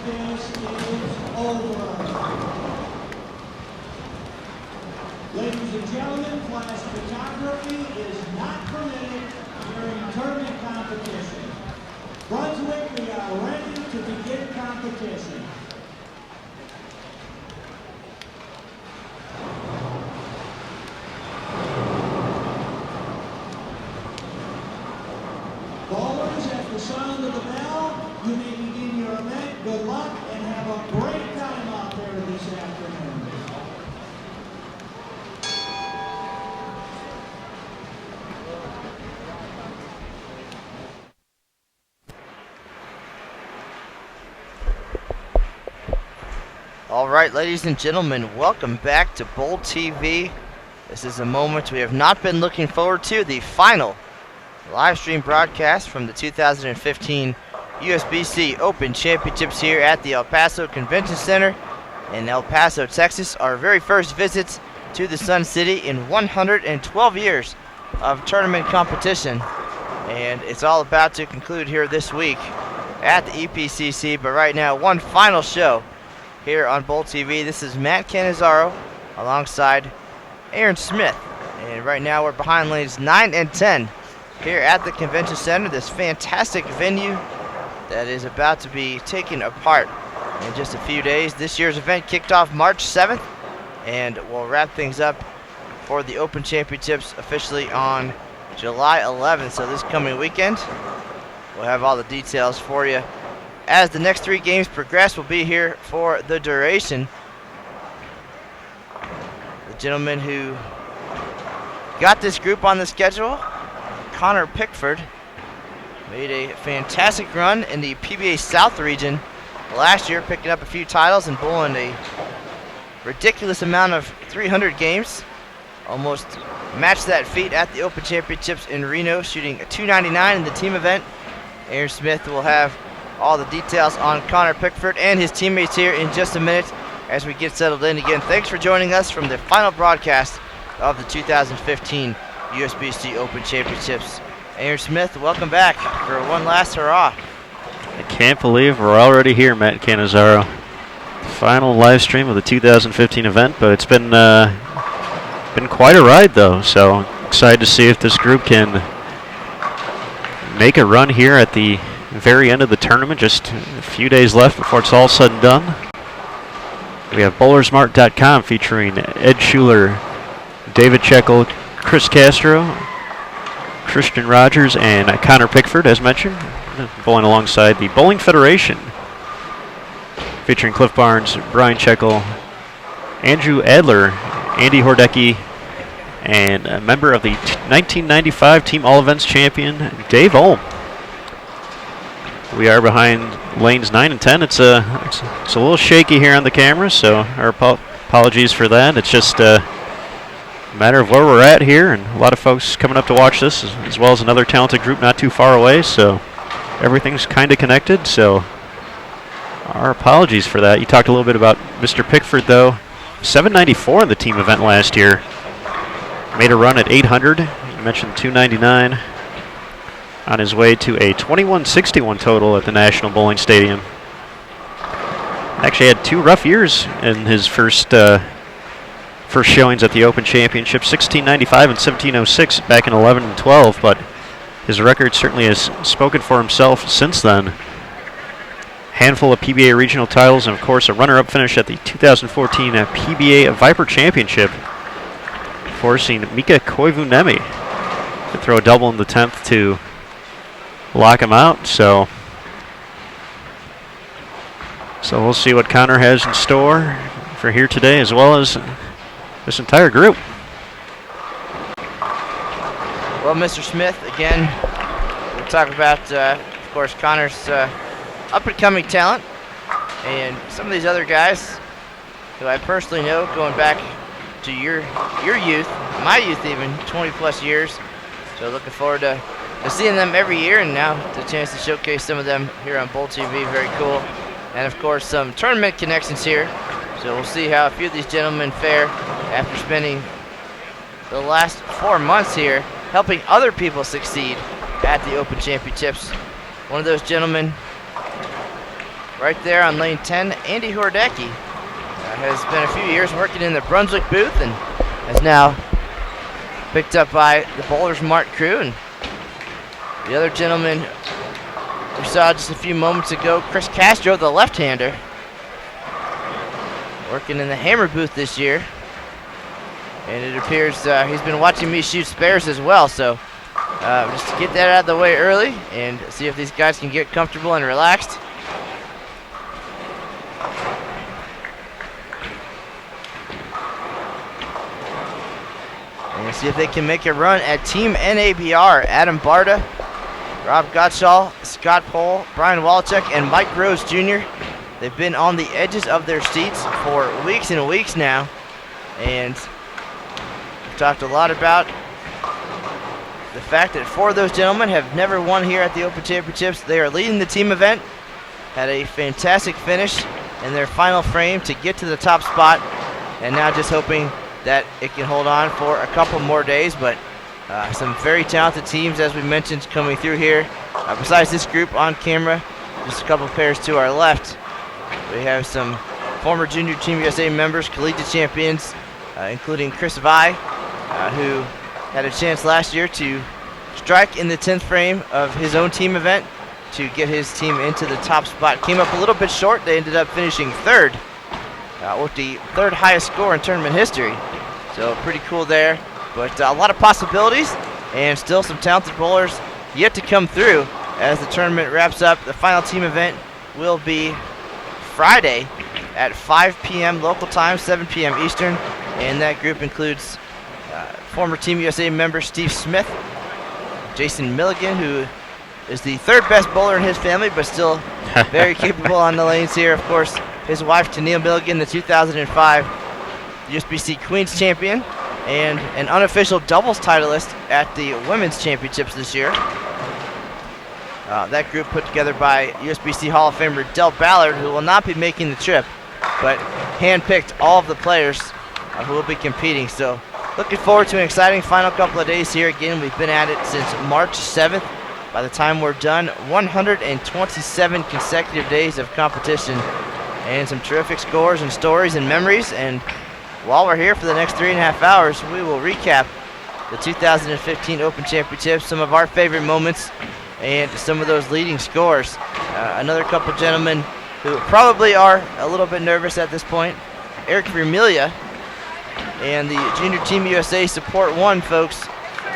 this is over. Ladies and gentlemen, flash photography is not permitted during tournament competition. Brunswick, we are ready to begin competition. Bowlers, at the sound of the bell, you may begin your event. Good luck and have a great time out there this afternoon. All right, ladies and gentlemen, welcome back to Bowl TV. This is a moment we have not been looking forward to, the final live stream broadcast from the 2015 USBC Open Championships here at the El Paso Convention Center in El Paso, Texas. Our very first visit to the Sun City in 112 years of tournament competition. And it's all about to conclude here this week at the EPCC. But right now, one final show here on Bowl TV. This is Matt Cannizzaro alongside Aaron Smith. And right now we're behind lanes 9 and 10 here at the Convention Center, this fantastic venue that is about to be taken apart in just a few days. This year's event kicked off March 7th, and we'll wrap things up for the Open Championships officially on July 11th. So this coming weekend, we'll have all the details for you. As the next three games progress, we'll be here for the duration. The gentleman who got this group on the schedule, Connor Pickford, made a fantastic run in the PBA South region last year, picking up a few titles and bowling a ridiculous amount of 300 games. Almost matched that feat at the Open Championships in Reno, shooting a 299 in the team event. Aaron Smith will have all the details on Connor Pickford and his teammates here in just a minute as we get settled in again. Thanks for joining us from the final broadcast of the 2015 USBC Open Championships. Aaron Smith, welcome back for one last hurrah. I can't believe we're already here, Matt Cannizzaro. Final live stream of the 2015 event, but it's been quite a ride though, so excited to see if this group can make a run here at the very end of the tournament. Just a few days left before it's all said and done. We have bowlersmart.com featuring Ed Schuler, David Checkle, Chris Castro, Christian Rogers, and Connor Pickford, as mentioned, bowling alongside the Bowling Federation, featuring Cliff Barnes, Brian Checkle, Andrew Adler, Andy Hordecki, and a member of the 1995 Team All Events champion, Dave Olm. We are behind lanes 9 and 10. It's a little shaky here on the camera, so our apologies for that. It's just a matter of where we're at here, and a lot of folks coming up to watch this, as well as another talented group not too far away, so everything's kind of connected, so our apologies for that. You talked a little bit about Mr. Pickford, though. 794 in the team event last year. Made a run at 800. You mentioned 299. On his way to a 2161 total at the National Bowling Stadium. Actually had two rough years in his first showings at the Open Championship, 1695 and 1706 back in 11 and 12, but his record certainly has spoken for himself since then. Handful of PBA regional titles, and of course a runner-up finish at the 2014 PBA Viper Championship, forcing Mika Koivunemi to throw a double in the 10th to lock him out. So we'll see what Connor has in store for here today, as well as this entire group. Well, Mr. Smith, again, we'll talk about, of course, Connor's up-and-coming talent and some of these other guys who I personally know going back to your youth, my youth even, 20-plus years. So looking forward to seeing them every year, and now the chance to showcase some of them here on Bowl TV. Very cool. And of course some tournament connections here, so we'll see how a few of these gentlemen fare after spending the last 4 months here helping other people succeed at the Open Championships. One of those gentlemen right there on lane 10, Andy Hordecki has been a few years working in the Brunswick booth and is now picked up by the Bowlers Mart crew. And the other gentleman we saw just a few moments ago, Chris Castro, the left-hander, working in the Hammer booth this year. And it appears he's been watching me shoot spares as well, so just to get that out of the way early and see if these guys can get comfortable and relaxed. And see if they can make a run at Team NABR. Adam Barta, Rob Gottschall, Scott Pohl, Brian Walchuk, and Mike Rose Jr. They've been on the edges of their seats for weeks and weeks now. And we've talked a lot about the fact that 4 of those gentlemen have never won here at the Open Championships. They are leading the team event, had a fantastic finish in their final frame to get to the top spot, and now just hoping that it can hold on for a couple more days. But some very talented teams, as we mentioned, coming through here. Besides this group on camera, just a couple pairs to our left, we have some former Junior Team USA members, collegiate champions, including Chris Vi, who had a chance last year to strike in the 10th frame of his own team event to get his team into the top spot. Came up a little bit short. They ended up finishing 3rd with the 3rd highest score in tournament history. So pretty cool there. But a lot of possibilities and still some talented bowlers yet to come through as the tournament wraps up. The final team event will be Friday at 5 p.m. local time, 7 p.m. Eastern. And that group includes former Team USA member Steve Smith, Jason Milligan, who is the 3rd best bowler in his family, but still very capable on the lanes here. Of course, his wife, Tennille Milligan, the 2005 USBC Queens champion, and an unofficial doubles titleist at the Women's Championships this year. That group put together by USBC Hall of Famer Del Ballard, who will not be making the trip, but handpicked all of the players who will be competing. So looking forward to an exciting final couple of days here. Again, we've been at it since March 7th. By the time we're done, 127 consecutive days of competition and some terrific scores and stories and memories. And while we're here for the next 3.5 hours, we will recap the 2015 Open Championships, some of our favorite moments, and some of those leading scores. Another couple gentlemen who probably are a little bit nervous at this point, Eric Vermelia and the Junior Team USA Support 1 folks,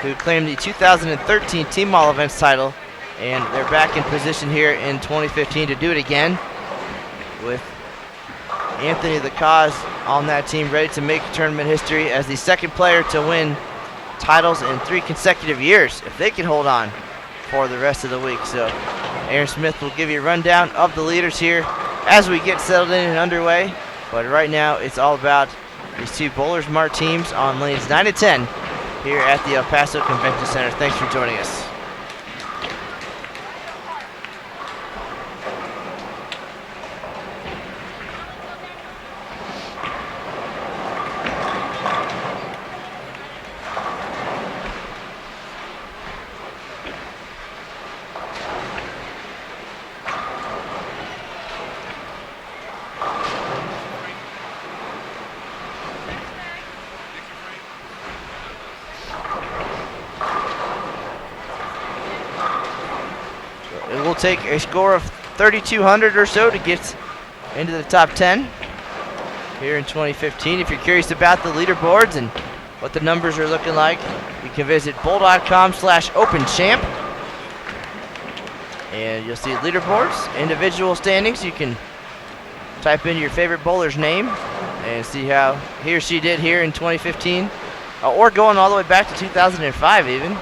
who claimed the 2013 Team All Events title, and they're back in position here in 2015 to do it again, with Anthony the Cause on that team ready to make tournament history as the 2nd player to win titles in 3 consecutive years, if they can hold on for the rest of the week. So Aaron Smith will give you a rundown of the leaders here as we get settled in and underway. But right now it's all about these 2 Bowlers Mart teams on lanes 9 and 10 here at the El Paso Convention Center. Thanks for joining us. Take a score of 3,200 or so to get into the top 10 here in 2015. If you're curious about the leaderboards and what the numbers are looking like, you can visit bowl.com/openchamp, and you'll see leaderboards, individual standings. You can type in your favorite bowler's name and see how he or she did here in 2015, or going all the way back to 2005 even.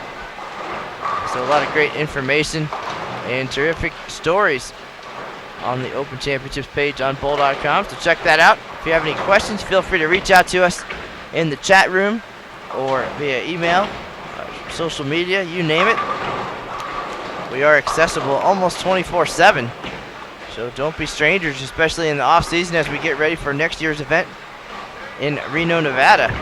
So a lot of great information and terrific stories on the Open Championships page on bowl.com. So check that out. If you have any questions, feel free to reach out to us in the chat room or via email, social media, you name it. We are accessible almost 24/7. So don't be strangers, especially in the off season as we get ready for next year's event in Reno, Nevada.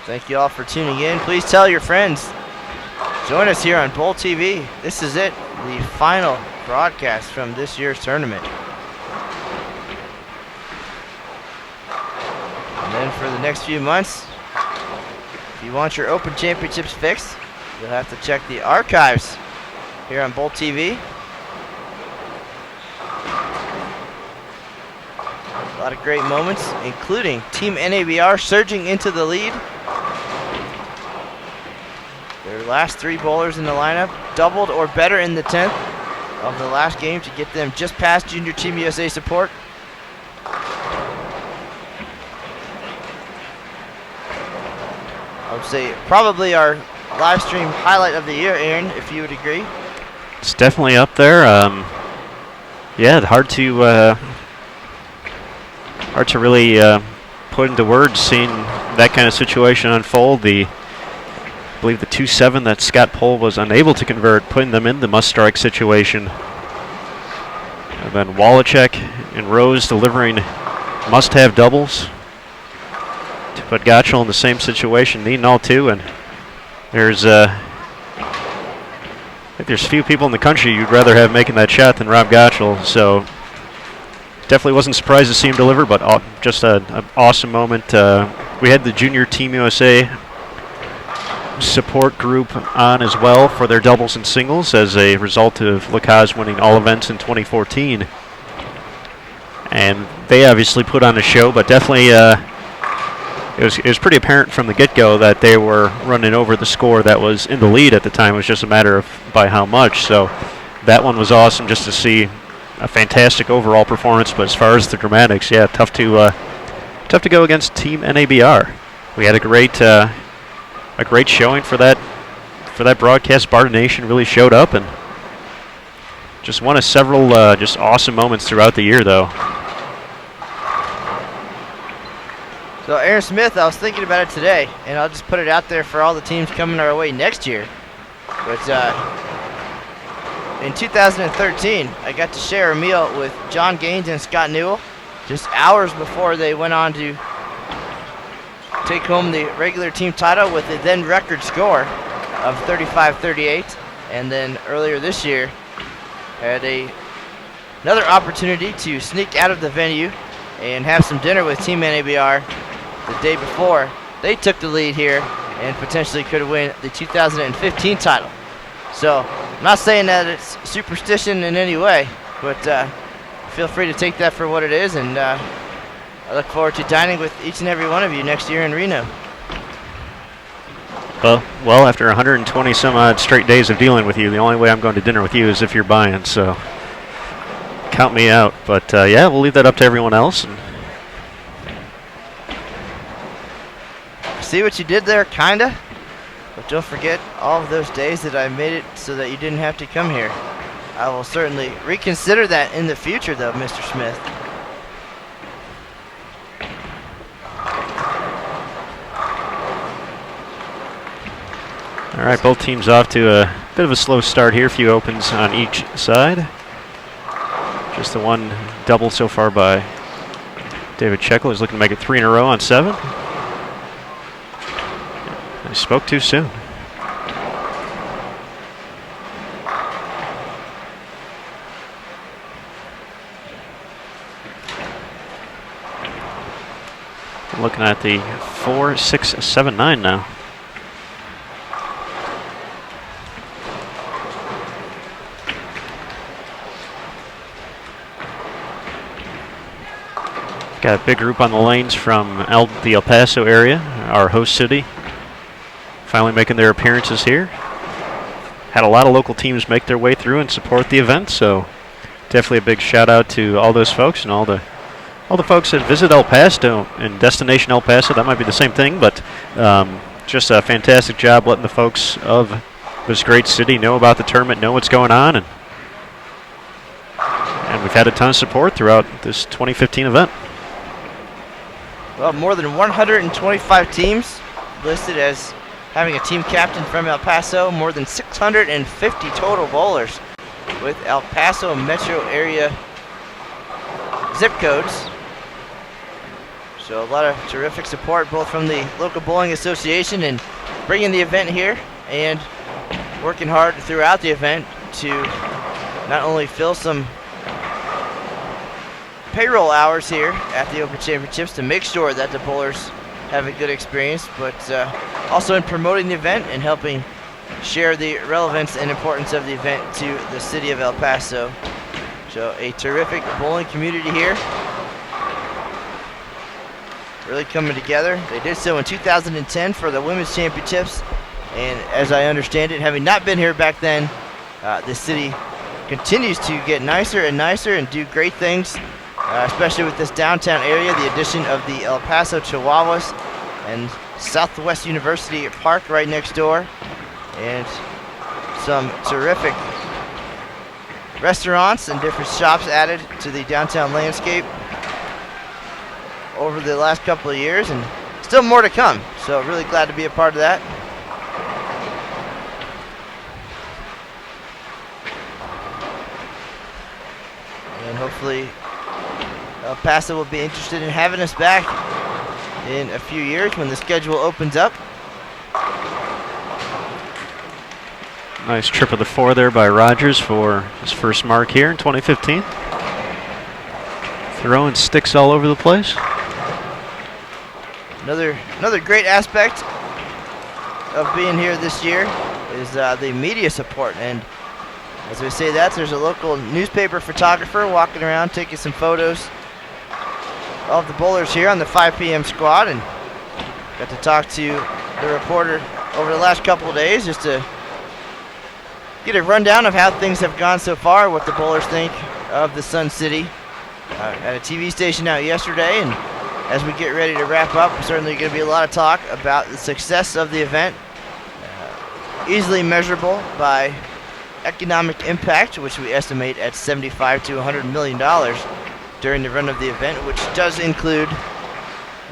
Thank you all for tuning in. Please tell your friends. Join us here on Bowl TV. This is it, the final broadcast from this year's tournament. And then for the next few months, if you want your Open Championships fixed, you'll have to check the archives here on Bowl TV. A lot of great moments, including Team NABR surging into the lead. Their last 3 bowlers in the lineup doubled or better in the 10th of the last game to get them just past Junior Team USA support. I would say probably our live stream highlight of the year, Aaron, if you would agree. It's definitely up there. Yeah, hard to really put into words seeing that kind of situation unfold. I believe the 2-7 that Scott Pohl was unable to convert, putting them in the must-strike situation. And then Wallachek and Rose delivering must-have doubles to put Gottschall in the same situation, needing all 2. And there's I think there's few people in the country you'd rather have making that shot than Rob Gottschall. So definitely wasn't surprised to see him deliver, but just an awesome moment. We had the Junior Team USA support group on as well for their doubles and singles as a result of Lacaze winning all events in 2014. And they obviously put on a show, but definitely it was pretty apparent from the get-go that they were running over the score that was in the lead at the time. It was just a matter of by how much. So that one was awesome just to see a fantastic overall performance. But as far as the dramatics, yeah, tough to go against Team NABR. We had a great showing for that broadcast. Sparta Nation really showed up and just one of several just awesome moments throughout the year, though. So Aaron Smith, I was thinking about it today, and I'll just put it out there for all the teams coming our way next year. But in 2013, I got to share a meal with John Gaines and Scott Newell just hours before they went on to take home the regular team title with a then record score of 35-38. And then earlier this year, had another opportunity to sneak out of the venue and have some dinner with Team NABR the day before they took the lead here and potentially could win the 2015 title. So I'm not saying that it's superstition in any way, but feel free to take that for what it is, and I look forward to dining with each and every one of you next year in Reno. Well, after 120 some odd straight days of dealing with you, the only way I'm going to dinner with you is if you're buying, so count me out. But yeah, we'll leave that up to everyone else. And see what you did there, kinda? But don't forget all of those days that I made it so that you didn't have to come here. I will certainly reconsider that in the future, though, Mr. Smith. All right, both teams off to a bit of a slow start here. A few opens on each side. Just the one double so far by David Sheckle. He's looking to make it 3 in a row on 7. I spoke too soon. Looking at the 4, 6, 7, 9 now. Got a big group on the lanes from the El Paso area, our host city. Finally making their appearances here. Had a lot of local teams make their way through and support the event, so definitely a big shout out to all those folks and all the folks that visit El Paso and Destination El Paso. That might be the same thing, but just a fantastic job letting the folks of this great city know about the tournament, know what's going on, and we've had a ton of support throughout this 2015 event. Well, more than 125 teams listed as having a team captain from El Paso, more than 650 total bowlers with El Paso metro area zip codes. So a lot of terrific support both from the local bowling association and bringing the event here and working hard throughout the event to not only fill some payroll hours here at the Open Championships to make sure that the bowlers have a good experience, but also in promoting the event and helping share the relevance and importance of the event to the city of El Paso. So a terrific bowling community here, really coming together. They did so in 2010 for the Women's Championships, and as I understand it, having not been here back then, the city continues to get nicer and nicer and do great things, especially with this downtown area, the addition of the El Paso Chihuahuas and Southwest University Park right next door, and some terrific restaurants and different shops added to the downtown landscape over the last couple of years, and still more to come. So really glad to be a part of that. And hopefully El Paso will be interested in having us back in a few years when the schedule opens up. Nice trip of the 4 there by Rogers for his first mark here in 2015. Throwing sticks all over the place. Another great aspect of being here this year is the media support, and as we say that, there's a local newspaper photographer walking around taking some photos of the bowlers here on the 5 p.m. squad, and got to talk to the reporter over the last couple of days just to get a rundown of how things have gone so far, what the bowlers think of the Sun City. At a TV station out yesterday, and as we get ready to wrap up, certainly going to be a lot of talk about the success of the event, easily measurable by economic impact, which we estimate at $75 to $100 million during the run of the event, which does include,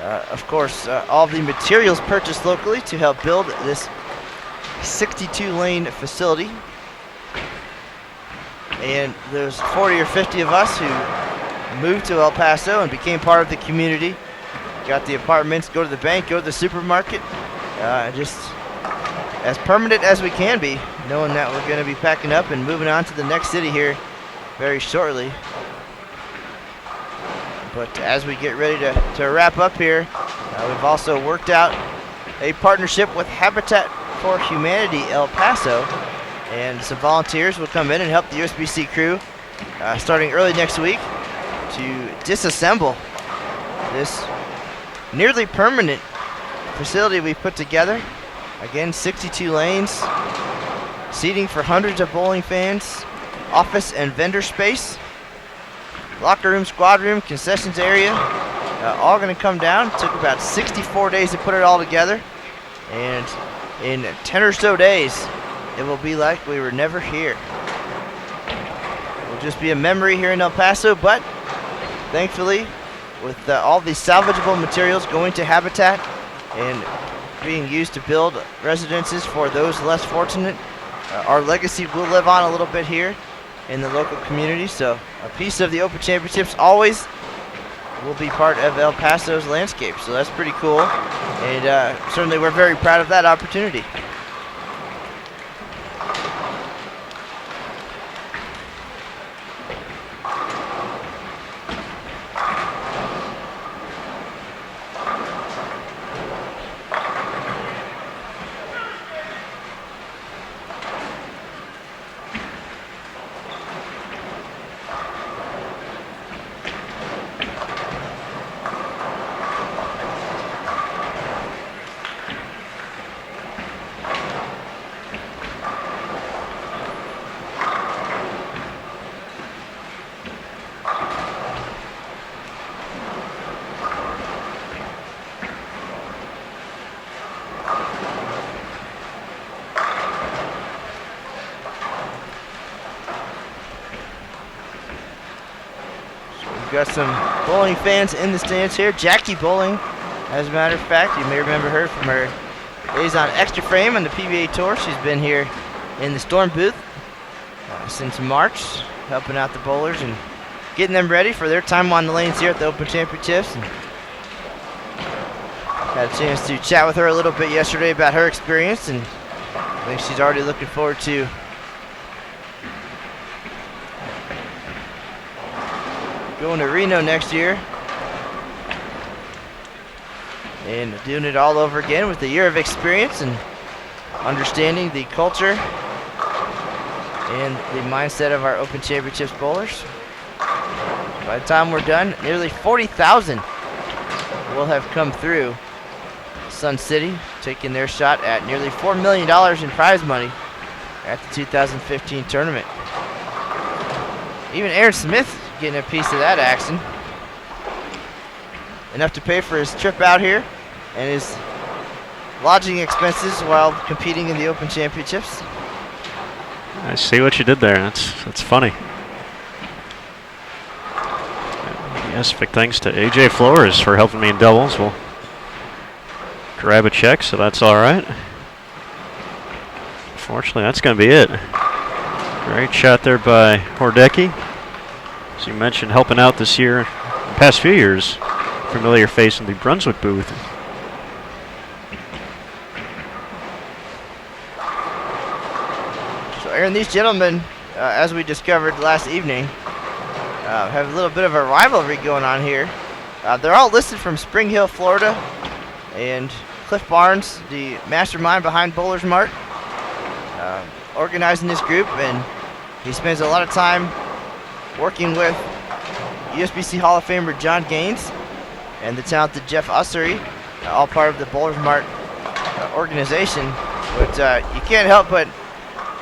of course, all the materials purchased locally to help build this 62-lane facility. And there's 40 or 50 of us who moved to El Paso and became part of the community. Got the apartments, go to the bank, go to the supermarket, just as permanent as we can be, knowing that we're going to be packing up and moving on to the next city here very shortly. But as we get ready to wrap up here, we've also worked out a partnership with Habitat for Humanity El Paso, and some volunteers will come in and help the USBC crew starting early next week to disassemble this nearly permanent facility we put together. Again, 62 lanes, seating for hundreds of bowling fans, office and vendor space, locker room, squad room, concessions area, all going to come down. Took about 64 days to put it all together, and in 10 or so days, it will be like we were never here. It will just be a memory here in El Paso, but thankfully, with all these salvageable materials going to Habitat and being used to build residences for those less fortunate, our legacy will live on a little bit here in the local community. So a piece of the Open Championships always will be part of El Paso's landscape. So that's pretty cool, and certainly we're very proud of that opportunity. Got some bowling fans in the stands here. Jackie Bowling, as a matter of fact, you may remember her from her days on Extra Frame on the PBA Tour. She's been here in the Storm booth since March, helping out the bowlers and getting them ready for their time on the lanes here at the Open Championships. And Had a chance to chat with her a little bit yesterday about her experience, and I think she's already looking forward to going to Reno next year and doing it all over again with a year of experience and understanding the culture and the mindset of our Open Championships bowlers. By the time we're done, nearly 40,000 will have come through Sun City, taking their shot at nearly $4 million in prize money at the 2015 tournament. Even Aaron Smith getting a piece of that action. Enough to pay for his trip out here and his lodging expenses while competing in the Open Championships. I see what you did there. That's funny. Yes, big thanks to AJ Flores for helping me in doubles. We'll grab a check, so that's all right. Unfortunately, that's going to be it. Great shot there by Hordecki. As you mentioned, helping out this year, the past few years, familiar face in the Brunswick booth. So, Aaron, these gentlemen, as we discovered last evening, have a little bit of a rivalry going on here. They're all listed from Spring Hill, Florida, and Cliff Barnes, the mastermind behind Bowlers Mart, organizing this group, and he spends a lot of time working with USBC Hall of Famer John Gaines and the talented Jeff Ussery, all part of the Bowlers Mart organization. But you can't help but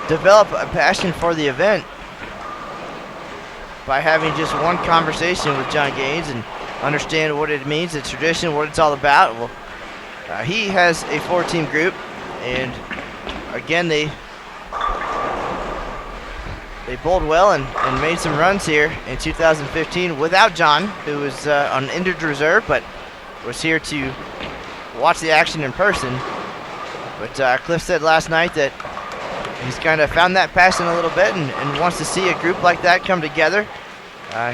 develop a passion for the event by having just one conversation with John Gaines and understand what it means, the tradition, what it's all about. Well, he has a 4-team group, and again, they bowled well and made some runs here in 2015 without John, who was on injured reserve, but was here to watch the action in person. But Cliff said last night that he's kind of found that passion a little bit and wants to see a group like that come together.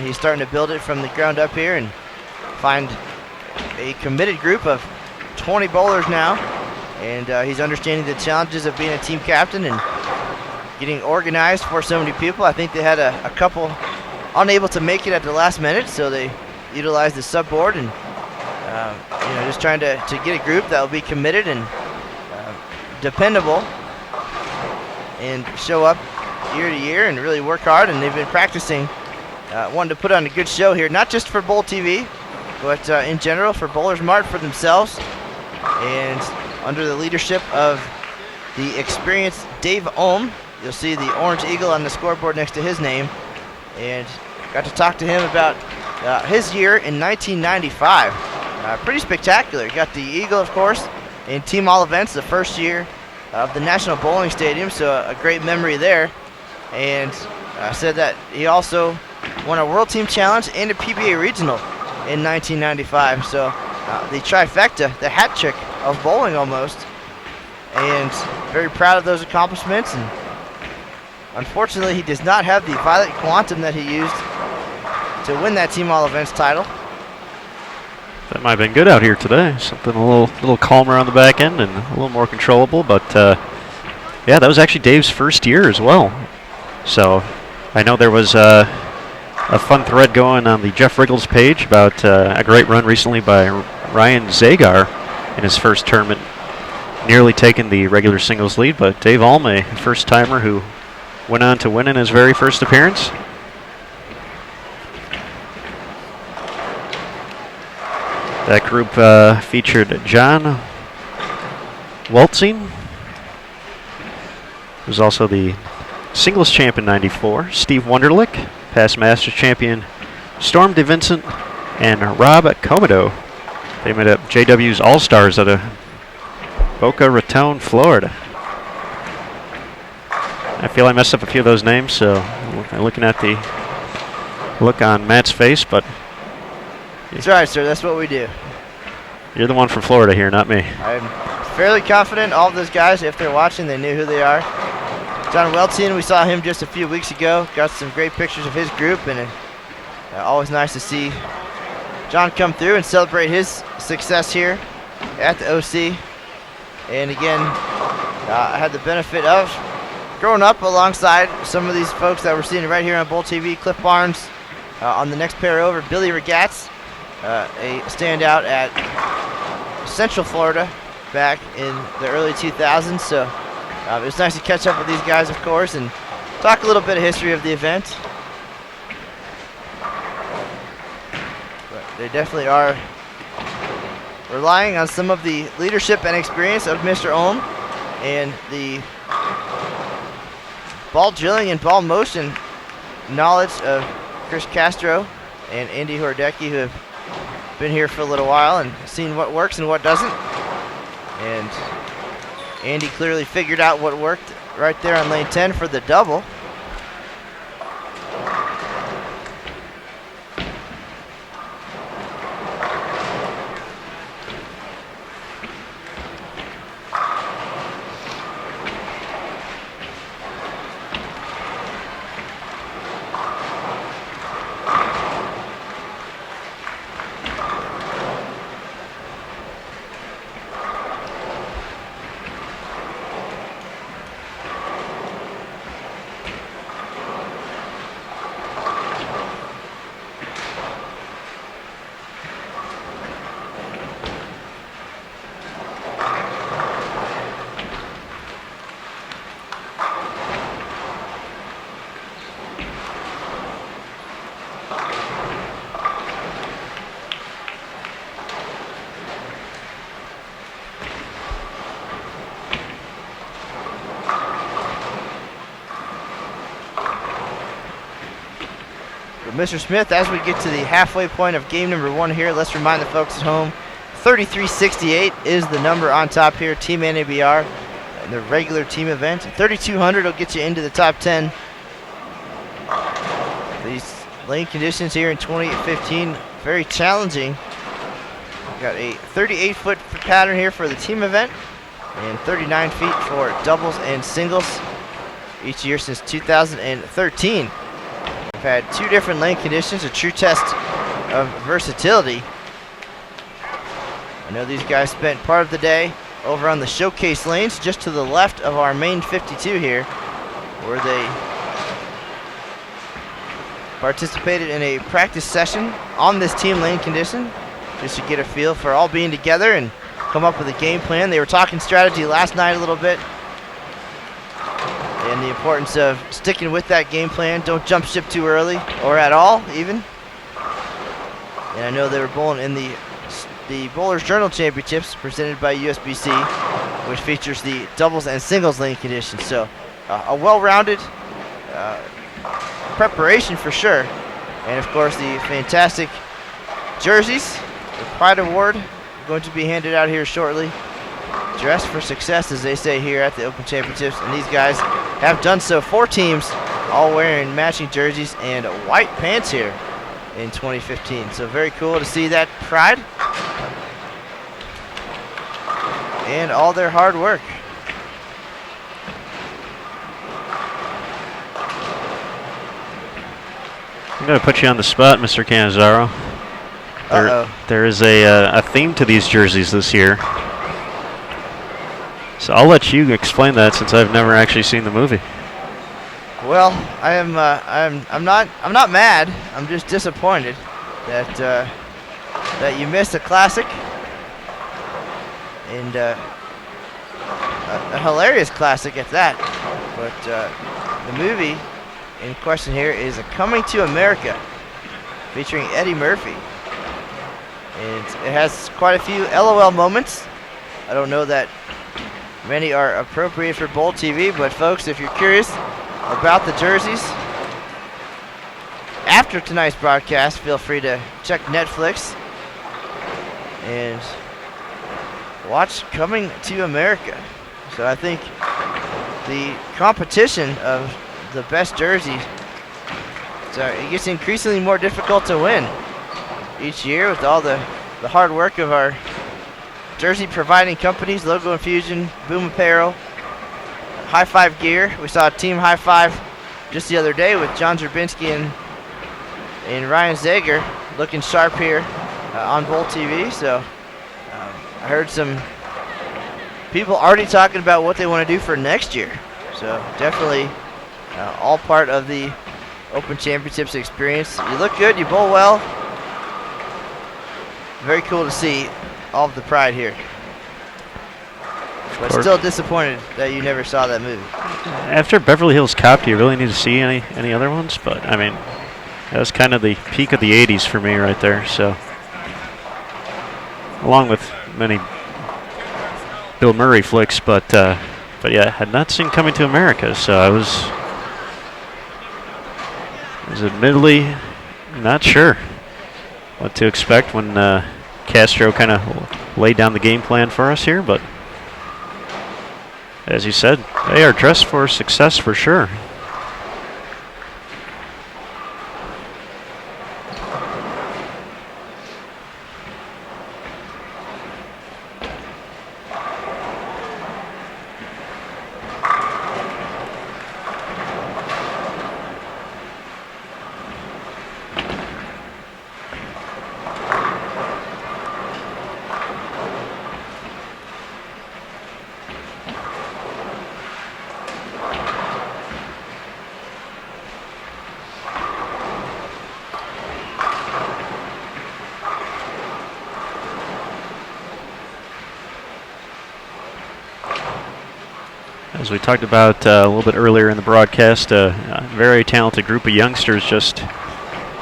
He's starting to build it from the ground up here and find a committed group of 20 bowlers now, and he's understanding the challenges of being a team captain and getting organized for so many people. I think they had a couple unable to make it at the last minute, so they utilized the sub board and just trying to get a group that will be committed and dependable and show up year to year and really work hard. And they've been practicing, wanting to put on a good show here, not just for Bowl TV, but in general for Bowlers Mart, for themselves, and under the leadership of the experienced Dave Ohm. You'll see the orange eagle on the scoreboard next to his name, and got to talk to him about his year in 1995. Pretty spectacular. Got the eagle, of course, in Team All Events, the first year of the National Bowling Stadium, so a great memory there. And said that he also won a World Team Challenge and a PBA Regional in 1995. So the trifecta, the hat trick of bowling almost, and very proud of those accomplishments. And unfortunately, he does not have the Violet Quantum that he used to win that Team All Events title. That might have been good out here today. Something a little calmer on the back end and a little more controllable. But yeah, that was actually Dave's first year as well. So I know there was a fun thread going on the Jeff Riggles page about a great run recently by Ryan Zagar in his first tournament, nearly taking the regular singles lead. But Dave Alme, first timer who went on to win in his very first appearance. That group featured John Waltzing, who's also the singles champ in '94, Steve Wunderlich, past Masters champion Storm DeVincent, and Rob Comodo. They made up JW's All-Stars out of Boca Raton, Florida. I feel I messed up a few of those names, so I'm looking at the look on Matt's face, but That's right, sir. That's what we do. You're the one from Florida here, not me. I'm fairly confident all of those guys, if they're watching, they knew who they are. John Weltin, we saw him just a few weeks ago. Got some great pictures of his group, and always nice to see John come through and celebrate his success here at the OC. And again, I had the benefit of growing up alongside some of these folks that we're seeing right here on Bowl TV. Cliff Barnes on the next pair over, Billy Regatz, a standout at Central Florida back in the early 2000s. So it was nice to catch up with these guys, of course, and talk a little bit of history of the event. But they definitely are relying on some of the leadership and experience of Mr. Ohm and the ball drilling and ball motion knowledge of Chris Castro and Andy Hordecki, who have been here for a little while and seen what works and what doesn't. And Andy clearly figured out what worked right there on lane 10 for the double. Mr. Smith, as we get to the halfway point of game number 1 here, let's remind the folks at home, 3368 is the number on top here, Team NABR, in the regular team event. 3200 will get you into the top 10. These lane conditions here in 2015, very challenging. We've got a 38-foot pattern here for the team event, and 39 feet for doubles and singles each year since 2013. We've had 2 different lane conditions, a true test of versatility. I know these guys spent part of the day over on the showcase lanes just to the left of our main 52 here, where they participated in a practice session on this team lane condition just to get a feel for all being together and come up with a game plan. They were talking strategy last night a little bit, and the importance of sticking with that game plan. Don't jump ship too early, or at all, even. And I know they were bowling in the Bowlers Journal Championships presented by USBC, which features the doubles and singles lane conditions. So a well-rounded preparation for sure. And of course the fantastic jerseys, the Pride Award, going to be handed out here shortly. Dress for success, as they say here at the Open Championships, and these guys have done so. 4 teams all wearing matching jerseys and white pants here in 2015. So very cool to see that pride and all their hard work. I'm going to put you on the spot, Mr. Cannizzaro. There is a theme to these jerseys this year. So I'll let you explain that, since I've never actually seen the movie. Well, I'm not mad. I'm just disappointed that you missed a classic, and a hilarious classic at that. But the movie in question here is Coming to America, featuring Eddie Murphy, and it has quite a few LOL moments. I don't know that many are appropriate for Bowl TV, but folks, if you're curious about the jerseys, after tonight's broadcast, feel free to check Netflix and watch Coming to America. So I think the competition of the best jerseys, it gets increasingly more difficult to win each year with all the hard work of our jersey providing companies, Logo Infusion, Boom Apparel, High Five Gear. We saw a team high five just the other day with John Zerbinski and Ryan Zager looking sharp here on Bowl TV. So I heard some people already talking about what they want to do for next year. So definitely all part of the Open Championships experience. You look good, you bowl well. Very cool to see all of the pride here. But still disappointed that you never saw that movie. After Beverly Hills Cop, do you really need to see any other ones? But I mean, that was kind of the peak of the 80s for me right there. So, along with many Bill Murray flicks, but yeah, I had not seen Coming to America, so I was admittedly not sure what to expect when Castro kind of laid down the game plan for us here, but as you said, they are dressed for success for sure. As we talked about a little bit earlier in the broadcast, a very talented group of youngsters, just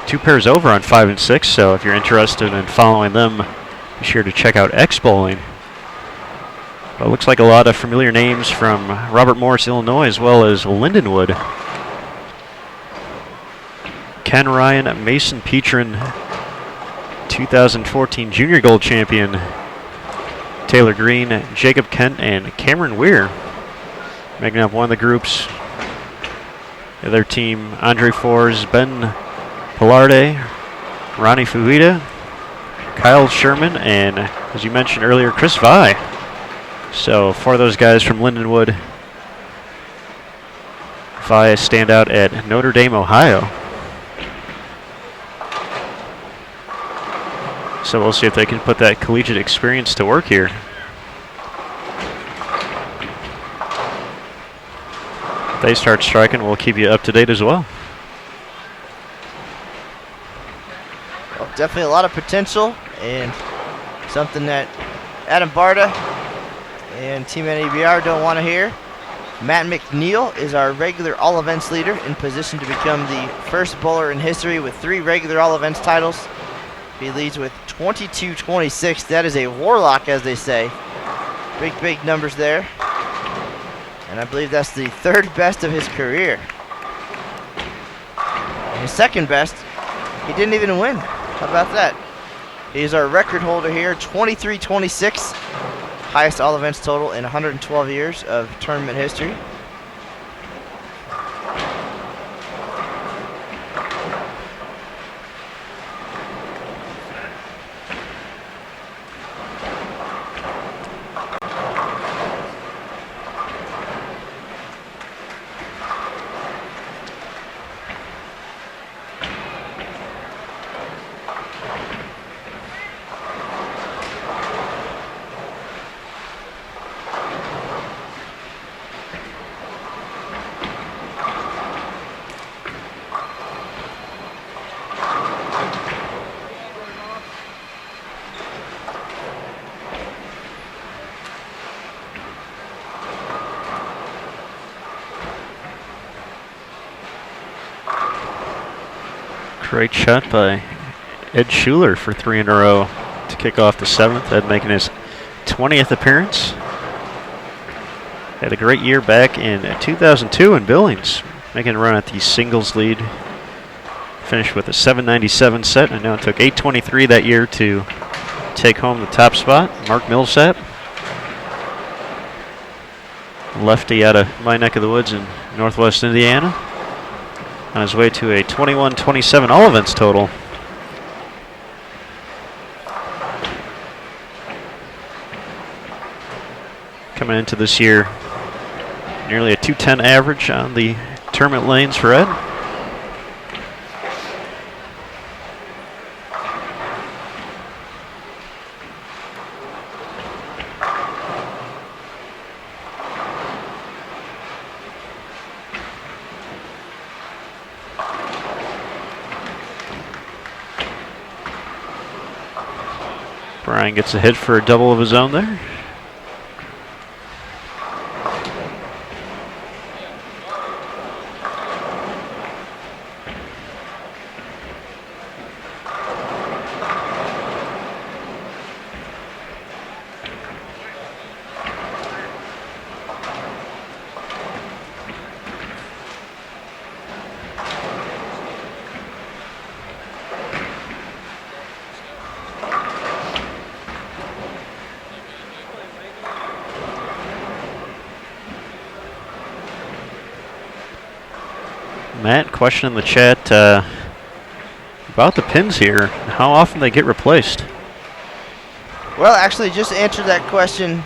2 pairs over on 5 and 6. So if you're interested in following them, be sure to check out X Bowling. Well, it looks like a lot of familiar names from Robert Morris, Illinois, as well as Lindenwood. Ken Ryan, Mason Petrin, 2014 Junior Gold Champion, Taylor Green, Jacob Kent, and Cameron Weir. Making up one of the groups. The other team, Andre Forz, Ben Pilarde, Ronnie Fuhita, Kyle Sherman, and as you mentioned earlier, Chris Vi. So 4 of those guys from Lindenwood. Vi stand out at Notre Dame, Ohio. So we'll see if they can put that collegiate experience to work here. If they start striking, we'll keep you up to date as well. Well, definitely a lot of potential and something that Adam Barta and Team NABR don't want to hear. Matt McNeil is our regular all events leader, in position to become the first bowler in history with 3 regular all events titles. He leads with 22-26. That is a warlock, as they say. Big numbers there. And I believe that's the 3rd best of his career. And his 2nd best, he didn't even win. How about that? He's our record holder here, 23-26. Highest all events total in 112 years of tournament history. Great shot by Ed Schuler for 3 in a row to kick off the 7th. Ed making his 20th appearance. Had a great year back in 2002 in Billings, making a run at the singles lead. Finished with a 797 set. I know it took 823 that year to take home the top spot. Mark Millsap, lefty out of my neck of the woods in Northwest Indiana, on his way to a 21-27 all events total. Coming into this year, nearly a 210 average on the tournament lanes for Ed. Brian gets a hit for a double of his own there. Matt, question in the chat about the pins here. How often they get replaced? Well, actually, just answered that question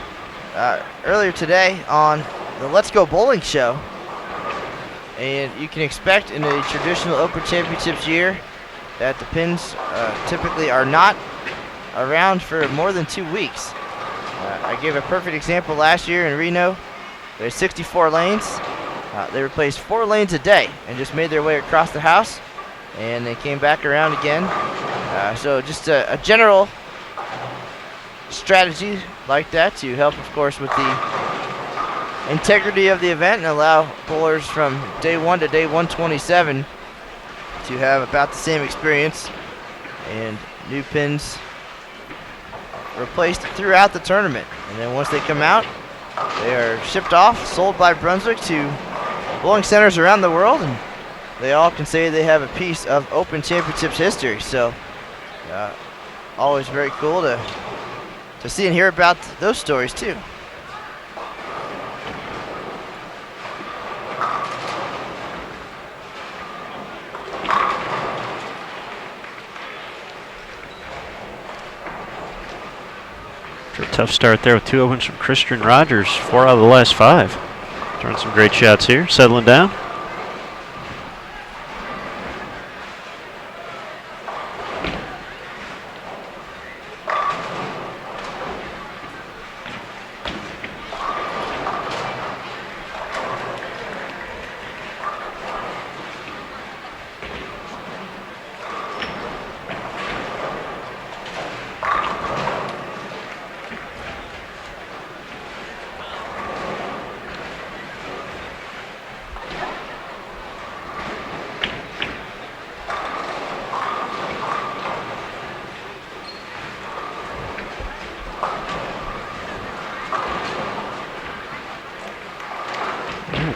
earlier today on the Let's Go Bowling show. And you can expect in a traditional Open Championships year that the pins typically are not around for more than 2 weeks. I gave a perfect example last year in Reno. There's 64 lanes. They replaced 4 lanes a day and just made their way across the house, and they came back around again. So just a general strategy like that to help, of course, with the integrity of the event and allow bowlers from day 1 to day 127 to have about the same experience, and new pins replaced throughout the tournament. And then once they come out, they are shipped off, sold by Brunswick to bowling centers around the world, and they all can say they have a piece of Open Championships history. So always very cool to see and hear about those stories too. After a tough start there with 2 opens from Christian Rogers, 4 out of the last 5. Throwing some great shots here, settling down.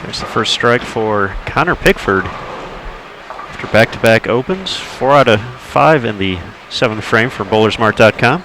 There's the first strike for Connor Pickford. After back-to-back opens, 4 out of 5 in the 7th frame for bowlersmart.com.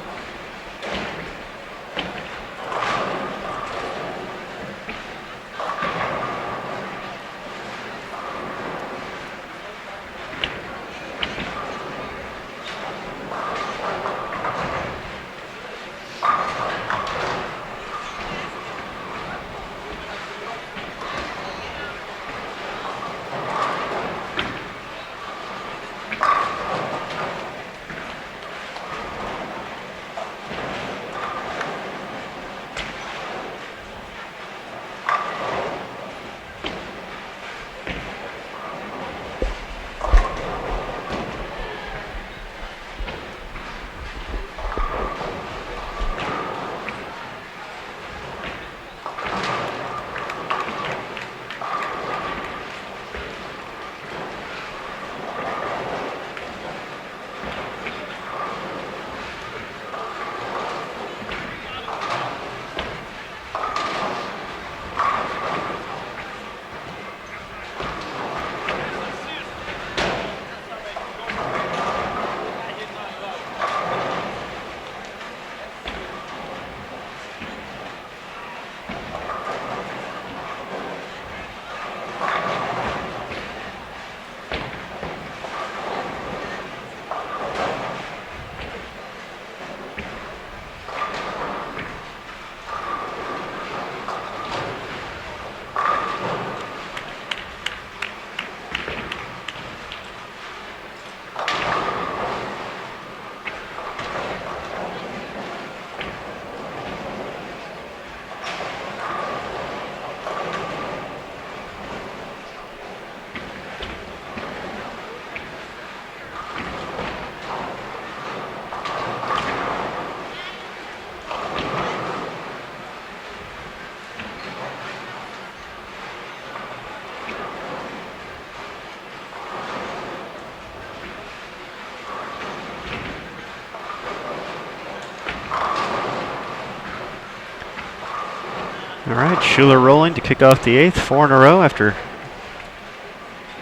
All right, Schuler rolling to kick off the 8th, 4 in a row after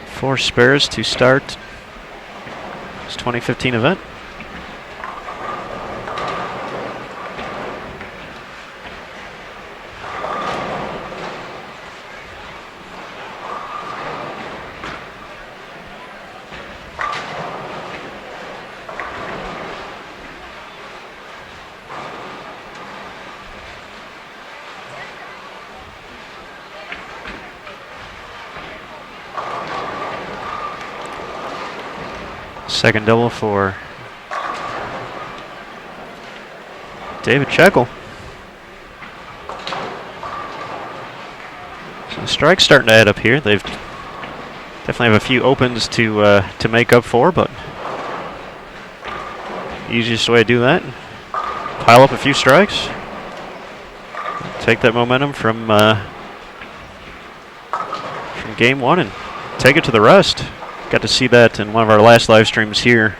4 spares to start this 2015 event. Second double for David Checkle. So the strike's starting to add up here. They've definitely have a few opens to make up for, but the easiest way to do that, pile up a few strikes, take that momentum from game 1 and take it to the rest. Got to see that in one of our last live streams here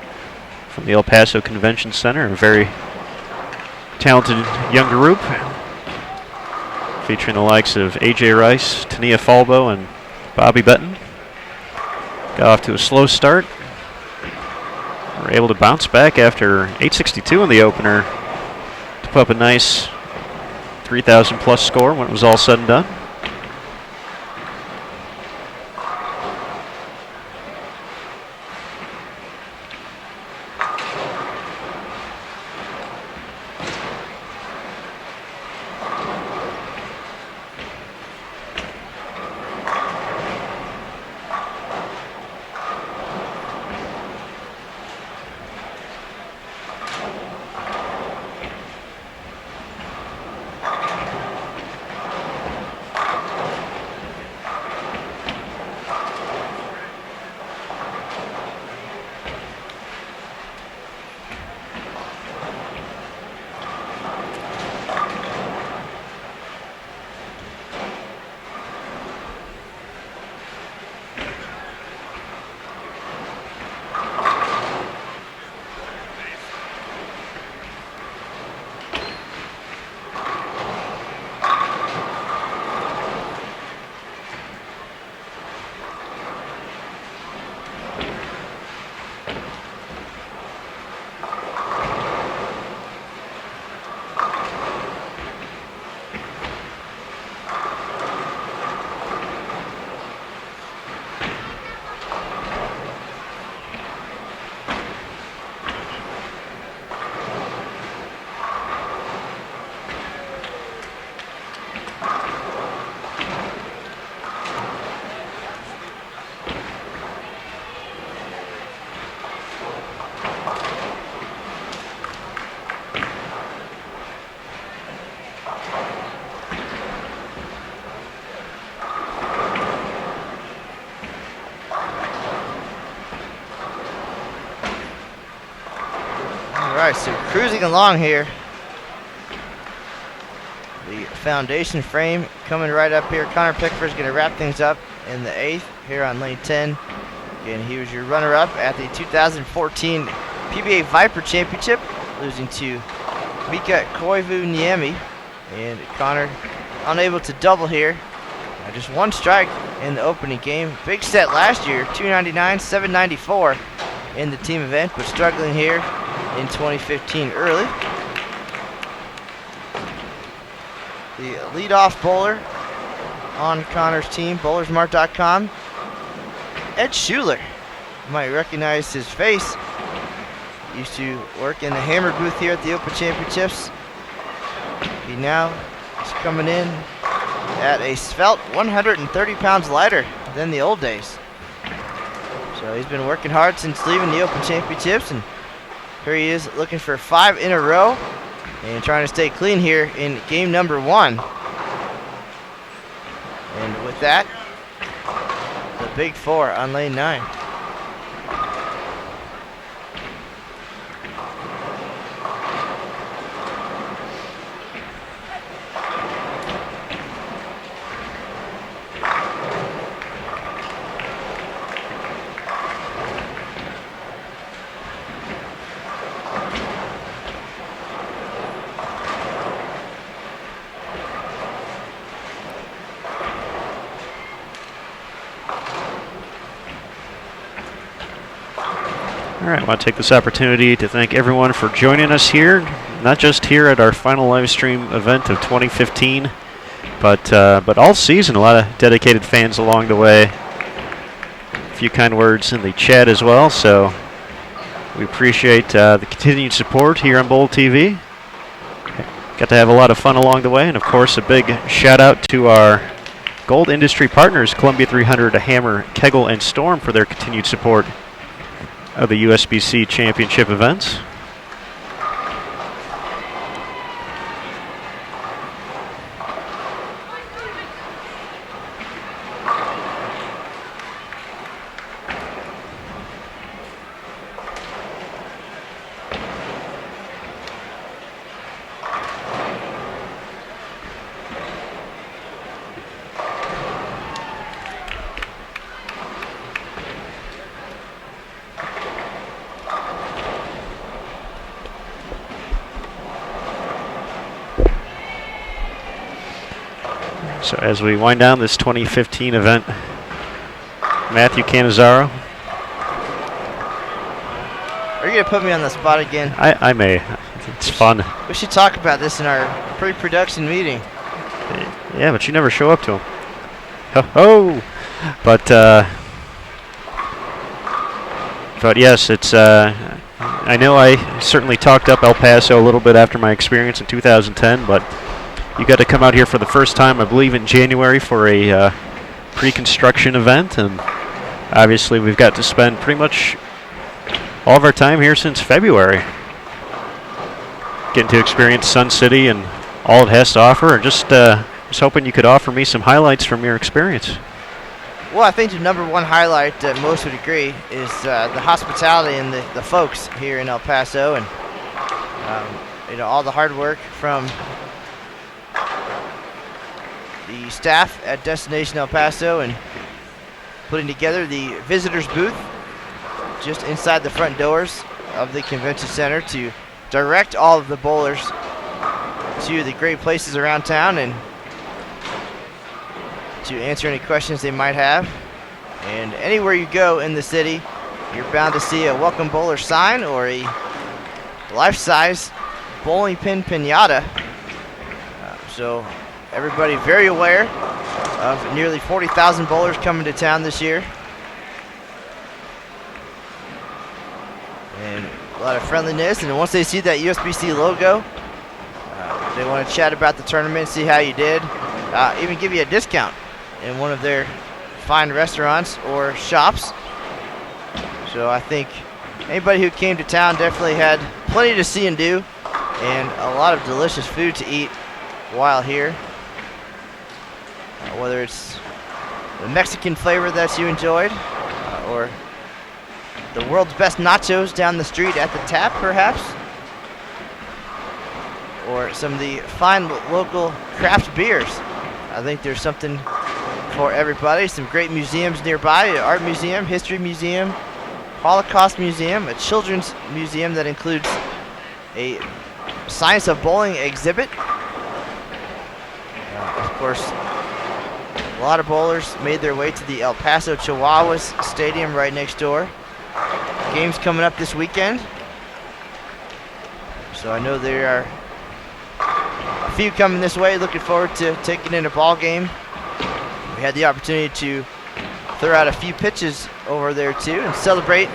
from the El Paso Convention Center. A very talented young group featuring the likes of A.J. Rice, Tania Falbo, and Bobby Betton. Got off to a slow start. Were able to bounce back after 862 in the opener to put up a nice 3,000 plus score when it was all said and done. Alright, so cruising along here. The foundation frame coming right up here. Connor Pickford is going to wrap things up in the 8th here on lane 10. Again, he was your runner-up at the 2014 PBA Viper Championship, losing to Mika Koivu-Niemi. And Connor unable to double here. Just one strike in the opening game. Big set last year, 299, 794 in the team event, but struggling here in 2015 early. The leadoff bowler on Connor's team, bowlersmart.com, Ed Schuler. You might recognize his face. Used to work in the hammer booth here at the Open Championships. He now is coming in at a svelte 130 pounds lighter than the old days. So he's been working hard since leaving the Open Championships, and here he is looking for 5 in a row and trying to stay clean here in game number 1. And with that, the big 4 on lane 9. All right, I want to take this opportunity to thank everyone for joining us here, not just here at our final live stream event of 2015, but all season. A lot of dedicated fans along the way. A few kind words in the chat as well, so we appreciate the continued support here on Bowl TV. Got to have a lot of fun along the way, and of course a big shout out to our Gold industry partners, Columbia 300, Hammer, Kegel, and Storm, for their continued support of the USBC championship events. So as we wind down this 2015 event, Matthew Cannizzaro. Are you going to put me on the spot again? I may. It's fun. We should talk about this in our pre-production meeting. Yeah, but you never show up to them. Ho-ho! But yes, it's. I know I certainly talked up El Paso a little bit after my experience in 2010, but you got to come out here for the first time, I believe, in January for a pre-construction event, and obviously we've got to spend pretty much all of our time here since February, getting to experience Sun City and all it has to offer, and just hoping you could offer me some highlights from your experience. Well, I think the number one highlight that most would agree is the hospitality and the folks here in El Paso, and all the hard work from the staff at Destination El Paso and putting together the visitors booth just inside the front doors of the convention center to direct all of the bowlers to the great places around town and to answer any questions they might have. And anywhere you go in the city, you're bound to see a welcome bowler sign or a life-size bowling pin piñata. So everybody very aware of nearly 40,000 bowlers coming to town this year. And a lot of friendliness, and once they see that USBC logo, they want to chat about the tournament, see how you did, even give you a discount in one of their fine restaurants or shops. So I think anybody who came to town definitely had plenty to see and do, and a lot of delicious food to eat while here. Whether it's the Mexican flavor that you enjoyed, or the world's best nachos down the street at the tap, perhaps, or some of the fine local craft beers. I think there's something for everybody. Some great museums nearby: an art museum, history museum, Holocaust museum, a children's museum that includes a science of bowling exhibit. Of course, a lot of bowlers made their way to the El Paso Chihuahuas Stadium right next door. Games coming up this weekend, so I know there are a few coming this way. Looking forward to taking in a ball game. We had the opportunity to throw out a few pitches over there too and celebrate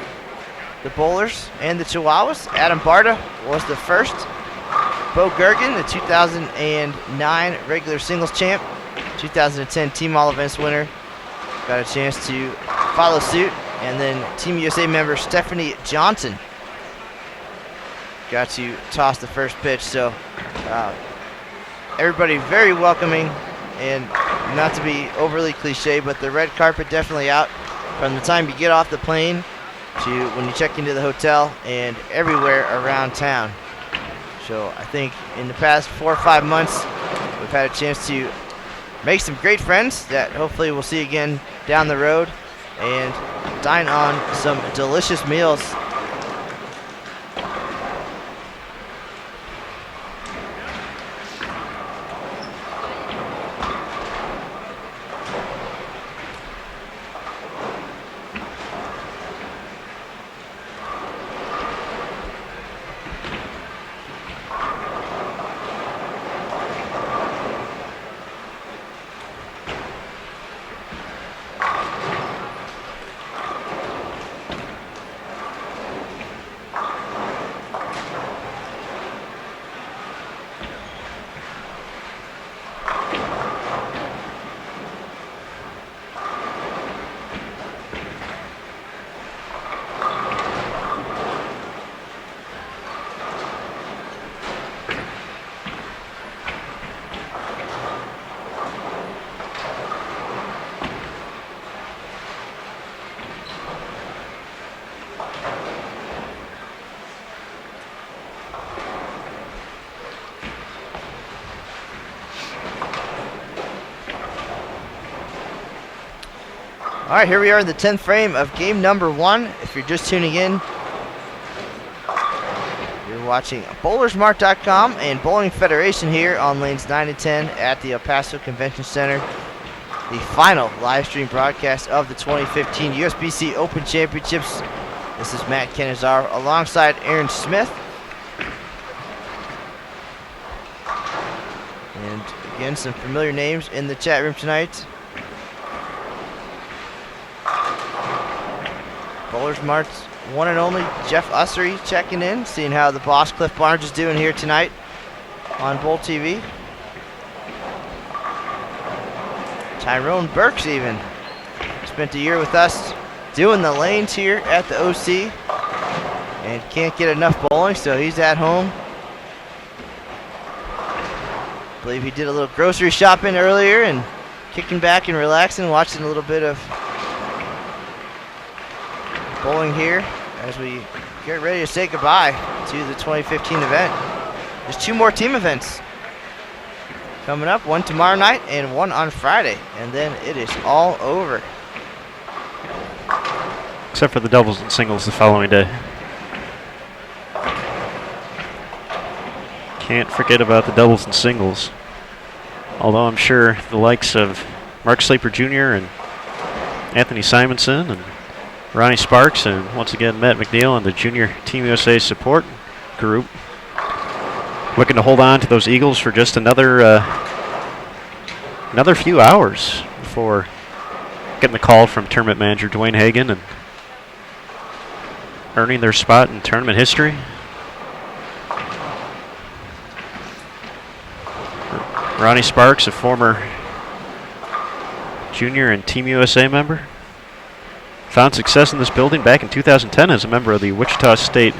the bowlers and the Chihuahuas. Adam Barta was the first. Bo Gergen, the 2009 regular singles champ, 2010 Team All Events winner, got a chance to follow suit. And then Team USA member Stephanie Johnson got to toss the first pitch. So everybody very welcoming, and not to be overly cliche, but the red carpet definitely out from the time you get off the plane to when you check into the hotel and everywhere around town. So I think in the past 4 or 5 months, we've had a chance to make some great friends that hopefully we'll see again down the road, and dine on some delicious meals. All right, here we are in the 10th frame of game number 1. If you're just tuning in, you're watching bowlersmart.com and Bowling Federation here on lanes 9 and 10 at the El Paso Convention Center. The final live stream broadcast of the 2015 USBC Open Championships. This is Matt Canizaro alongside Aaron Smith. And again, some familiar names in the chat room tonight. Bowlers Mart's one and only Jeff Ussery checking in, seeing how the boss Cliff Barnes is doing here tonight on Bowl TV. Tyrone Burks even spent a year with us doing the lanes here at the OC and can't get enough bowling, so he's at home. I believe he did a little grocery shopping earlier and kicking back and relaxing, watching a little bit of bowling here as we get ready to say goodbye to the 2015 event. There's 2 more team events coming up, one tomorrow night and one on Friday, and then it is all over. Except for the doubles and singles the following day. Can't forget about the doubles and singles. Although I'm sure the likes of Mark Sleeper Jr. and Anthony Simonson and Ronnie Sparks and once again Matt McNeil and the Junior Team USA support group looking to hold on to those Eagles for just another few hours before getting the call from tournament manager Dwayne Hagan and earning their spot in tournament history. Ronnie Sparks, a former Junior and Team USA member, found success in this building back in 2010 as a member of the Wichita State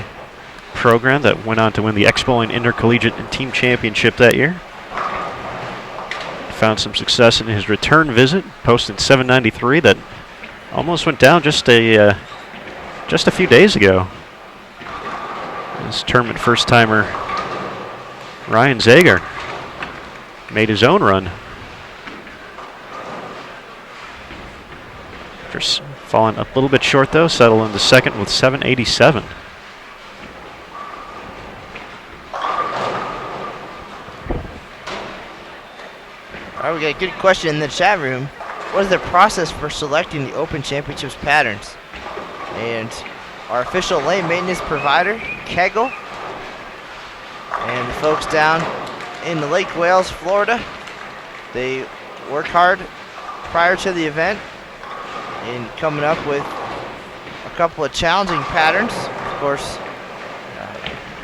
program that went on to win the X-Bowling Intercollegiate and Team Championship that year. Found some success in his return visit, posting 793 that almost went down just a few days ago. This tournament first-timer Ryan Zager made his own run. After falling a little bit short though, settled into second with 787. All right, we got a good question in the chat room. What is the process for selecting the Open Championships patterns? And our official lane maintenance provider, Kegel, and the folks down in the Lake Wales, Florida, they work hard prior to the event in coming up with a couple of challenging patterns. Of course,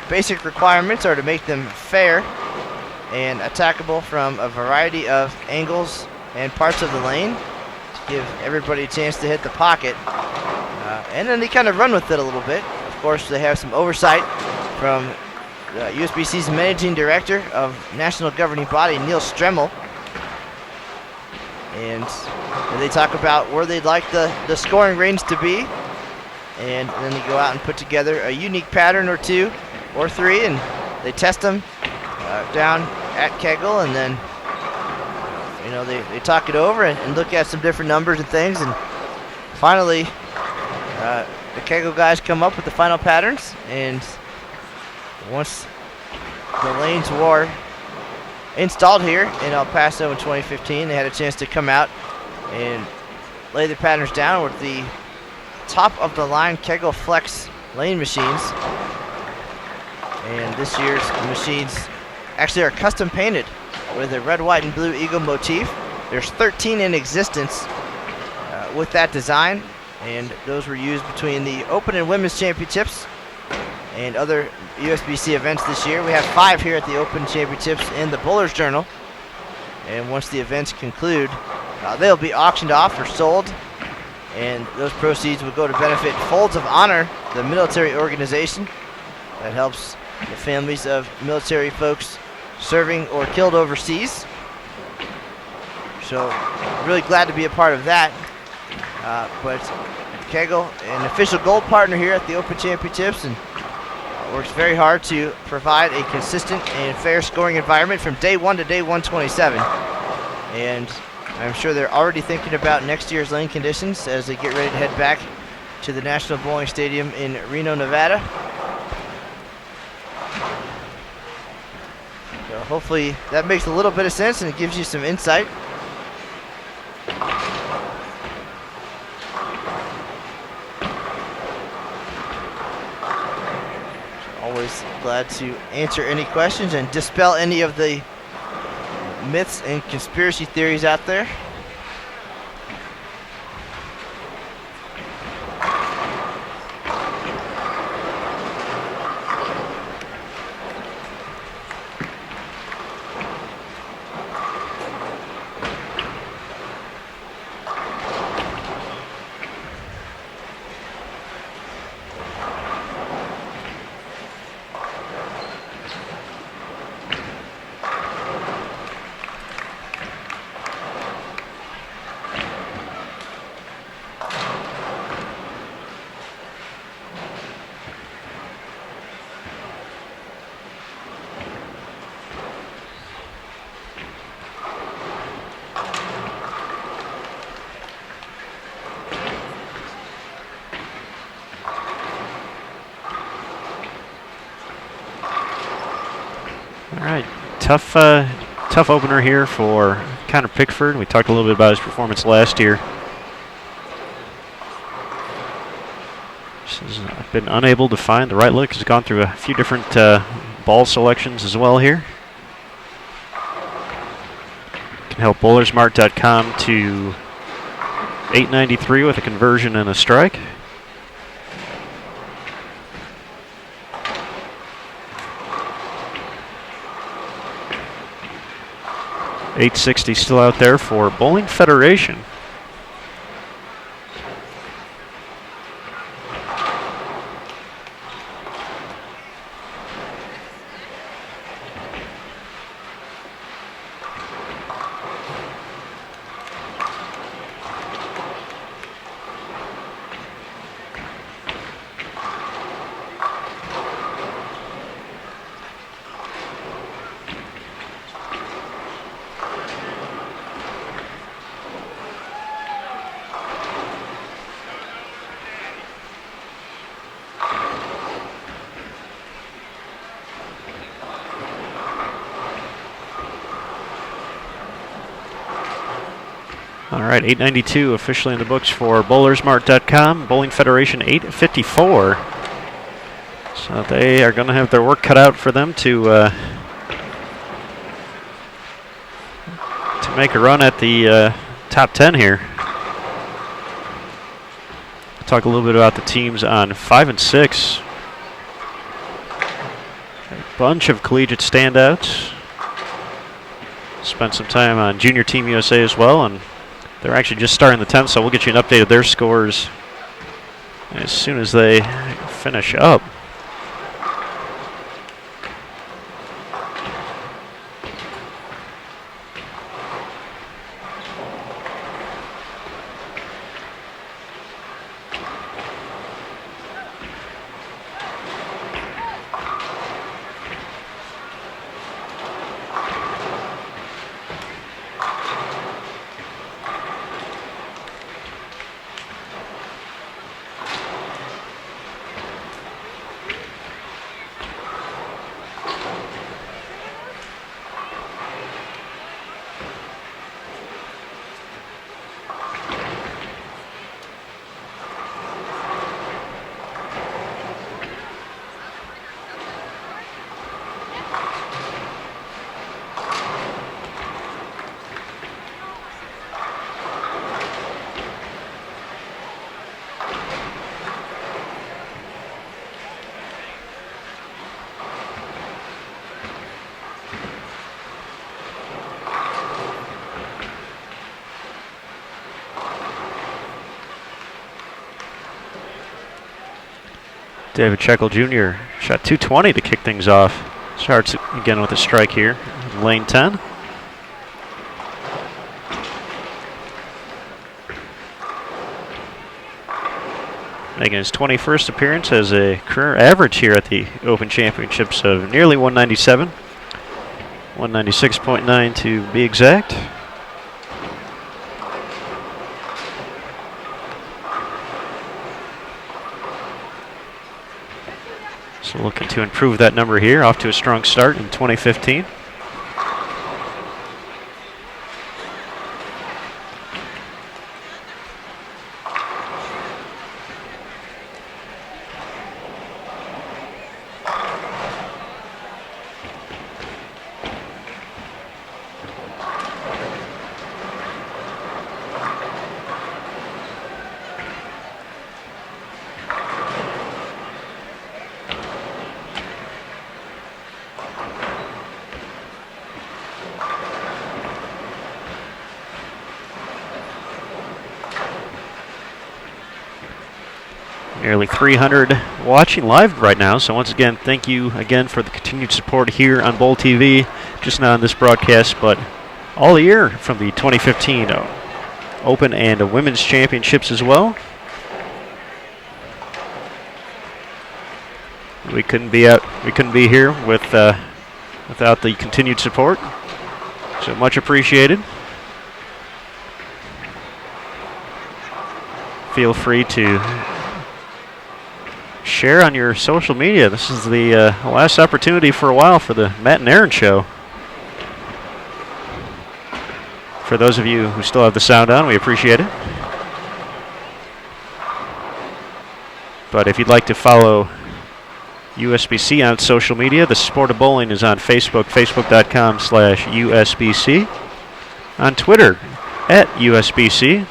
basic requirements are to make them fair and attackable from a variety of angles and parts of the lane to give everybody a chance to hit the pocket. And then they kind of run with it a little bit. Of course, they have some oversight from USBC's managing director of national governing body, Neil Stremmel. And they talk about where they'd like the scoring range to be. And then they go out and put together a unique pattern or 2 or 3, and they test them down at Kegel, and then they talk it over and look at some different numbers and things, and finally the Kegel guys come up with the final patterns. And once the lanes were installed here in El Paso in 2015, they had a chance to come out and lay the patterns down with the top of the line Kegel Flex lane machines. And this year's machines actually are custom painted with a red, white, and blue eagle motif. There's 13 in existence with that design, and those were used between the Open and Women's Championships and other USBC events this year. We have 5 here at the Open Championships in the Bowlers Journal, and once the events conclude, they'll be auctioned off or sold, and those proceeds will go to benefit Folds of Honor, the military organization that helps the families of military folks serving or killed overseas. So really glad to be a part of that. But Kegel, an official gold partner here at the Open Championships, and works very hard to provide a consistent and fair scoring environment from day 1 to day 127. And I'm sure they're already thinking about next year's lane conditions as they get ready to head back to the National Bowling Stadium in Reno, Nevada. So hopefully that makes a little bit of sense and it gives you some insight. Always glad to answer any questions and dispel any of the myths and conspiracy theories out there. All right, tough opener here for Connor Pickford. We talked a little bit about his performance last year. He's been unable to find the right look. He's gone through a few different ball selections as well here. Can help bowlersmart.com to 893 with a conversion and a strike. $860 still out there for Bowling Federation. All right, 892 officially in the books for bowlersmart.com. Bowling Federation 854. So they are going to have their work cut out for them to make a run at the top 10 here. Talk a little bit about the teams on 5 and 6. A bunch of collegiate standouts. Spent some time on Junior Team USA as well, and they're actually just starting the 10th, so we'll get you an update of their scores as soon as they finish up. David Checkle Jr. shot 220 to kick things off. Starts again with a strike here in lane 10. Making his 21st appearance as a career average here at the Open Championships of nearly 197. 196.9 to be exact. So looking to improve that number here, off to a strong start in 2015. Nearly 300 watching live right now, so once again, thank you again for the continued support here on Bowl TV, just not on this broadcast, but all year from the 2015 Open and Women's Championships as well. We couldn't be here without the continued support, so much appreciated. Feel free to share on your social media. This is the last opportunity for a while for the Matt and Aaron show. For those of you who still have the sound on, we appreciate it. But if you'd like to follow USBC on social media, the Sport of Bowling is on Facebook, facebook.com/USBC. On Twitter, @USBC.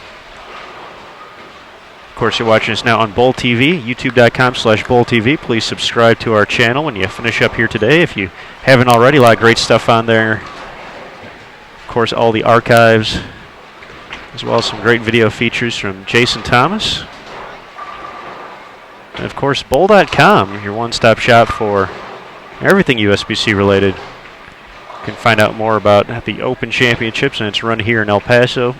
Of course, you're watching us now on Bowl TV, youtube.com/Bowl TV. Please subscribe to our channel when you finish up here today. If you haven't already, a lot of great stuff on there. Of course, all the archives, as well as some great video features from Jason Thomas. And of course, bowl.com, your one-stop shop for everything USBC related. You can find out more about the Open Championships and its run here in El Paso.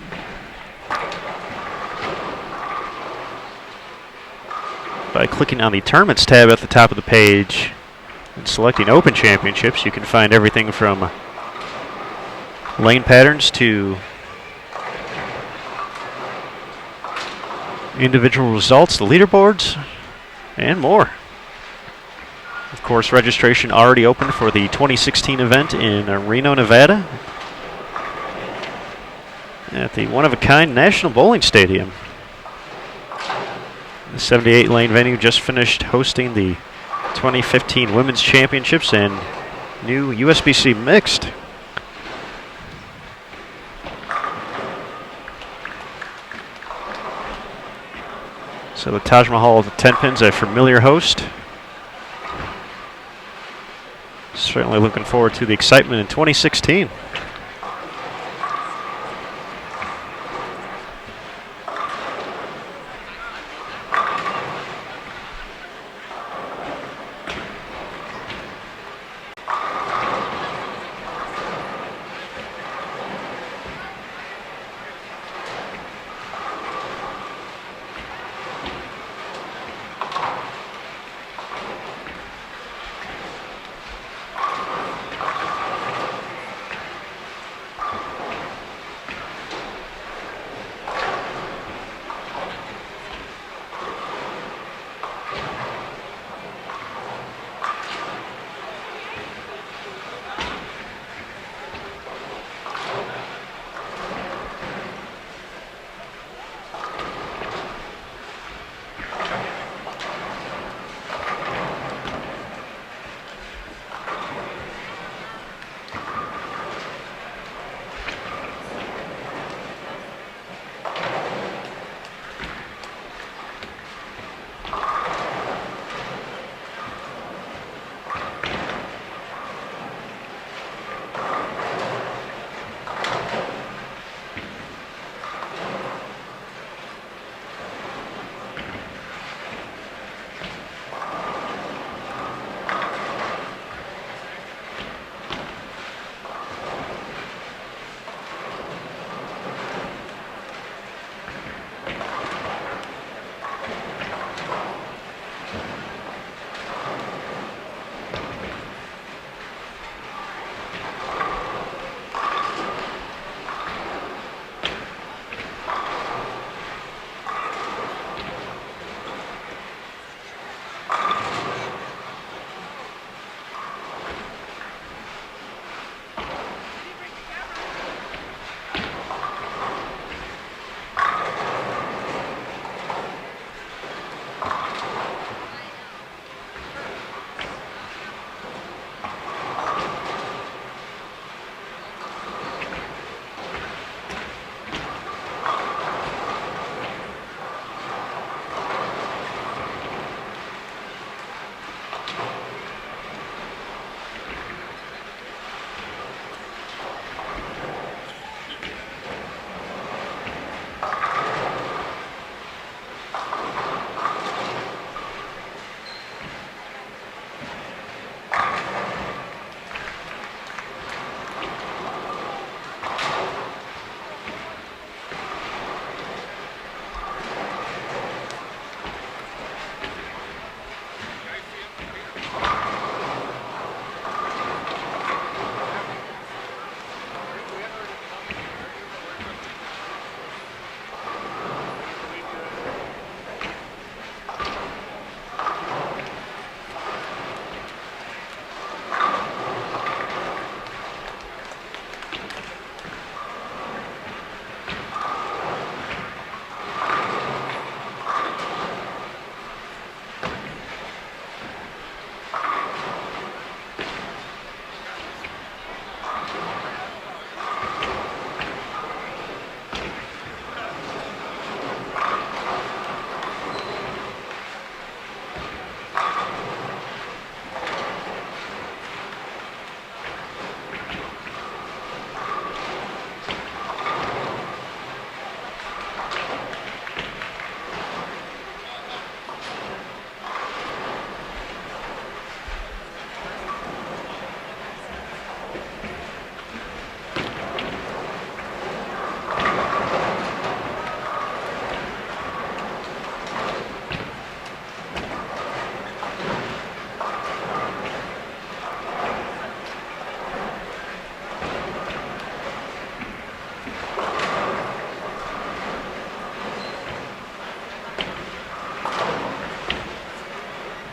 By clicking on the Tournaments tab at the top of the page and selecting Open Championships, you can find everything from lane patterns to individual results, the leaderboards, and more. Of course, registration already open for the 2016 event in Reno, Nevada at the one-of-a-kind National Bowling Stadium. The 78-lane venue just finished hosting the 2015 Women's Championships and new USBC Mixed. So the Taj Mahal of the 10 pins, a familiar host. Certainly looking forward to the excitement in 2016.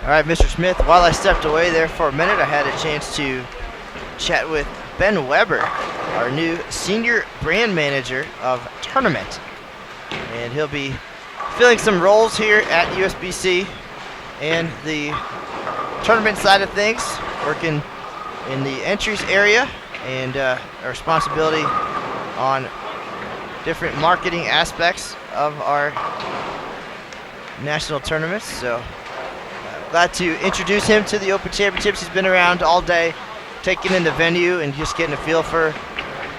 All right, Mr. Smith, while I stepped away there for a minute, I had a chance to chat with Ben Weber, our new senior brand manager of tournament. And he'll be filling some roles here at USBC and the tournament side of things, working in the entries area and a responsibility on different marketing aspects of our national tournaments. So glad to introduce him to the Open Championships. He's been around all day, taking in the venue and just getting a feel for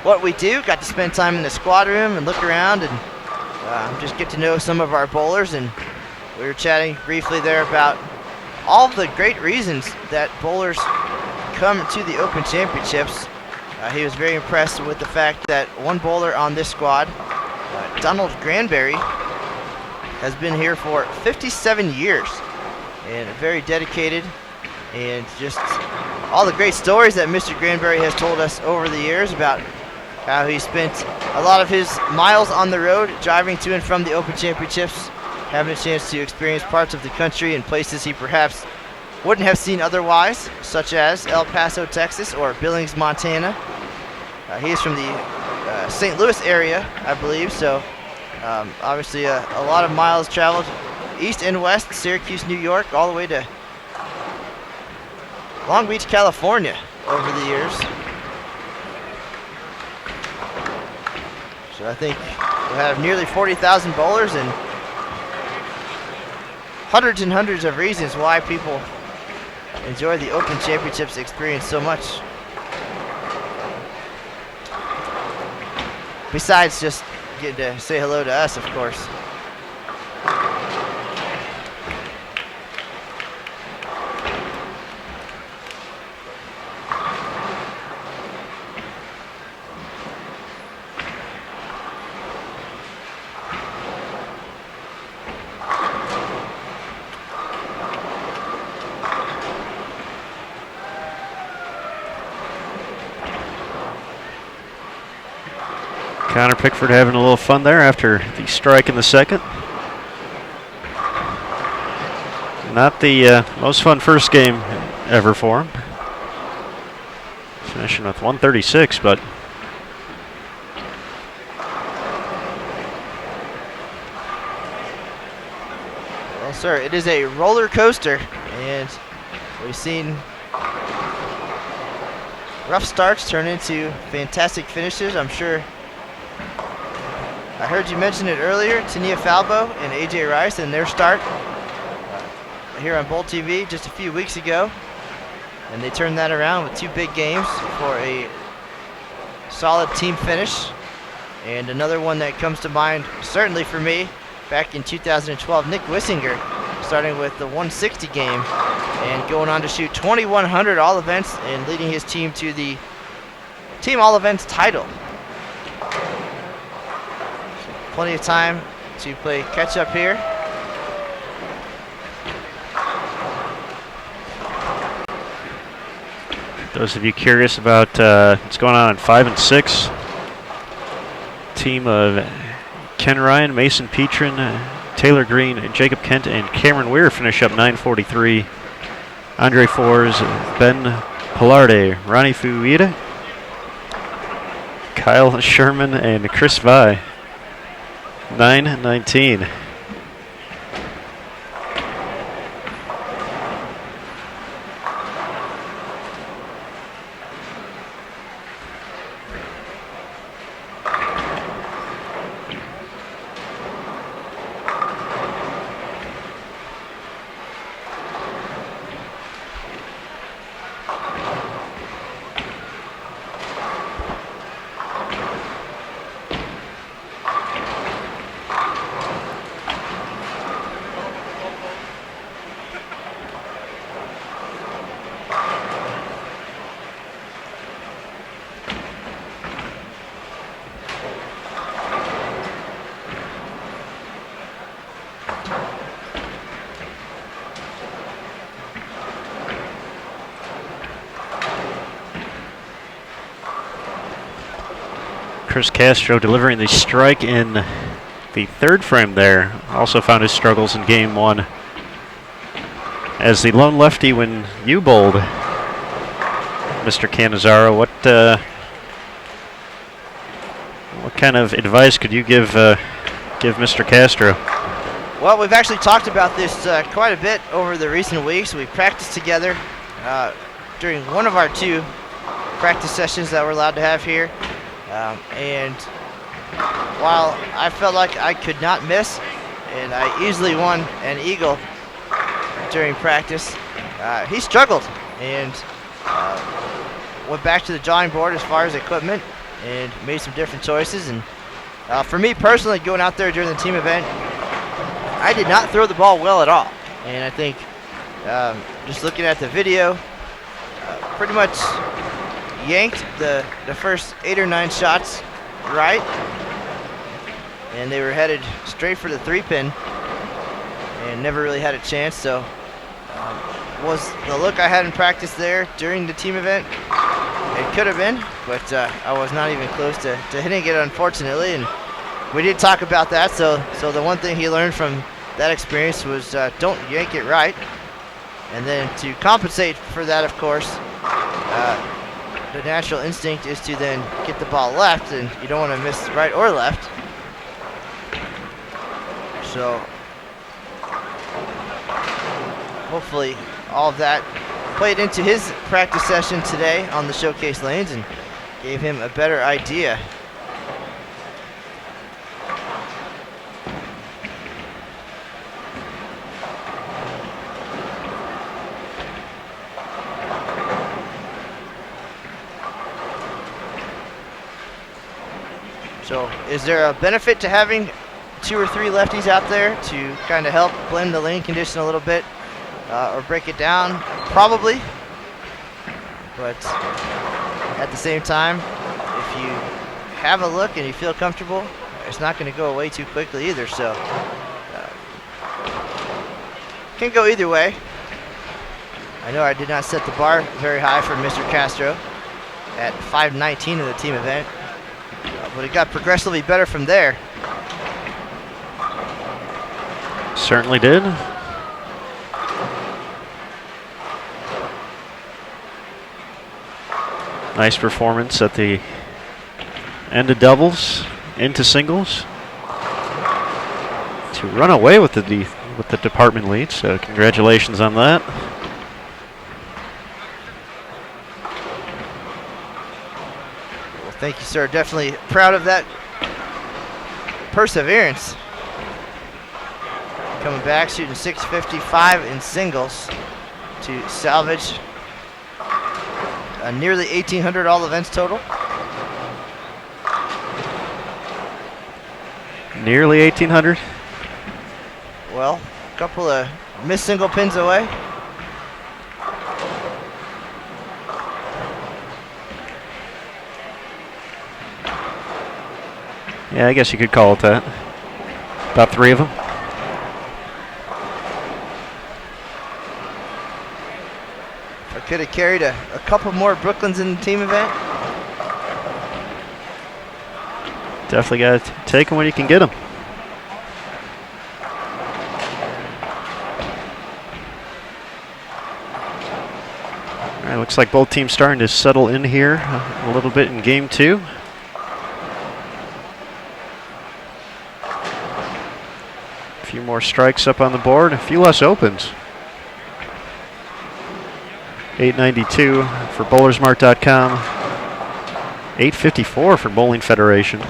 what we do. Got to spend time in the squad room and look around and just get to know some of our bowlers. And we were chatting briefly there about all of the great reasons that bowlers come to the Open Championships. He was very impressed with the fact that one bowler on this squad, Donald Granberry, has been here for 57 years. And very dedicated, and just all the great stories that Mr. Granberry has told us over the years about how he spent a lot of his miles on the road driving to and from the Open Championships, having a chance to experience parts of the country and places he perhaps wouldn't have seen otherwise, such as El Paso, Texas, or Billings, Montana. He is from the St. Louis area, I believe, so obviously a lot of miles traveled east and west, Syracuse, New York, all the way to Long Beach, California over the years. So I think we'll have nearly 40,000 bowlers and hundreds of reasons why people enjoy the Open Championships experience so much. Besides just getting to say hello to us, of course. Connor Pickford having a little fun there after the strike in the second. Not the most fun first game ever for him. Finishing with 136, but well, sir, it is a roller coaster, and we've seen rough starts turn into fantastic finishes. I'm sure I heard you mention it earlier, Tania Falbo and AJ Rice and their start here on Bowl TV just a few weeks ago. And they turned that around with 2 big games for a solid team finish. And another one that comes to mind, certainly for me, back in 2012, Nick Wissinger, starting with the 160 game and going on to shoot 2,100 all events and leading his team to the team all events title. Plenty of time to play catch up here. those of you curious about what's going on in 5 and 6, team of Ken Ryan, Mason Petrin, Taylor Green, Jacob Kent, and Cameron Weir finish up 943. Andre Fours, Ben Pilarde, Ronnie Fuida, Kyle Sherman, and Chris Vi. 919. Chris Castro delivering the strike in the third frame there. Also found his struggles in game one. As the lone lefty when you bowled, Mr. Cannizzaro, what kind of advice could you give Mr. Castro? Well, we've actually talked about this quite a bit over the recent weeks. We practiced together during one of our 2 practice sessions that we're allowed to have here. And while I felt like I could not miss, and I easily won an eagle during practice, he struggled and went back to the drawing board as far as equipment and made some different choices. And for me personally, going out there during the team event, I did not throw the ball well at all. And I think just looking at the video, pretty much yanked the first 8 or 9 shots right, and they were headed straight for the 3-pin and never really had a chance. So was the look I had in practice there during the team event? It could have been, but I was not even close to hitting it, unfortunately. And we did talk about that. So the one thing he learned from that experience was don't yank it right. And then to compensate for that, of course, the natural instinct is to then get the ball left, and you don't want to miss right or left. So hopefully all of that played into his practice session today on the showcase lanes and gave him a better idea. So is there a benefit to having 2 or 3 lefties out there to kind of help blend the lane condition a little bit or break it down? Probably. But at the same time, if you have a look and you feel comfortable, it's not going to go away too quickly either. So can go either way. I know I did not set the bar very high for Mr. Castro at 519 in the team event, but it got progressively better from there. Certainly did. Nice performance at the end of doubles into singles to run away with the department lead. So congratulations on that. Well, thank you, sir. Definitely proud of that perseverance. Coming back, shooting 655 in singles to salvage nearly 1,800 all events total. Nearly 1,800. Well, a couple of missed single pins away. Yeah, I guess you could call it that. About 3 of them. I could have carried a couple more Brooklyns in the team event. Definitely got to take them when you can get them. All right, looks like both teams starting to settle in here a little bit in game 2. A few more strikes up on the board, a few less opens. 892 for bowlersmart.com. 854 for Bowling Federation.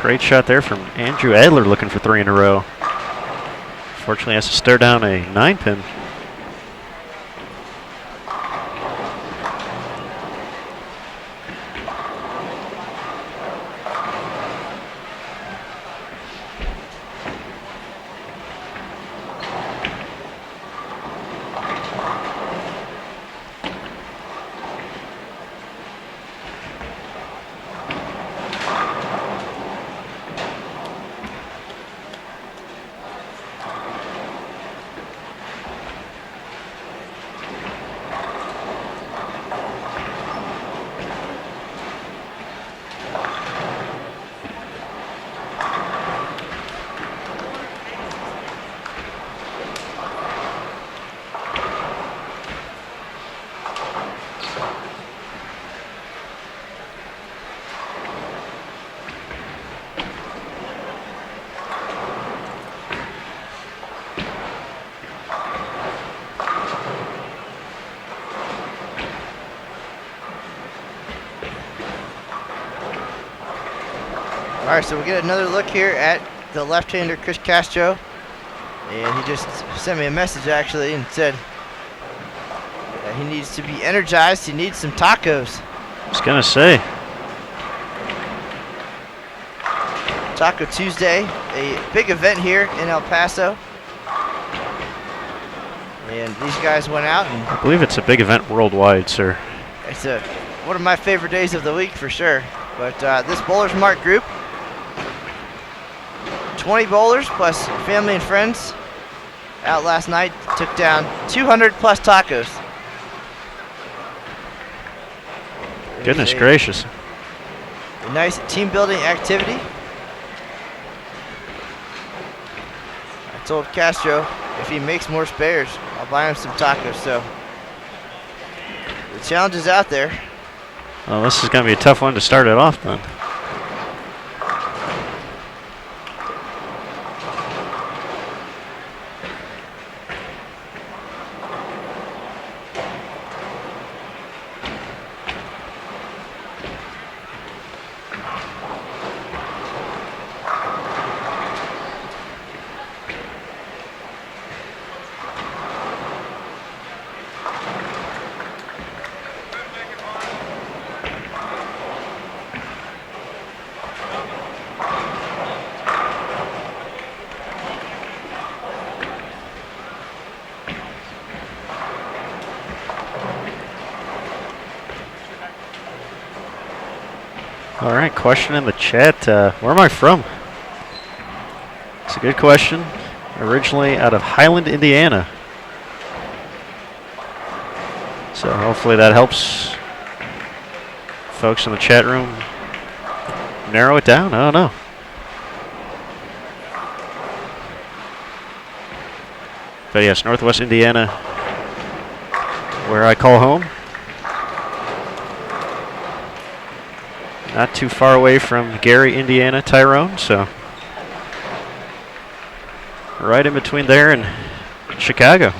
Great shot there from Andrew Adler, looking for 3 in a row. Fortunately has to stare down a 9-pin. right, so we get another look here at the left-hander Chris Castro, and he just sent me a message actually and said that he needs to be energized. He needs some tacos. I was gonna say. Taco Tuesday, a big event here in El Paso. And these guys went out, and I believe it's a big event worldwide, sir. it's one of my favorite days of the week for sure. But this Bowlers Mart group, 20 bowlers plus family and friends, out last night, took down 200 plus tacos. Goodness gracious. A nice team building activity. I told Castro if he makes more spares, I'll buy him some tacos. So the challenge is out there. Well, this is going to be a tough one to start it off then. All right, question in the chat. Where am I from? It's a good question. Originally out of Highland, Indiana. So hopefully that helps folks in the chat room narrow it down. I don't know. But yes, Northwest Indiana, where I call home. Not too far away from Gary, Indiana, Tyrone, so right in between there and Chicago.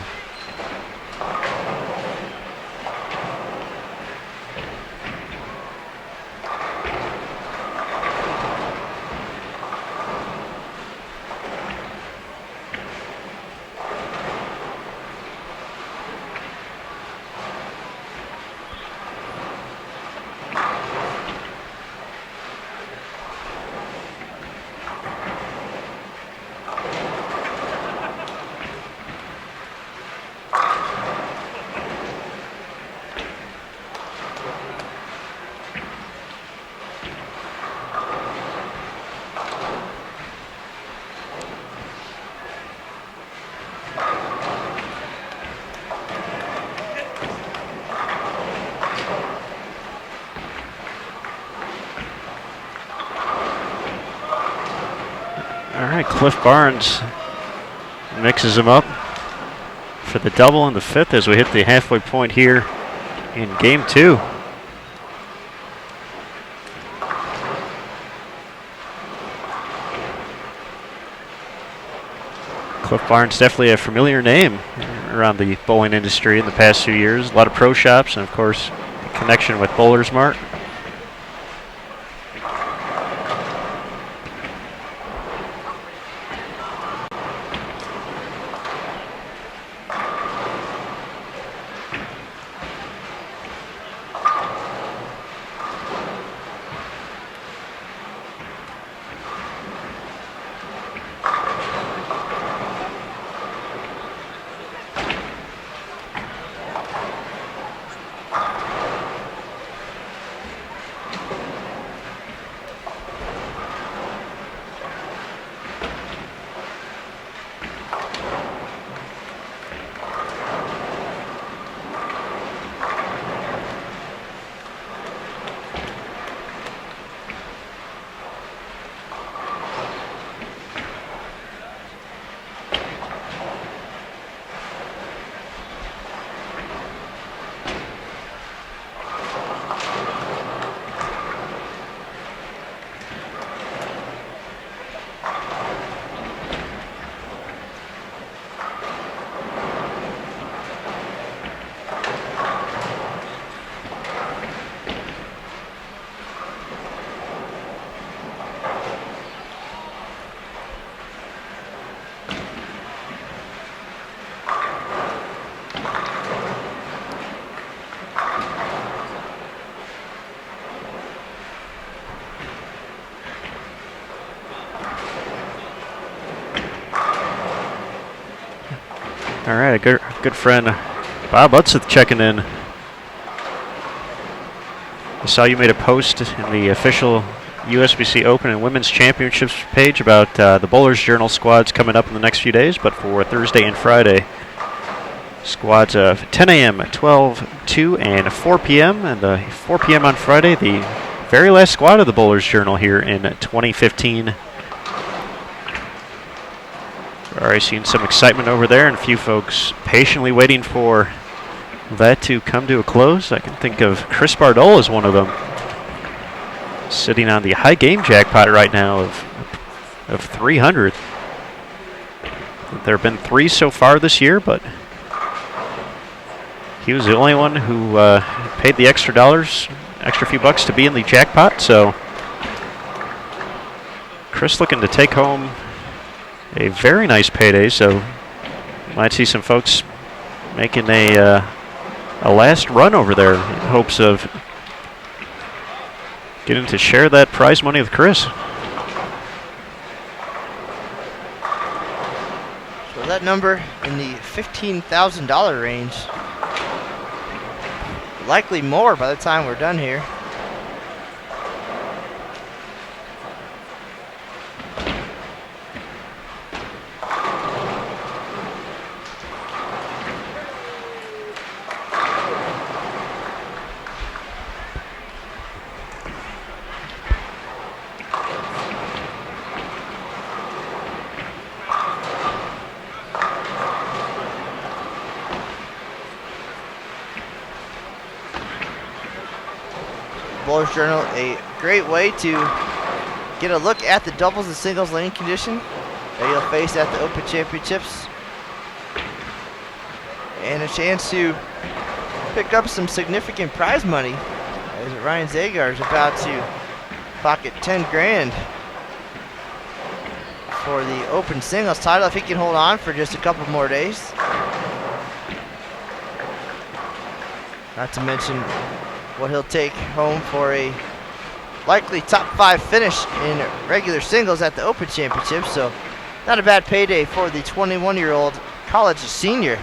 Cliff Barnes mixes them up for the double in the fifth as we hit the halfway point here in game two. Cliff Barnes, definitely a familiar name around the bowling industry in the past few years. A lot of pro shops and, of course, the connection with Bowlers Mart. All right, a good friend, Bob Utseth checking in. I saw you made a post in the official USBC Open and Women's Championships page about the Bowlers Journal squads coming up in the next few days, but for Thursday and Friday, squads of 10 a.m., 12, 2, and 4 p.m. And 4 p.m. on Friday, the very last squad of the Bowlers Journal here in 2015. Already seen some excitement over there and a few folks patiently waiting for that to come to a close. I can think of Chris Bardol as one of them, sitting on the high game jackpot right now of 300. There have been 3 so far this year, but he was the only one who paid the extra few bucks to be in the jackpot. So Chris looking to take home a very nice payday. So might see some folks making a last run over there in hopes of getting to share that prize money with Chris. So that number in the $15,000 range. Likely more by the time we're done here. Bowlers Journal, a great way to get a look at the doubles and singles lane condition that you'll face at the Open Championships, and a chance to pick up some significant prize money as Ryan Zagar is about to pocket 10 grand for the Open Singles title if he can hold on for just a couple more days. Not to mention what he'll take home for a likely top 5 finish in regular singles at the Open Championships. So not a bad payday for the 21-year-old college senior.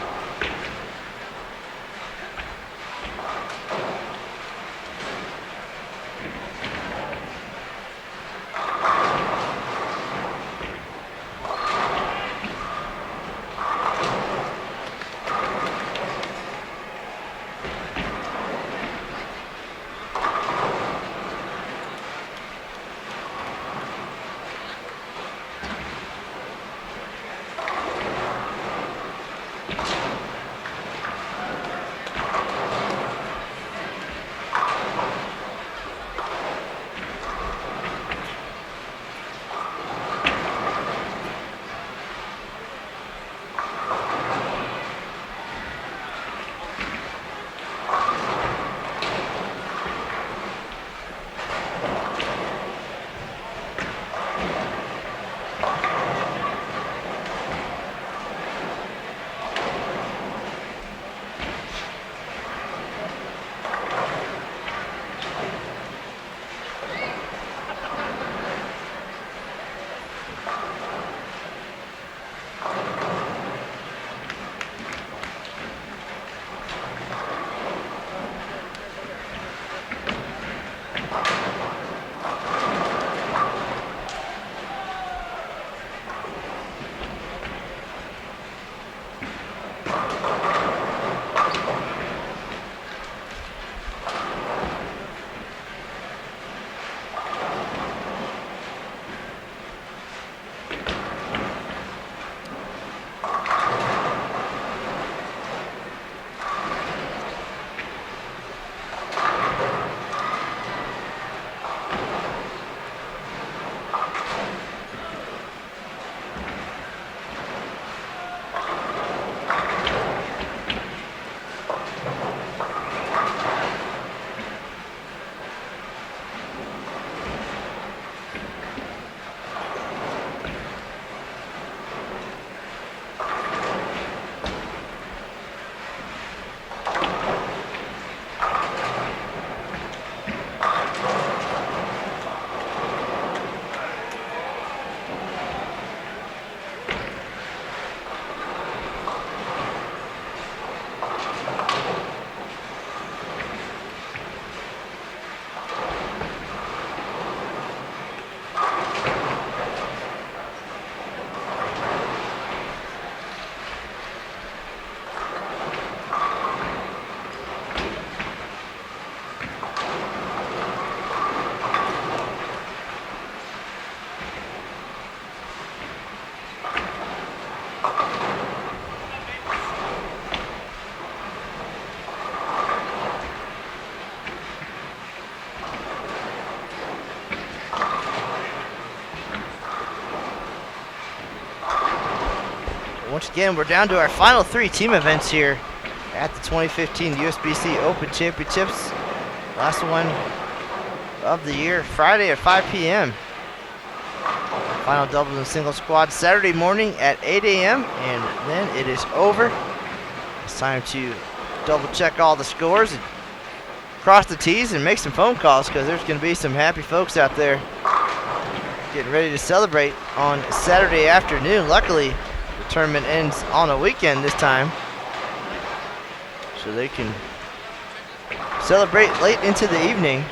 again, we're down to our final 3 team events here at the 2015 USBC Open Championships. Last one of the year, Friday at 5 p.m. Final doubles and single squad Saturday morning at 8 a.m. and then it is over. It's time to double check all the scores and cross the T's and make some phone calls, because there's going to be some happy folks out there getting ready to celebrate on Saturday afternoon. Luckily, the tournament ends on a weekend this time, so they can celebrate late into the evening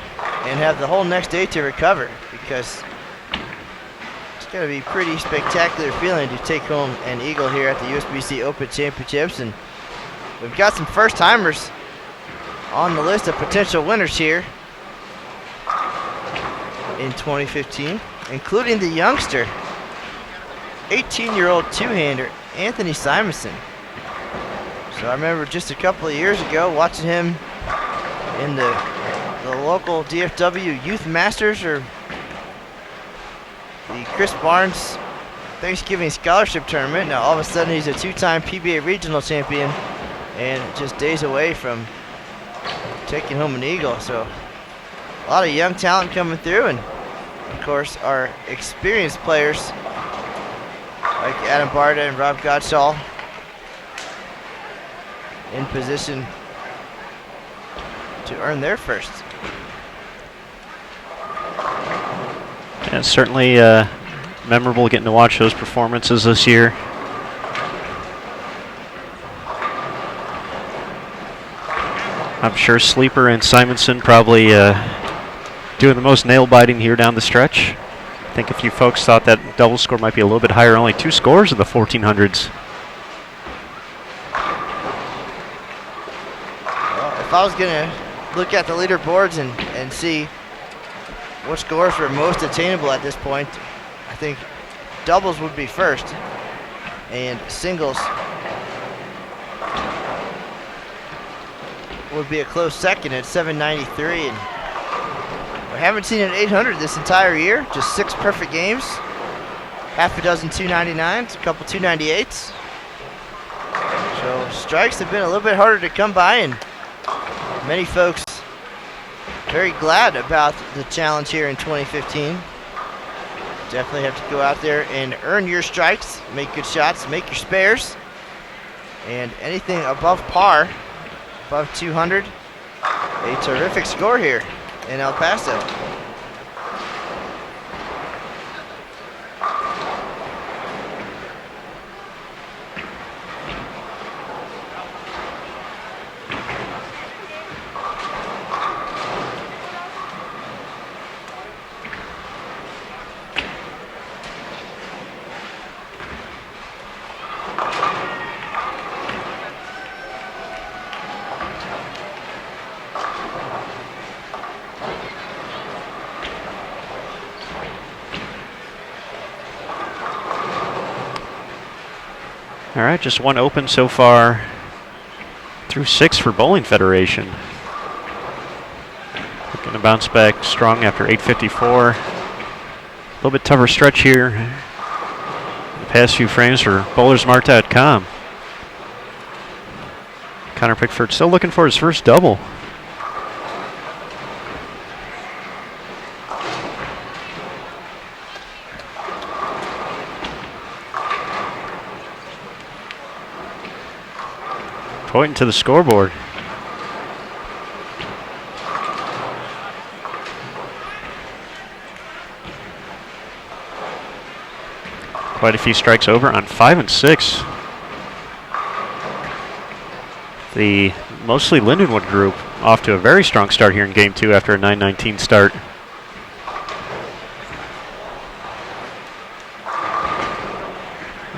and have the whole next day to recover, because it's going to be pretty spectacular feeling to take home an eagle here at the USBC Open Championships. And we've got some first-timers on the list of potential winners here in 2015, including the youngster, 18-year-old two-hander Anthony Simonson. So I remember just a couple of years ago watching him in the local DFW Youth Masters, or the Chris Barnes Thanksgiving Scholarship Tournament. Now all of a sudden he's a 2-time PBA Regional Champion and just days away from taking home an eagle. So a lot of young talent coming through, and of course our experienced players like Adam Barda and Rob Gottschall in position to earn their first. Yeah, certainly memorable getting to watch those performances this year. I'm sure Sleeper and Simonson probably doing the most nail-biting here down the stretch. I think a few folks thought that double score might be a little bit higher, only 2 scores in the 1400s. Well, if I was going to look at the leaderboards and see what scores were most attainable at this point, I think doubles would be first, and singles would be a close second at 793. And we haven't seen an 800 this entire year, just 6 perfect games, half a dozen 299s, a couple 298s. So strikes have been a little bit harder to come by, and many folks very glad about the challenge here in 2015. Definitely have to go out there and earn your strikes, make good shots, make your spares, and anything above par, above 200, a terrific score here in El Paso. All right, just 1 open so far through 6 for Bowling Federation. Looking to bounce back strong after 8:54. A little bit tougher stretch here in the past few frames for bowlersmart.com. Connor Pickford still looking for his first double. Pointing to the scoreboard. Quite a few strikes over on 5 and 6. The mostly Lindenwood group off to a very strong start here in game 2 after a 9:19 start.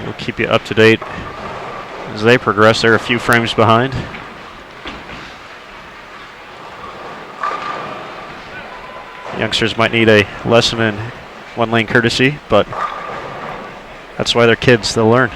We'll keep you up to date as they progress. They're a few frames behind. Youngsters might need a lesson in one-lane courtesy, but that's why they're kids. They'll learn.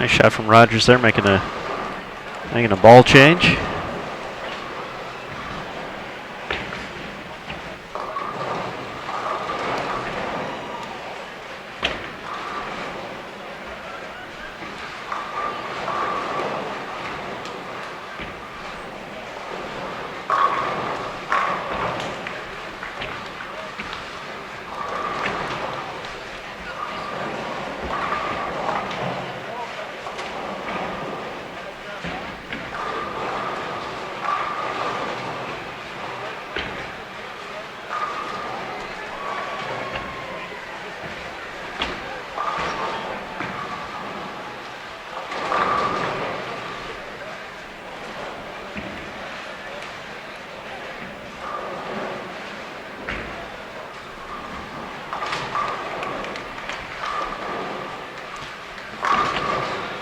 Nice shot from Rogers there, making a ball change.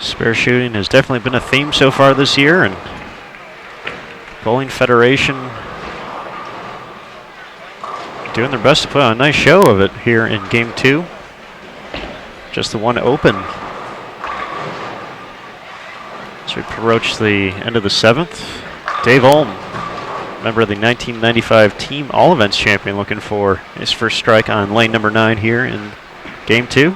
Spare shooting has definitely been a theme so far this year, and Bowling Federation doing their best to put on a nice show of it here in Game 2. Just the one open as we approach the end of the 7th. Dave Olm, member of the 1995 Team All Events champion, looking for his first strike on lane number 9 here in Game 2.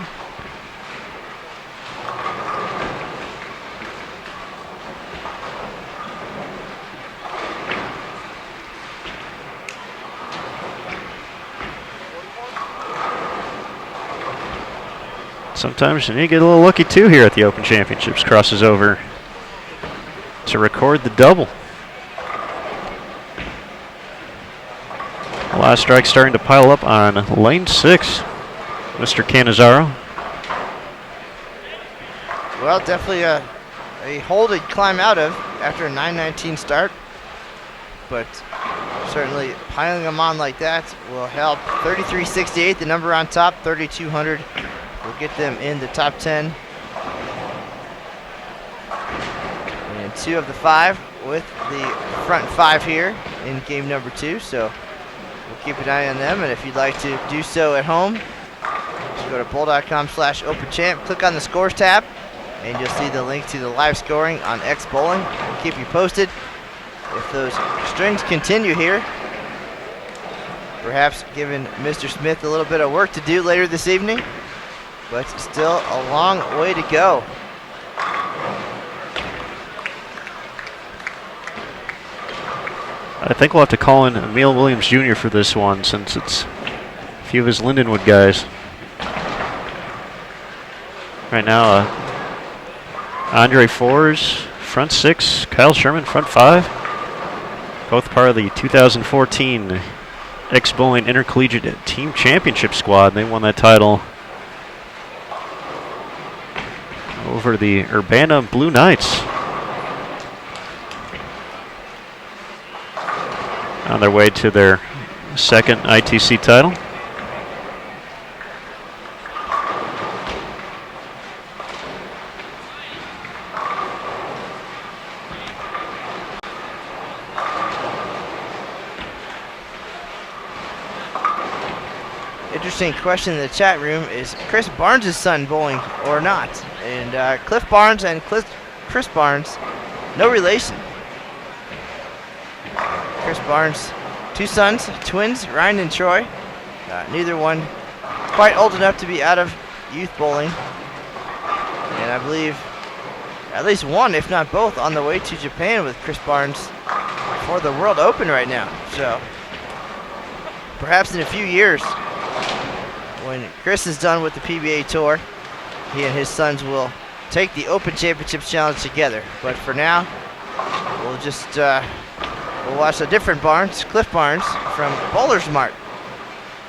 Sometimes you need to get a little lucky too here at the Open Championships. Crosses over to record the double. The last strike starting to pile up on lane 6. Mr. Cannizzaro. Well, definitely a hole to climb out of after a 9:19 start, but certainly piling them on like that will help. 33.68, the number on top. 3,200 will get them in the top 10. And 2 of the 5 with the front 5 here in game number 2. So we'll keep an eye on them. And if you'd like to do so at home, just go to bowl.com/openchamp, click on the scores tab, and you'll see the link to the live scoring on X Bowling. We'll keep you posted if those strings continue here. Perhaps giving Mr. Smith a little bit of work to do later this evening, but still a long way to go. I think we'll have to call in Emil Williams Jr. for this one, since it's a few of his Lindenwood guys. Right now, Andre Fours, front 6, Kyle Sherman, front 5. Both part of the 2014 X-Bowling Intercollegiate Team Championship squad. They won that title over the Urbana Blue Knights. On their way to their second ITC title. Interesting question in the chat room: is Chris Barnes' son bowling or not? And Cliff Barnes and Chris Barnes, no relation. Chris Barnes, 2 sons, twins, Ryan and Troy. Neither one quite old enough to be out of youth bowling. And I believe at least one, if not both, on the way to Japan with Chris Barnes for the World Open right now. So perhaps in a few years, when Chris is done with the PBA Tour, he and his sons will take the Open Championships Challenge together. But for now, we'll just we'll watch a different Barnes, Cliff Barnes from Bowler's Mart,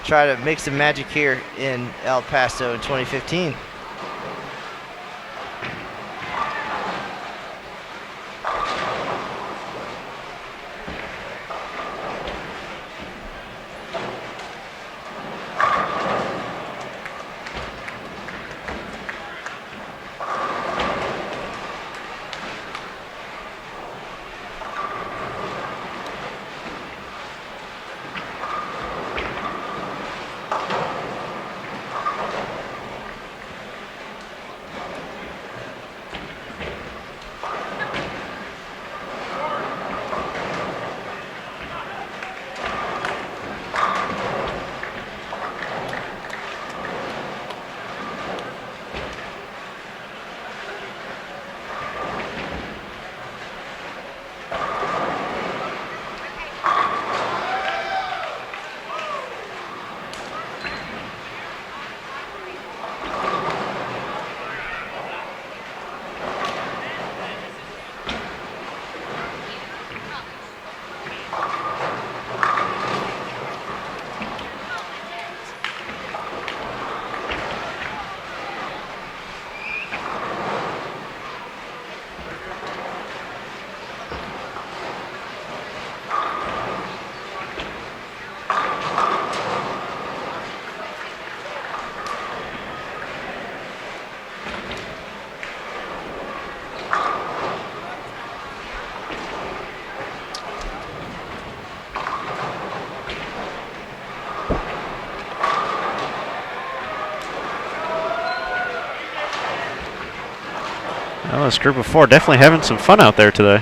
try to make some magic here in El Paso in 2015. Well, this group of 4 definitely having some fun out there today.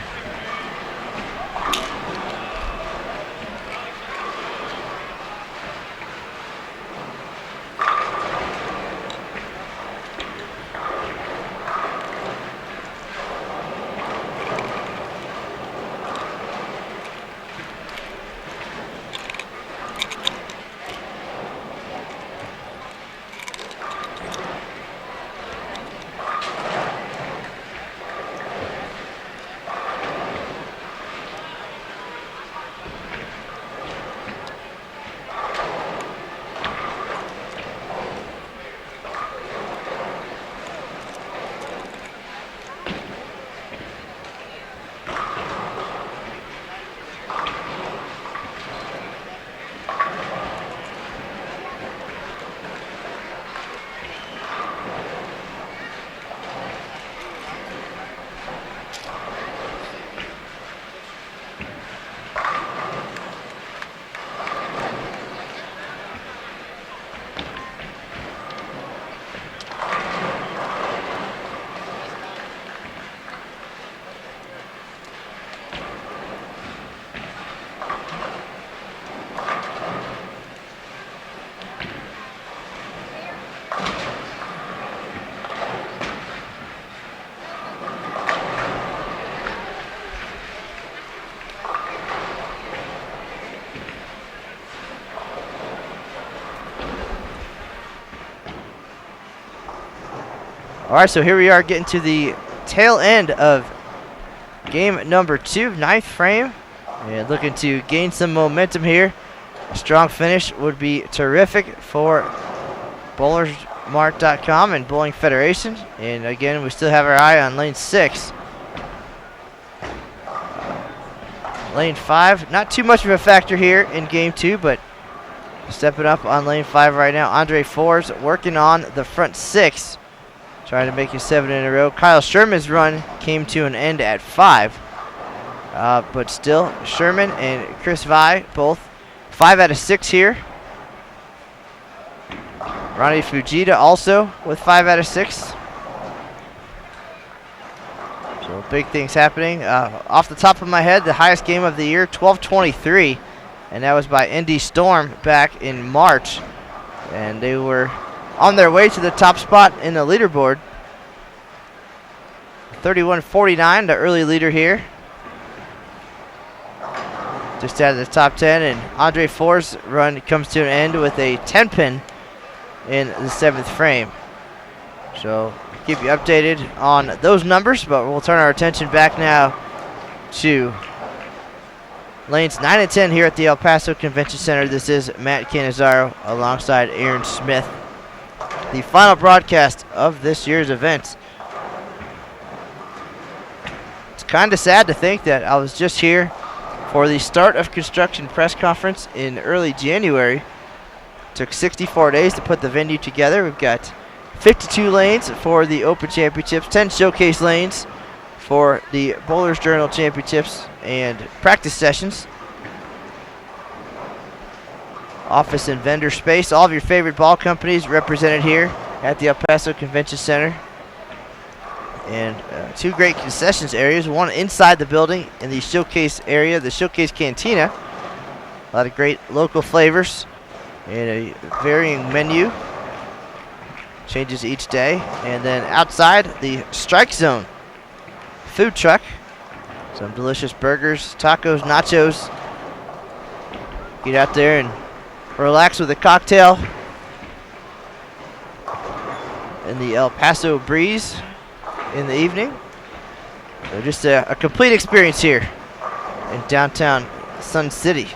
All right, so here we are getting to the tail end of game number 2, 9th frame. And looking to gain some momentum here. A strong finish would be terrific for bowlersmart.com and Bowling Federation. And again, we still have our eye on lane 6. Lane 5, not too much of a factor here in game 2, but stepping up on lane 5 right now. Andre Fours working on the front 6. Trying to make it 7 in a row. Kyle Sherman's run came to an end at 5. But still, Sherman and Chris Vi both 5 out of 6 here. Ronnie Fujita also with 5 out of 6. So big things happening. Off the top of my head, the highest game of the year, 12:23. And that was by Indy Storm back in March. And they were on their way to the top spot in the leaderboard. 31-49, the early leader here. Just out of the top 10, and Andre Four's run comes to an end with a 10-pin in the 7th frame. So keep you updated on those numbers, but we'll turn our attention back now to lanes 9 and 10 here at the El Paso Convention Center. This is Matt Cannizzaro alongside Aaron Smith. The final broadcast of this year's event. It's kind of sad to think that I was just here for the start of construction press conference in early January. Took 64 days to put the venue together. We've got 52 lanes for the Open Championships, 10 showcase lanes for the Bowlers Journal Championships and practice sessions. Office and vendor space. All of your favorite ball companies represented here at the El Paso Convention Center. And 2 great concessions areas. One inside the building in the showcase area, the showcase cantina. A lot of great local flavors and a varying menu. Changes each day. And then outside, the strike zone food truck. Some delicious burgers, tacos, nachos. Get out there and relax with a cocktail in the El Paso breeze in the evening. So just a complete experience here in downtown Sun City.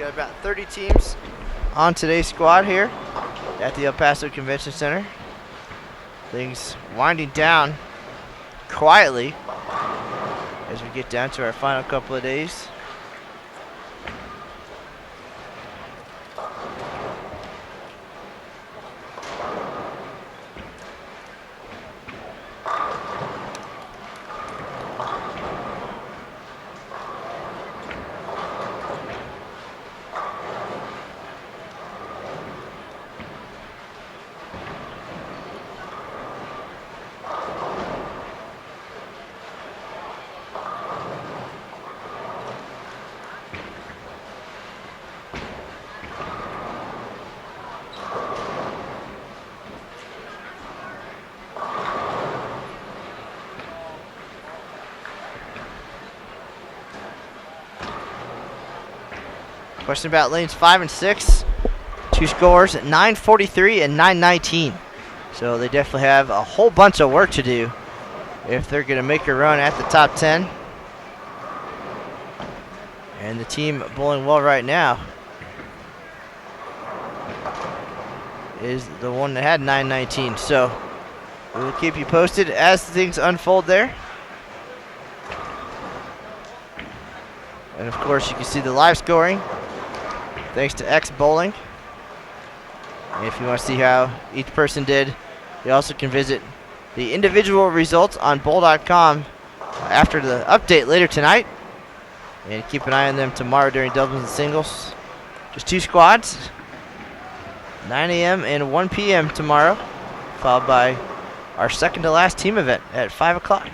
About 30 teams on today's squad here at the El Paso Convention Center. Things winding down quietly as we get down to our final couple of days. Question about lanes 5 and 6. Two scores, 9:43 and 9:19. So they definitely have a whole bunch of work to do if they're going to make a run at the top 10. And the team bowling well right now is the one that had 9:19. So we'll keep you posted as things unfold there. And of course, you can see the live scoring thanks to X Bowling. And if you want to see how each person did, you also can visit the individual results on bowl.com after the update later tonight. And keep an eye on them tomorrow during doubles and singles. Just two squads, 9 a.m. and 1 p.m. tomorrow, followed by our second to last team event at 5 o'clock.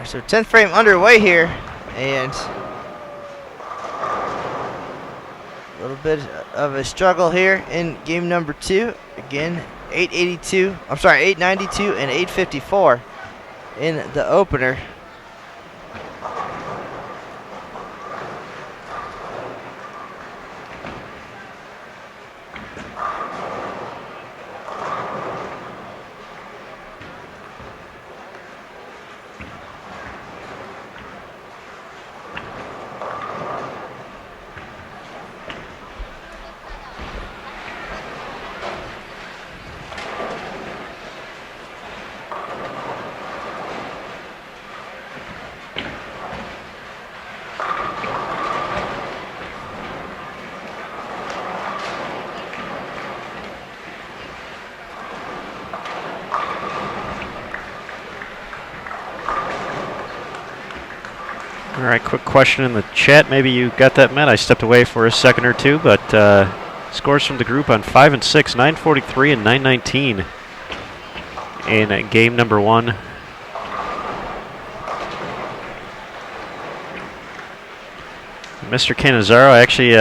So 10th frame underway here, and little bit of a struggle here in game number 2. Again, 892 and 854 in the opener. All right, quick question in the chat. Maybe you got that met. I stepped away for a second or two, but scores from the group on 5 and 6, 943 and 919 in game number 1. Mr. Canizaro actually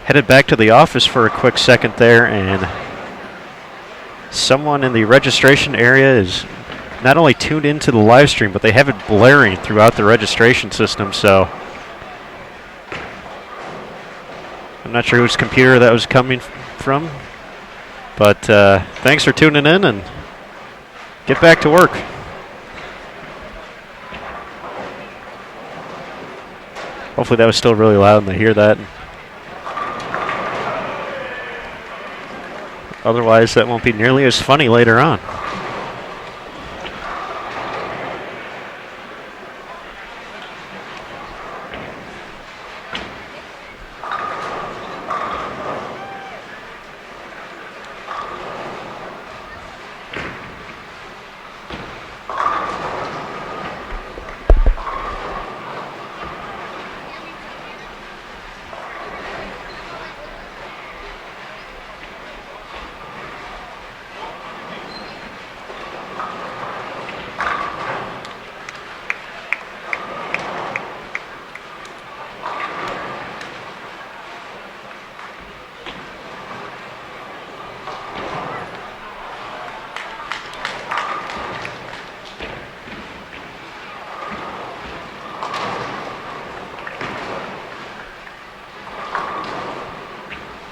headed back to the office for a quick second there, and someone in the registration area is not only tuned into the live stream, but they have it blaring throughout the registration system, so I'm not sure whose computer that was coming from, but thanks for tuning in, and get back to work. Hopefully that was still really loud and they hear that. Otherwise, that won't be nearly as funny later on.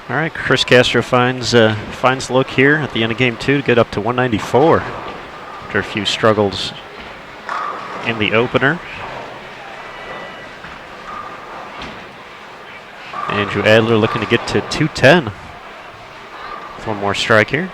All right, Chris Castro finds the look here at the end of game 2 to get up to 194 after a few struggles in the opener. Andrew Adler looking to get to 210 with one more strike here.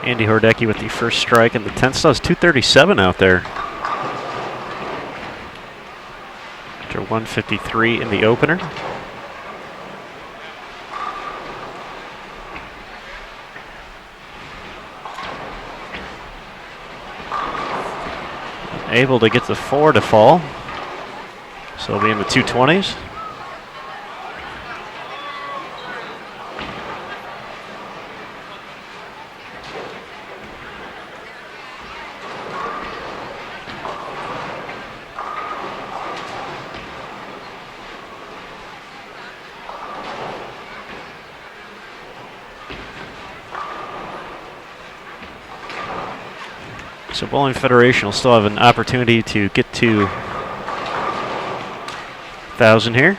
Andy Hordecki with the first strike, and the 10th still has 237 out there. After 153 in the opener. able to get the 4 to fall. So it'll be in the 220s. So Bowling Federation will still have an opportunity to get to 1,000 here.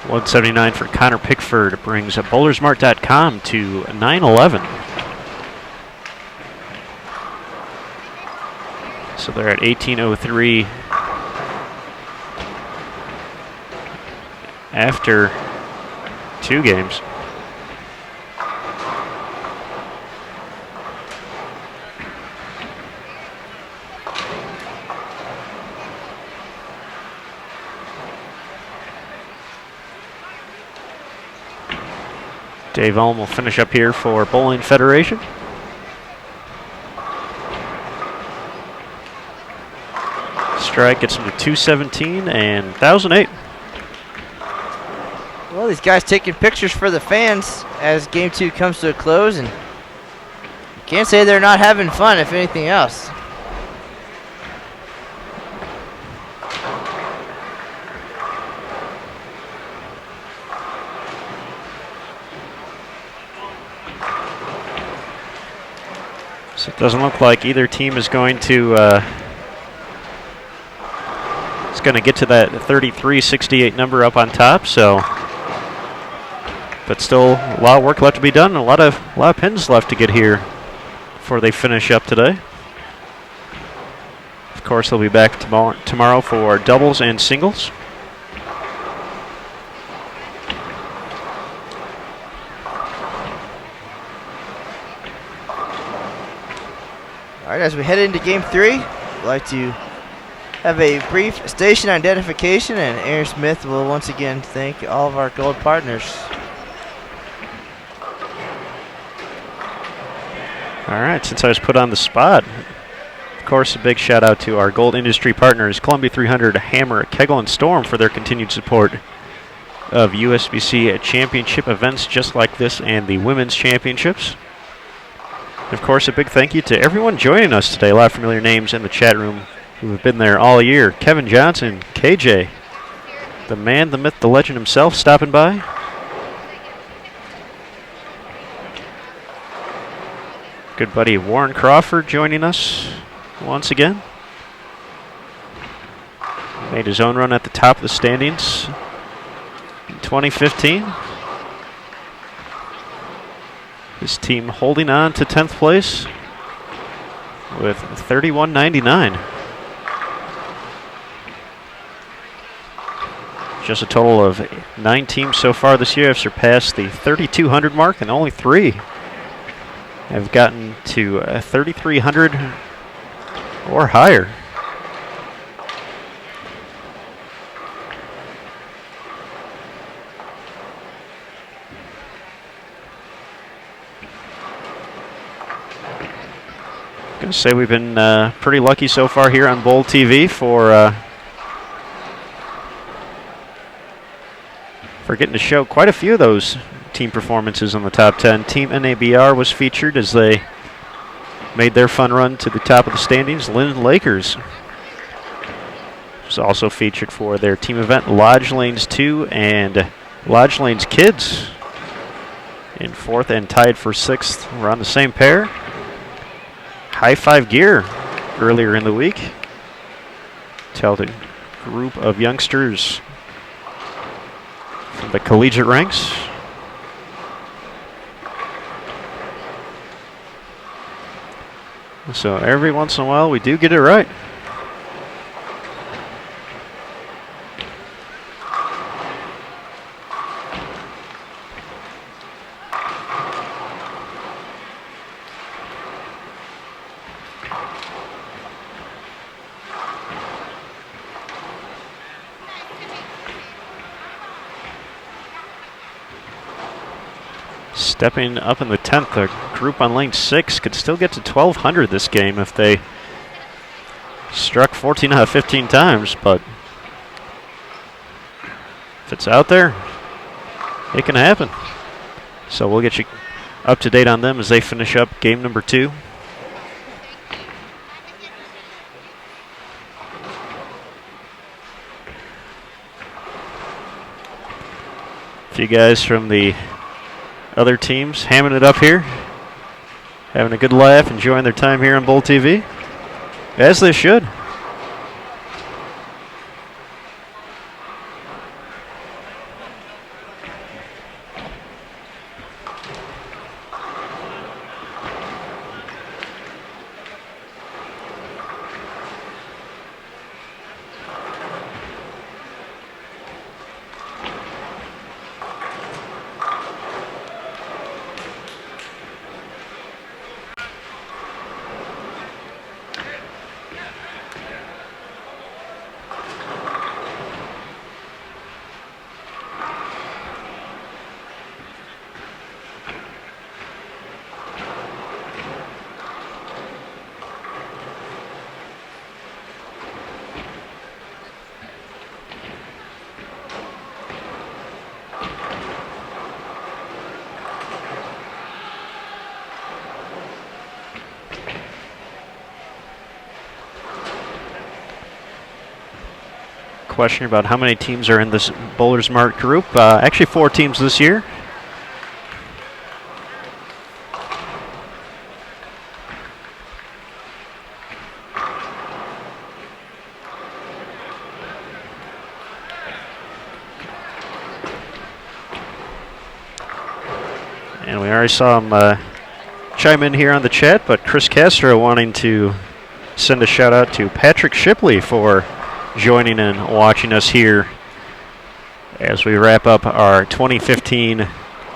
.179 for Connor Pickford brings bowlersmart.com to 911. So they're at 1803 after 2 games. Dave Elm will finish up here for Bowling Federation. Strike gets him to 217 and 1,008. Well, these guys taking pictures for the fans as game 2 comes to a close, and can't say they're not having fun, if anything else. So it doesn't look like either team is going to get to that 33-68 number up on top. So, but still a lot of work left to be done. A lot of pins left to get here before they finish up today. Of course, they'll be back tomorrow for doubles and singles. All right, as we head into game 3, I'd like to have a brief station identification, and Aaron Smith will once again thank all of our gold partners. All right, since I was put on the spot, of course, a big shout out to our gold industry partners, Columbia 300, Hammer, Kegel, and Storm, for their continued support of USBC championship events just like this and the women's championships. Of course, a big thank you to everyone joining us today. A lot of familiar names in the chat room who have been there all year. Kevin Johnson, KJ, the man, the myth, the legend himself stopping by. Good buddy Warren Crawford joining us once again. Made his own run at the top of the standings in 2015. His team holding on to 10th place with 31.99. Just a total of 9 teams so far this year have surpassed the 3,200 mark, and only 3 have gotten to 3,300 or higher. going to say we've been pretty lucky so far here on Bowl TV for getting to show quite a few of those team performances on the top 10. Team NABR was featured as they made their fun run to the top of the standings. Linden Lakers was also featured for their team event. Lodge Lanes 2 and Lodge Lanes Kids in 4th and tied for 6th. We're on the same pair. High Five Gear earlier in the week. Tell the group of youngsters from the collegiate ranks. So every once in a while we do get it right. Stepping up in the 10th, the group on lane 6 could still get to 1,200 this game if they struck 14 out of 15 times, but if it's out there, it can happen. So we'll get you up to date on them as they finish up game number 2. A few guys from the other teams hamming it up here, having a good laugh, enjoying their time here on Bowl TV, as they should. Question about how many teams are in this Bowlers Mart group. Actually 4 teams this year. And we already saw him chime in here on the chat, but Chris Castro wanting to send a shout out to Patrick Shipley for joining and watching us here as we wrap up our 2015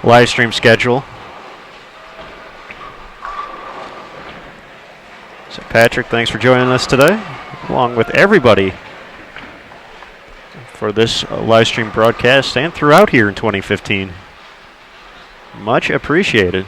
live stream schedule. So Patrick, thanks for joining us today, along with everybody for this live stream broadcast and throughout here in 2015. Much appreciated.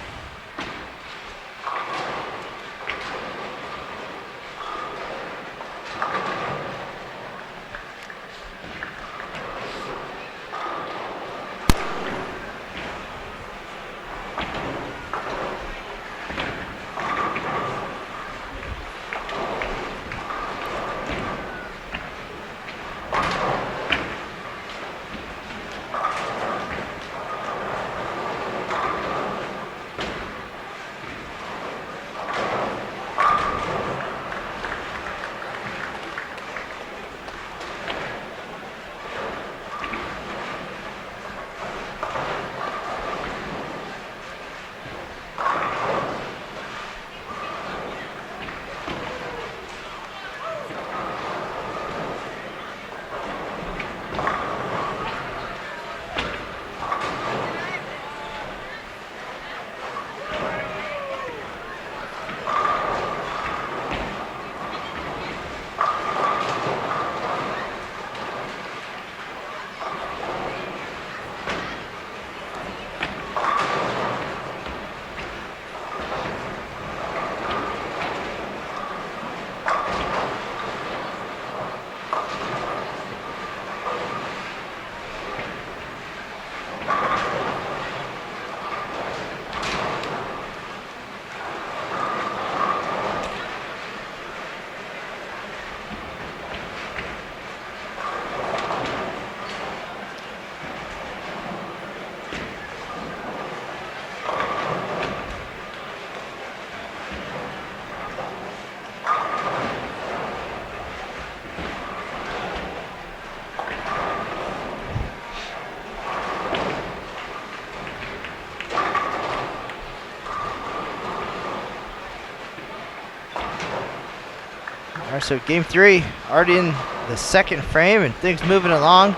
All right, so game 3 already in the second frame and things moving along.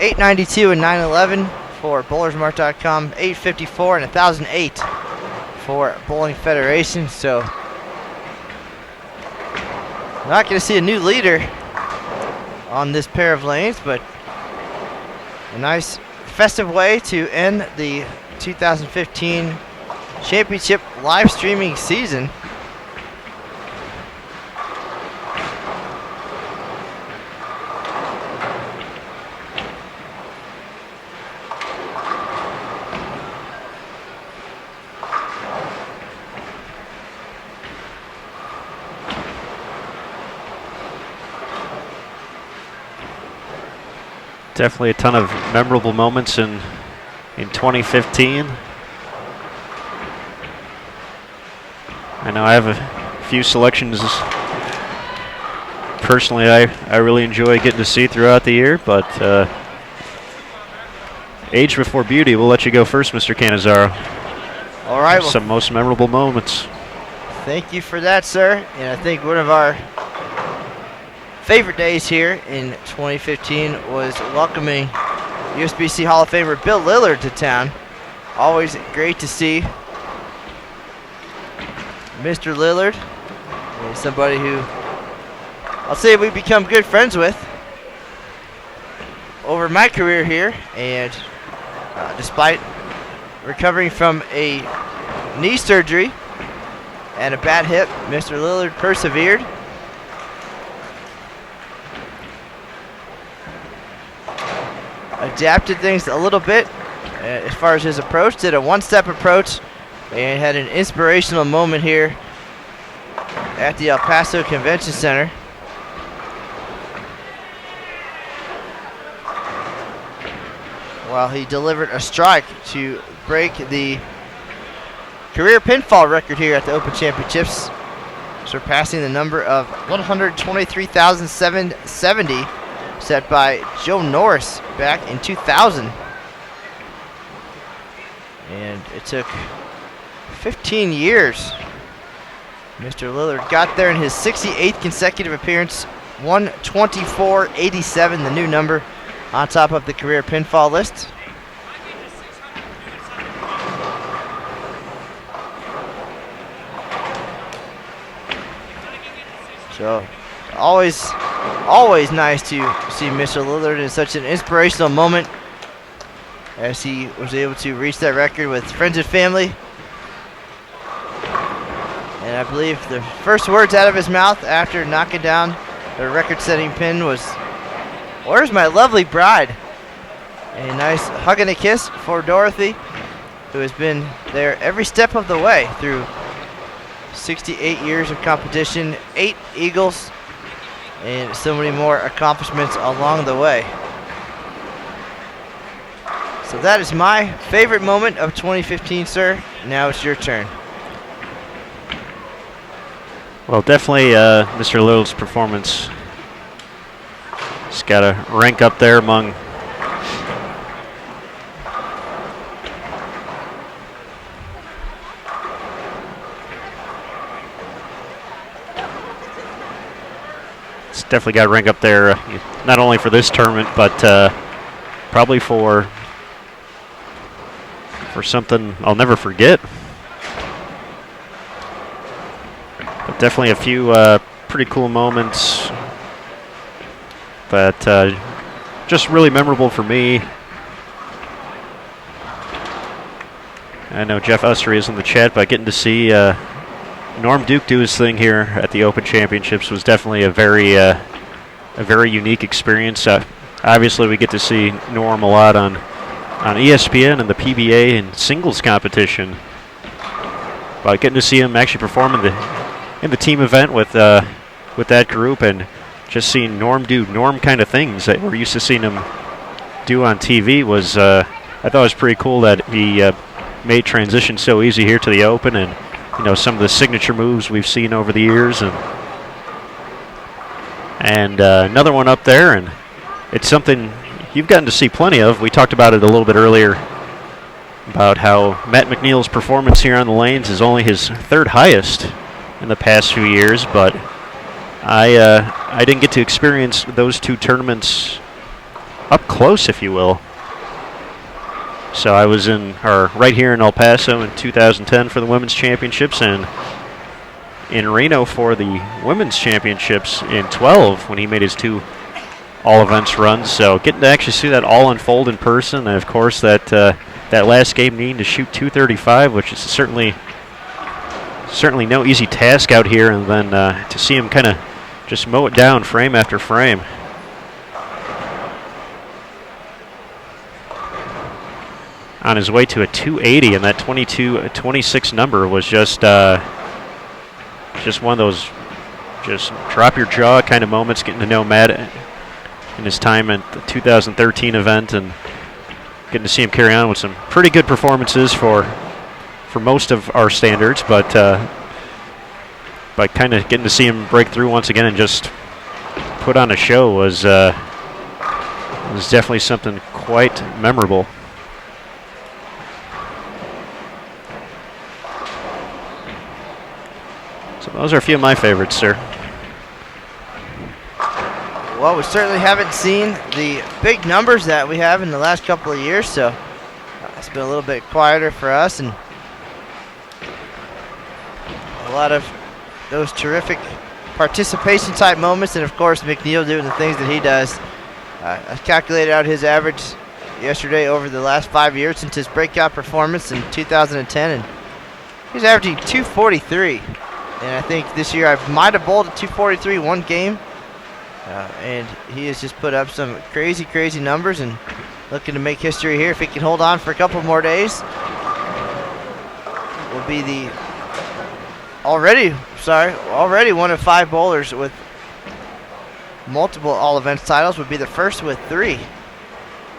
892 and 911 for bowlersmart.com, 854 and 1008 for Bowling Federation. So not going to see a new leader on this pair of lanes, but a nice festive way to end the 2015 championship live streaming season. Definitely a ton of memorable moments in 2015. I know I have a few selections personally I really enjoy getting to see throughout the year, but age before beauty. We'll let you go first, Mr. Cannizzaro. All right. Well, some most memorable moments. Thank you for that, sir. And I think one of our favorite days here in 2015 was welcoming USBC Hall of Famer Bill Lillard to town. Always great to see Mr. Lillard. He's somebody who I'll say we've become good friends with over my career here, and despite recovering from a knee surgery and a bad hip, Mr. Lillard persevered. Adapted things a little bit as far as his approach, did a one-step approach, and had an inspirational moment here at the El Paso Convention Center. While he delivered a strike to break the career pinfall record here at the Open Championships, surpassing the number of 123,770 set by Joe Norris back in 2000. And it took 15 years. Mr. Lillard got there in his 68th consecutive appearance, 124.87, the new number on top of the career pinfall list. So always nice to see Mr. Lillard in such an inspirational moment as he was able to reach that record with friends and family. And I believe the first words out of his mouth after knocking down the record-setting pin was, "Where's my lovely bride?" A nice hug and a kiss for Dorothy, who has been there every step of the way through 68 years of competition, 8 Eagles, and so many more accomplishments along the way. So that is my favorite moment of 2015, sir. Now it's your turn. Well, definitely Mr. Lillard's performance. He's got to rank up there among definitely got to rank up there, not only for this tournament, but probably for something I'll never forget. But definitely a few pretty cool moments, but just really memorable for me. I know Jeff Ussery is in the chat, but getting to see Norm Duke do his thing here at the Open Championships was definitely a very unique experience. Obviously, we get to see Norm a lot on ESPN and the PBA and singles competition, but getting to see him actually perform in the team event with that group, and just seeing Norm do Norm kind of things that we're used to seeing him do on TV was I thought it was pretty cool that he made transition so easy here to the Open, and some of the signature moves we've seen over the years, and another one up there, and it's something you've gotten to see plenty of. We talked about it a little bit earlier about how Matt McNeil's performance here on the lanes is only his third highest in the past few years, but I didn't get to experience those two tournaments up close, if you will. So I was right here in El Paso in 2010 for the Women's Championships, and in Reno for the Women's Championships in 12 when he made his 2 all-events runs. So getting to actually see that all unfold in person, and of course that last game needing to shoot 235, which is certainly no easy task out here, and then to see him kind of just mow it down frame after frame. On his way to a 280, and that 22-26 number was just one of those just drop your jaw kind of moments, getting to know Matt in his time at the 2013 event, and getting to see him carry on with some pretty good performances for most of our standards, but kind of getting to see him break through once again and just put on a show was definitely something quite memorable. So those are a few of my favorites, sir. Well, we certainly haven't seen the big numbers that we have in the last couple of years, so it's been a little bit quieter for us, and a lot of those terrific participation type moments, and of course McNeil doing the things that he does. I calculated out his average yesterday over the last 5 years since his breakout performance in 2010, and he's averaging 243. And I think this year I might have bowled at 243 one game. And he has just put up some crazy, crazy numbers and looking to make history here. If he can hold on for a couple more days, will be the already one of 5 bowlers with multiple all-events titles. Would be the first with 3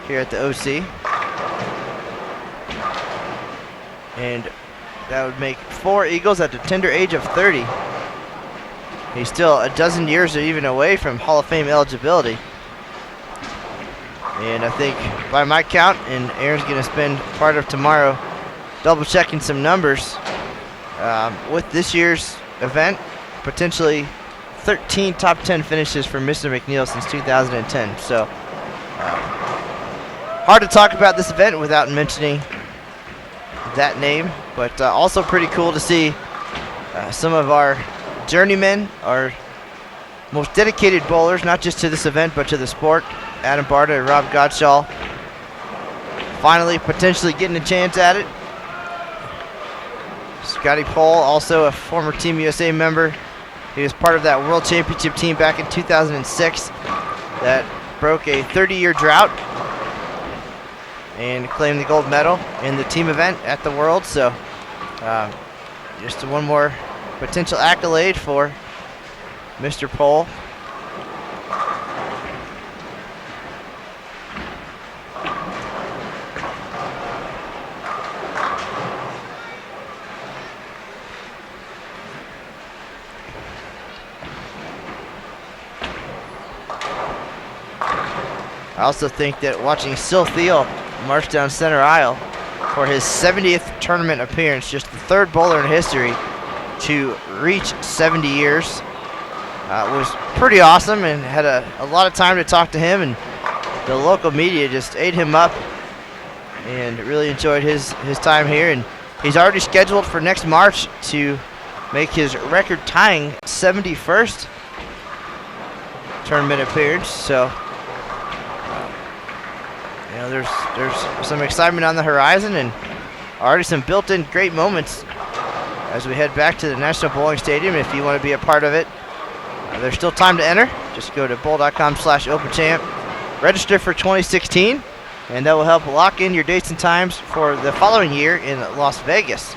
here at the OC. And that would make 4 Eagles at the tender age of 30. He's still a dozen years or even away from Hall of Fame eligibility. And I think by my count, and Aaron's going to spend part of tomorrow double checking some numbers, with this year's event, potentially 13 top 10 finishes for Mr. McNeil since 2010. So hard to talk about this event without mentioning that name, but also pretty cool to see some of our journeymen, our most dedicated bowlers, not just to this event but to the sport, Adam Barta and Rob Gottschall, finally potentially getting a chance at it. Scotty Pohl, also a former Team USA member. He was part of that World Championship team back in 2006 that broke a 30-year drought and claimed the gold medal in the team event at the World. So just one more potential accolade for Mr. Pohl. I also think that watching Sil Thiel march down center aisle for his 70th tournament appearance, just the 3rd bowler in history to reach 70 years, was pretty awesome, and had a lot of time to talk to him, and the local media just ate him up and really enjoyed his time here. And he's already scheduled for next March to make his record-tying 71st tournament appearance. So there's some excitement on the horizon, and already some built-in great moments as we head back to the National Bowling Stadium. If you want to be a part of it, there's still time to enter. Just go to bowl.com/openchamp, register for 2016, and that will help lock in your dates and times for the following year in Las Vegas.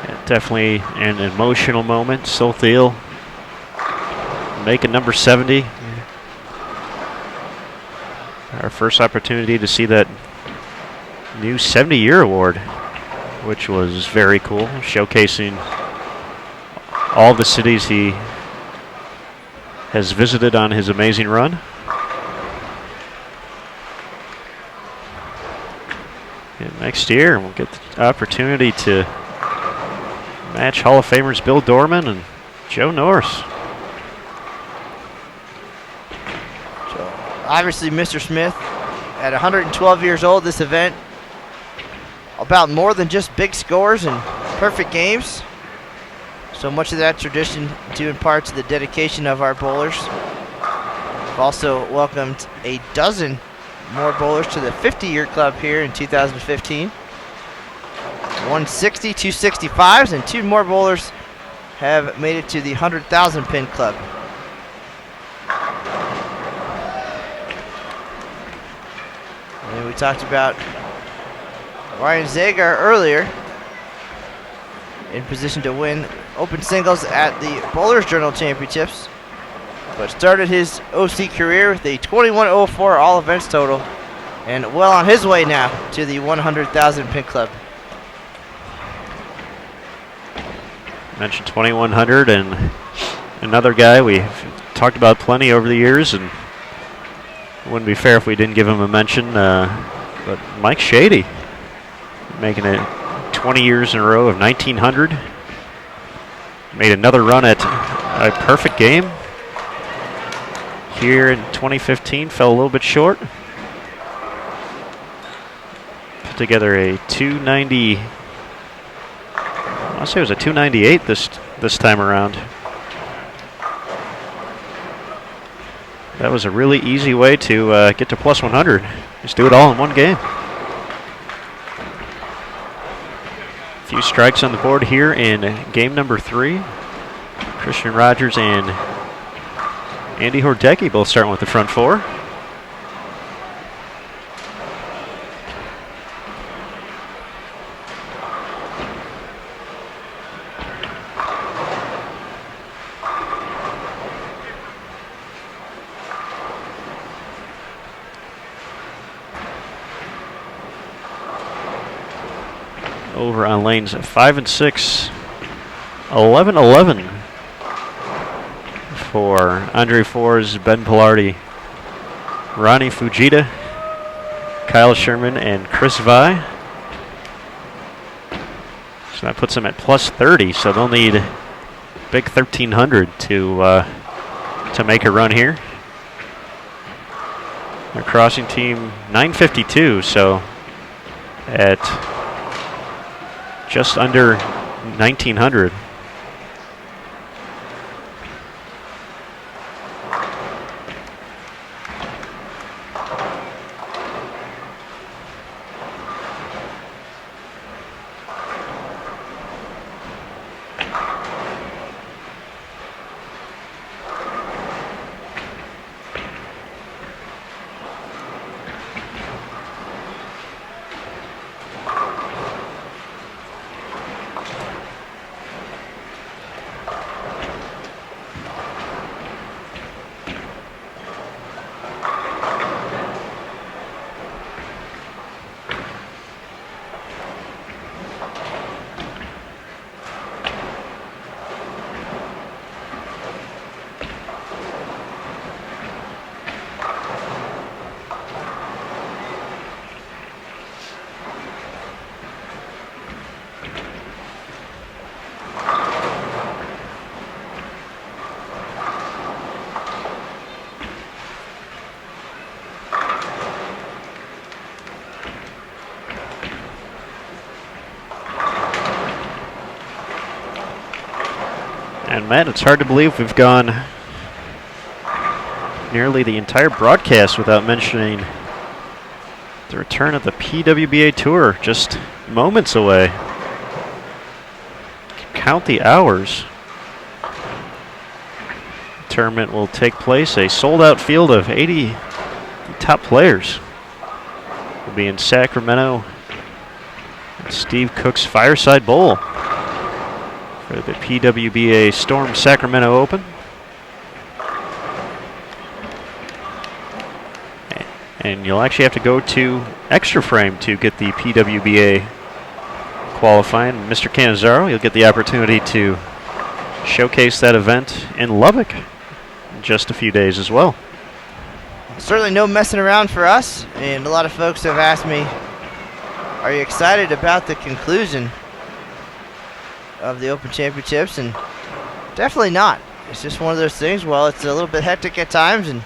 Yeah, definitely an emotional moment. Sil Thiel making number 70. Our first opportunity to see that new 70-year award, which was very cool, showcasing all the cities he has visited on his amazing run. And next year, we'll get the opportunity to Match Hall of Famers Bill Dorman and Joe Norris. So obviously Mr. Smith, at 112 years old, this event about more than just big scores and perfect games. So much of that tradition due in part to the dedication of our bowlers. We've also welcomed a dozen more bowlers to the 50-year club here in 2015. 160, 265s, and 2 more bowlers have made it to the 100,000 pin club. And we talked about Ryan Zagar earlier, in position to win open singles at the Bowlers Journal Championships, but started his OC career with a 21.04 all events total, and well on his way now to the 100,000 pin club. Mentioned 2100, and another guy we've talked about plenty over the years, and it wouldn't be fair if we didn't give him a mention, but Mike Shady, making it 20 years in a row of 1900. Made another run at a perfect game here in 2015, fell a little bit short. Put together a 290. I'll say it was a 298 this time around. That was a really easy way to get to plus 100. Just do it all in one game. A few strikes on the board here in game number 3. Christian Rogers and Andy Hordecki both starting with the front 4. Over on lanes 5 and 6, 11-11 for Andre Fours, Ben Pilardi, Ronnie Fujita, Kyle Sherman, and Chris Vi. So that puts them at plus 30, so they'll need big 1,300 to make a run here. Their crossing team 952, so at just under 1,900. And Matt, it's hard to believe we've gone nearly the entire broadcast without mentioning the return of the PWBA Tour, just moments away. Count the hours. The tournament will take place, a sold-out field of 80 top players. Will be in Sacramento at Steve Cook's Fireside Bowl for the PWBA Storm Sacramento Open. And you'll actually have to go to Extra Frame to get the PWBA qualifying. Mr. Cannizzaro, you'll get the opportunity to showcase that event in Lubbock in just a few days as well. Certainly no messing around for us, and a lot of folks have asked me, are you excited about the conclusion of the Open Championships, and definitely not. It's just one of those things. Well, it's a little bit hectic at times and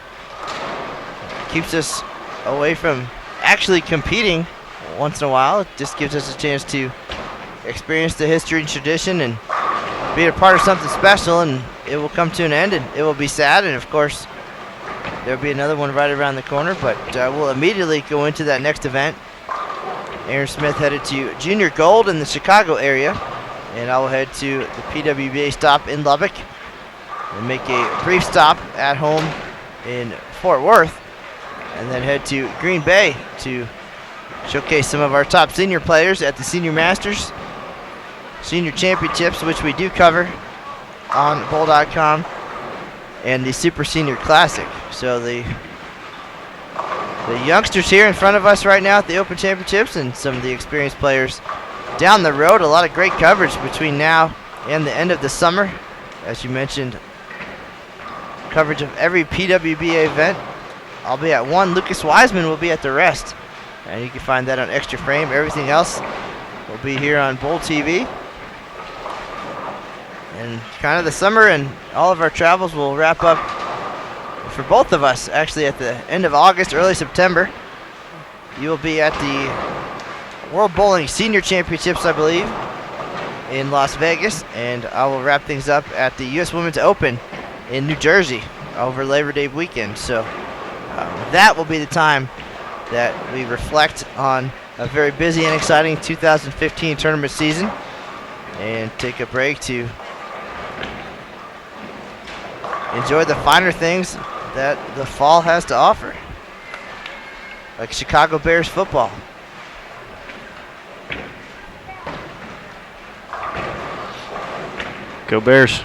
keeps us away from actually competing once in a while. It just gives us a chance to experience the history and tradition and be a part of something special, and it will come to an end and it will be sad, and of course there'll be another one right around the corner, but we'll immediately go into that next event. Aaron Smith headed to Junior Gold in the Chicago area, and I will head to the PWBA stop in Lubbock and make a brief stop at home in Fort Worth, and then head to Green Bay to showcase some of our top senior players at the Senior Masters, Senior Championships, which we do cover on bowl.com, and the Super Senior Classic. So the youngsters here in front of us right now at the Open Championships, and some of the experienced players down the road. A lot of great coverage between now and the end of the summer. As you mentioned, coverage of every PWBA event. I'll be at one. Lucas Wiseman will be at the rest. And you can find that on Extra Frame. Everything else will be here on Bowl TV. And kind of the summer and all of our travels will wrap up for both of us actually at the end of August, early September. You will be at the World Bowling Senior Championships, I believe, in Las Vegas. And I will wrap things up at the U.S. Women's Open in New Jersey over Labor Day weekend. So that will be the time that we reflect on a very busy and exciting 2015 tournament season and take a break to enjoy the finer things that the fall has to offer, like Chicago Bears football. Go Bears.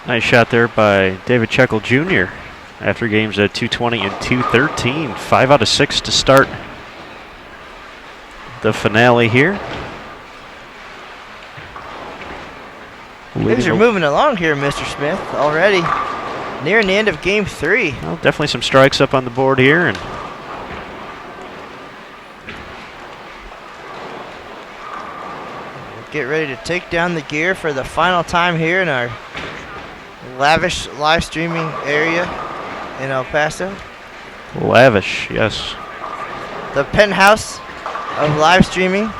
Nice shot there by David Checkle Jr. after games at 220 and 213. 5 out of 6 to start the finale here. Things are moving along here, Mr. Smith, already nearing the end of game 3. Well, definitely some strikes up on the board here, and get ready to take down the gear for the final time here in our lavish live streaming area in El Paso. lavish, yes. The penthouse of live streaming.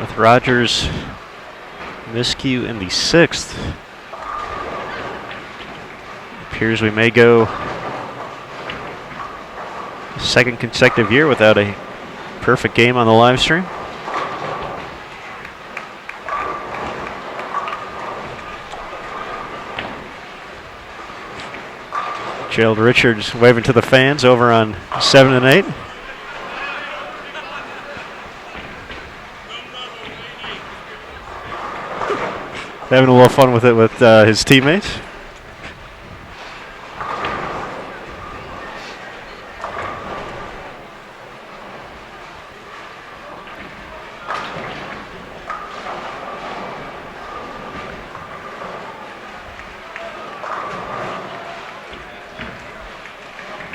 With Rogers, miscue in the 6th. Appears we may go second consecutive year without a perfect game on the live stream. Gerald Richards waving to the fans over on 7 and 8. Having a little fun with it with his teammates.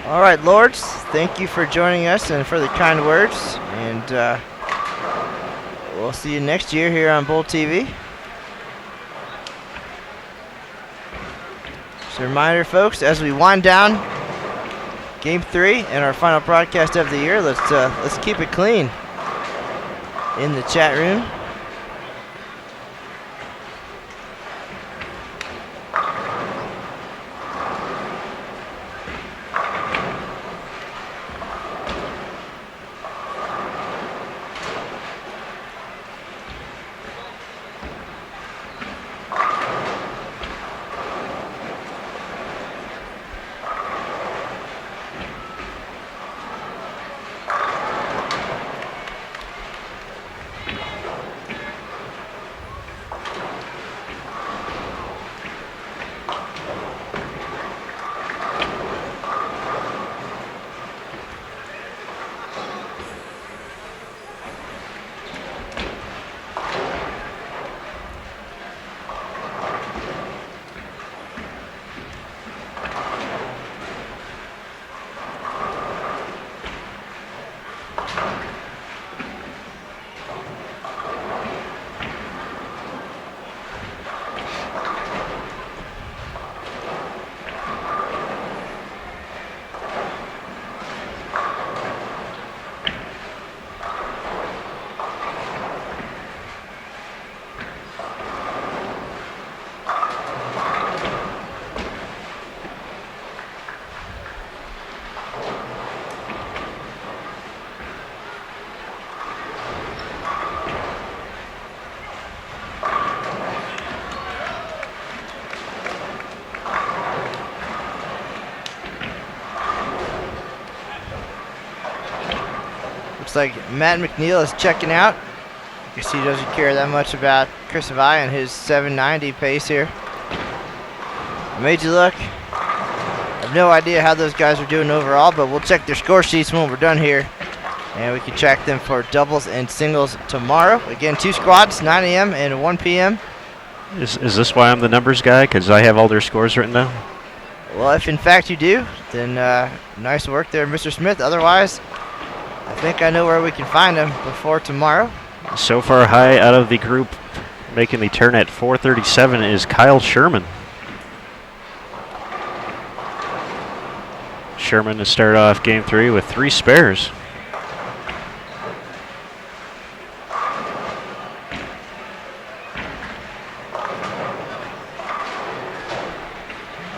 All right, Lords, thank you for joining us and for the kind words. And we'll see you next year here on Bull TV. Just a reminder, folks, as we wind down Game 3 and our final broadcast of the year, let's keep it clean in the chat room. Looks like Matt McNeil is checking out. I guess he doesn't care that much about Chris Vai and his 790 pace here. I made you look. I've have no idea how those guys are doing overall, but we'll check their score sheets when we're done here. And we can track them for doubles and singles tomorrow. Again, 2 squads, 9 a.m. and 1 p.m. Is this why I'm the numbers guy? Because I have all their scores written down? Well, if in fact you do, then nice work there, Mr. Smith. Otherwise, I think I know where we can find them before tomorrow. So far, high out of the group, making the turn at 437 is Kyle Sherman. Sherman to start off game 3 with 3 spares.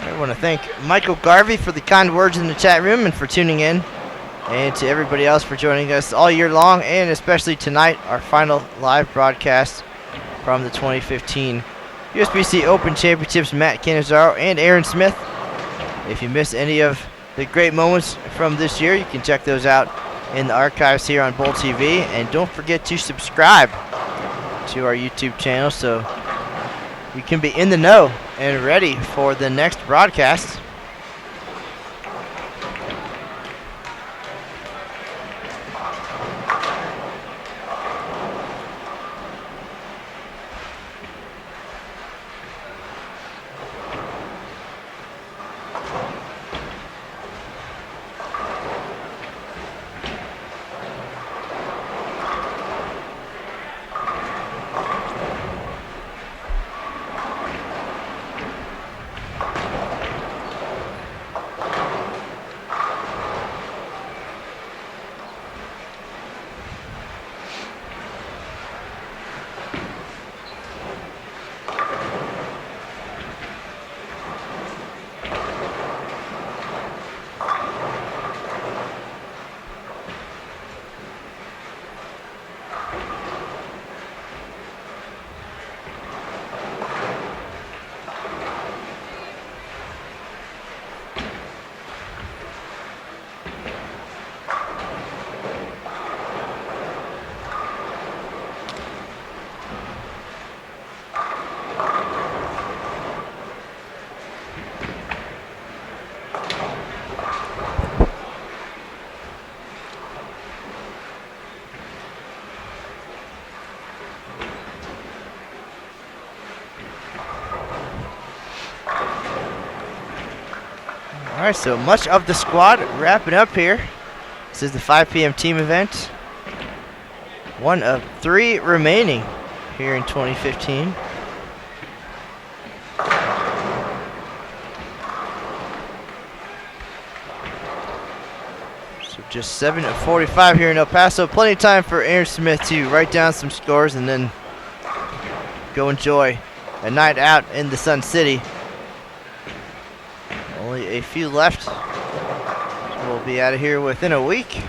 I want to thank Michael Garvey for the kind words in the chat room and for tuning in, and to everybody else for joining us all year long, and especially tonight, our final live broadcast from the 2015 USBC Open Championships. Matt Cannizzaro and Aaron Smith. If you missed any of the great moments from this year, you can check those out in the archives here on Bowl TV, and don't forget to subscribe to our YouTube channel so you can be in the know and ready for the next broadcast. All right, so much of the squad wrapping up here. This is the 5 p.m. team event. One of 3 remaining here in 2015. So just 7:45 here in El Paso. Plenty of time for Aaron Smith to write down some scores and then go enjoy a night out in the Sun City. Only a few left. We'll be out of here within a week.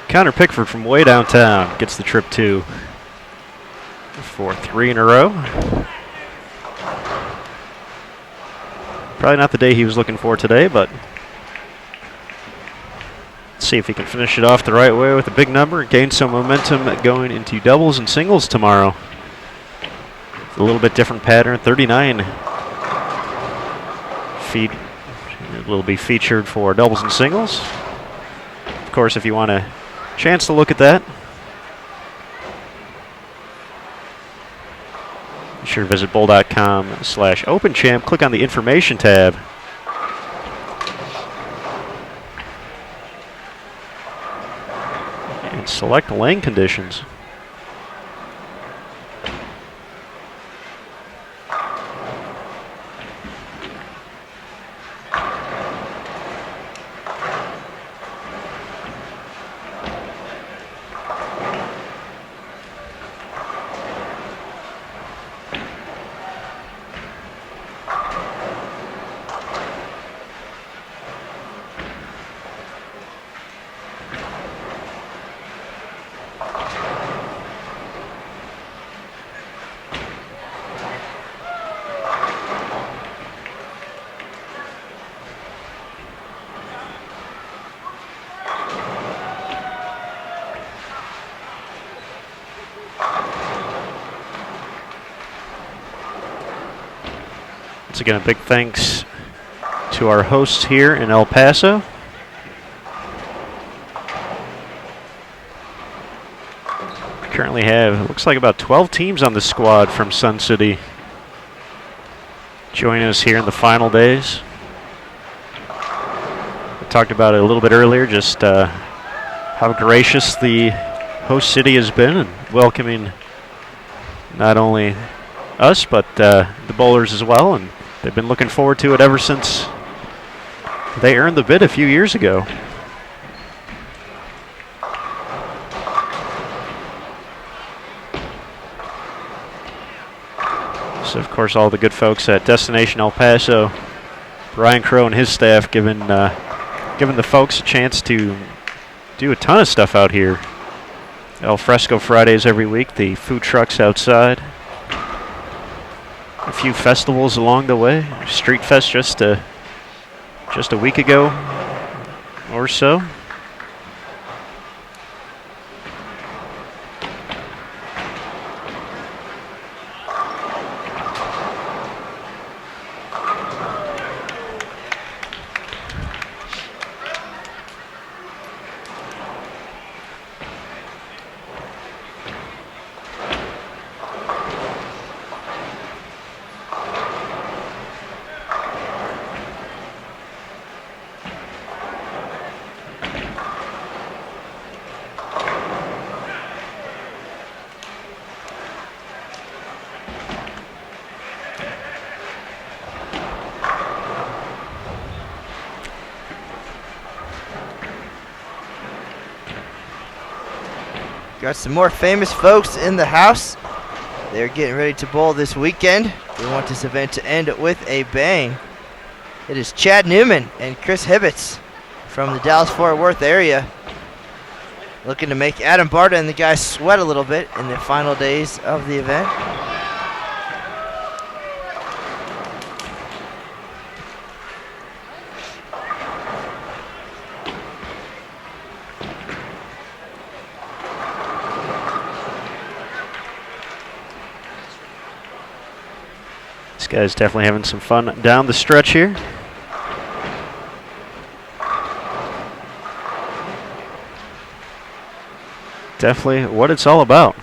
Connor Pickford from way downtown gets the trip 2 for 3 in a row. Probably not the day he was looking for today, but let's see if he can finish it off the right way with a big number and gain some momentum going into doubles and singles tomorrow. It's a little bit different pattern, 39 feet. It will be featured for doubles and singles. Of course, if you want a chance to look at that, be sure to visit bowl.com/openchamp. Click on the information tab. And select lane conditions. Once again, a big thanks to our hosts here in El Paso. We currently have, it looks like about 12 teams on the squad from Sun City joining us here in the final days. We talked about it a little bit earlier, just how gracious the host city has been in welcoming not only us, but the bowlers as well, and they've been looking forward to it ever since they earned the bid a few years ago. So, of course, all the good folks at Destination El Paso, Brian Crow and his staff, giving the folks a chance to do a ton of stuff out here. Al Fresco Fridays every week, the food trucks outside. A few festivals along the way. Street Fest just a week ago or so. Got some more famous folks in the house. They're getting ready to bowl this weekend. We want this event to end with a bang. It is Chad Newman and Chris Hibbets from the Dallas-Fort Worth area, looking to make Adam Barta and the guys sweat a little bit in the final days of the event. These guys definitely having some fun down the stretch here. Definitely what it's all about.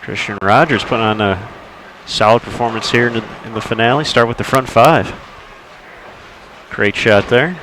Christian Rogers putting on a solid performance here in the finale. Start with the front five. Great shot there.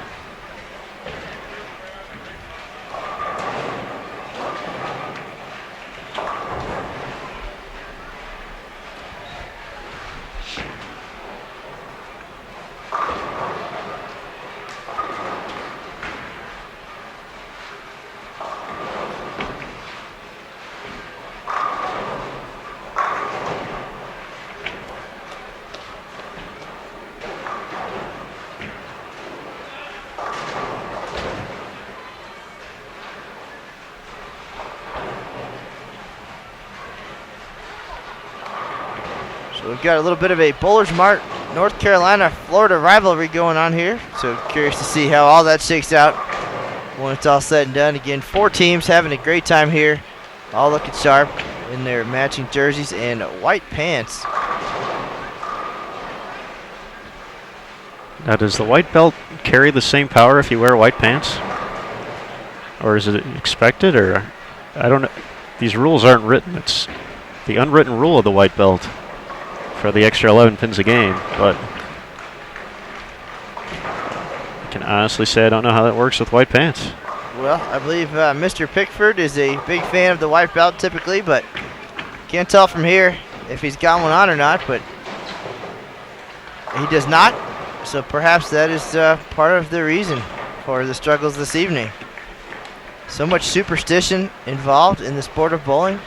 We've got a little bit of a Bowlers Mart, North Carolina, Florida rivalry going on here. So curious to see how all that shakes out when it's all said and done. Again, 4 teams having a great time here, all looking sharp in their matching jerseys and white pants. Now, does the white belt carry the same power if you wear white pants? Or is it expected? Or I don't know. These rules aren't written. It's the unwritten rule of the white belt for the extra 11 pins a game, but I can honestly say I don't know how that works with white pants. Well, I believe Mr. Pickford is a big fan of the white belt typically, but can't tell from here if he's got one on or not, but he does not, so perhaps that is part of the reason for the struggles this evening. So much superstition involved in the sport of bowling.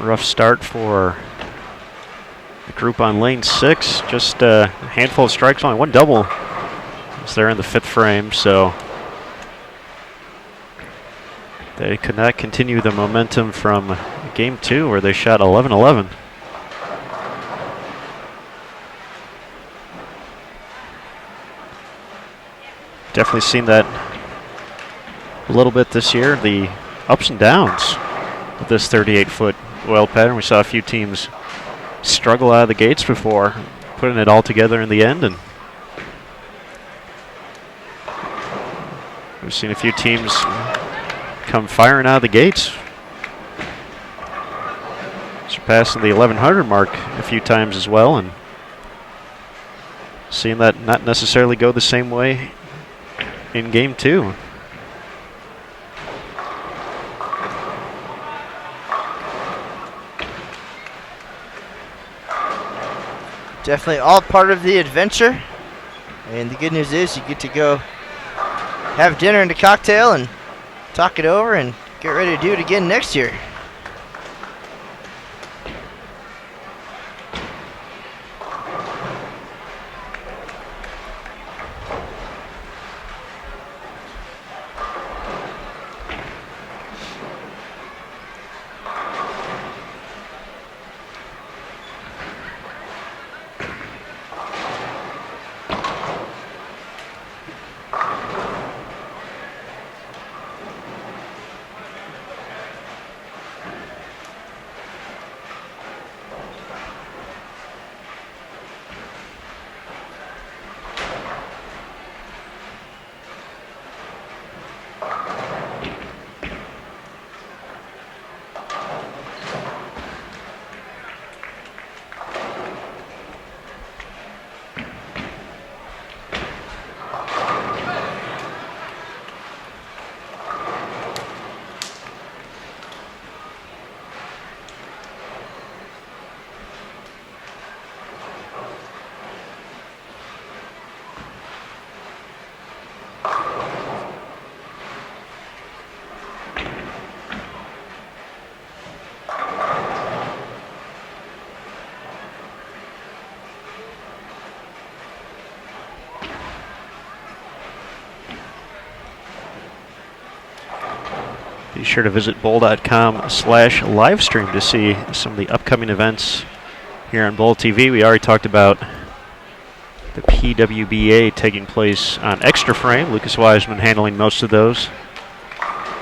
Rough start for the group on lane 6. Just a handful of strikes, only one double as they're in the 5th frame, so they could not continue the momentum from game 2 where they shot 11-11. Definitely seen that a little bit this year, the ups and downs of this 38-foot oil pattern. We saw a few teams struggle out of the gates before putting it all together in the end, and we've seen a few teams come firing out of the gates, surpassing the 1100 mark a few times as well, and seeing that not necessarily go the same way in game 2. Definitely all part of the adventure. And the good news is you get to go have dinner and a cocktail and talk it over and get ready to do it again next year. Be sure to visit bowl.com/livestream to see some of the upcoming events here on Bowl TV. We already talked about the PWBA taking place on Extra Frame. Lucas Wiseman handling most of those.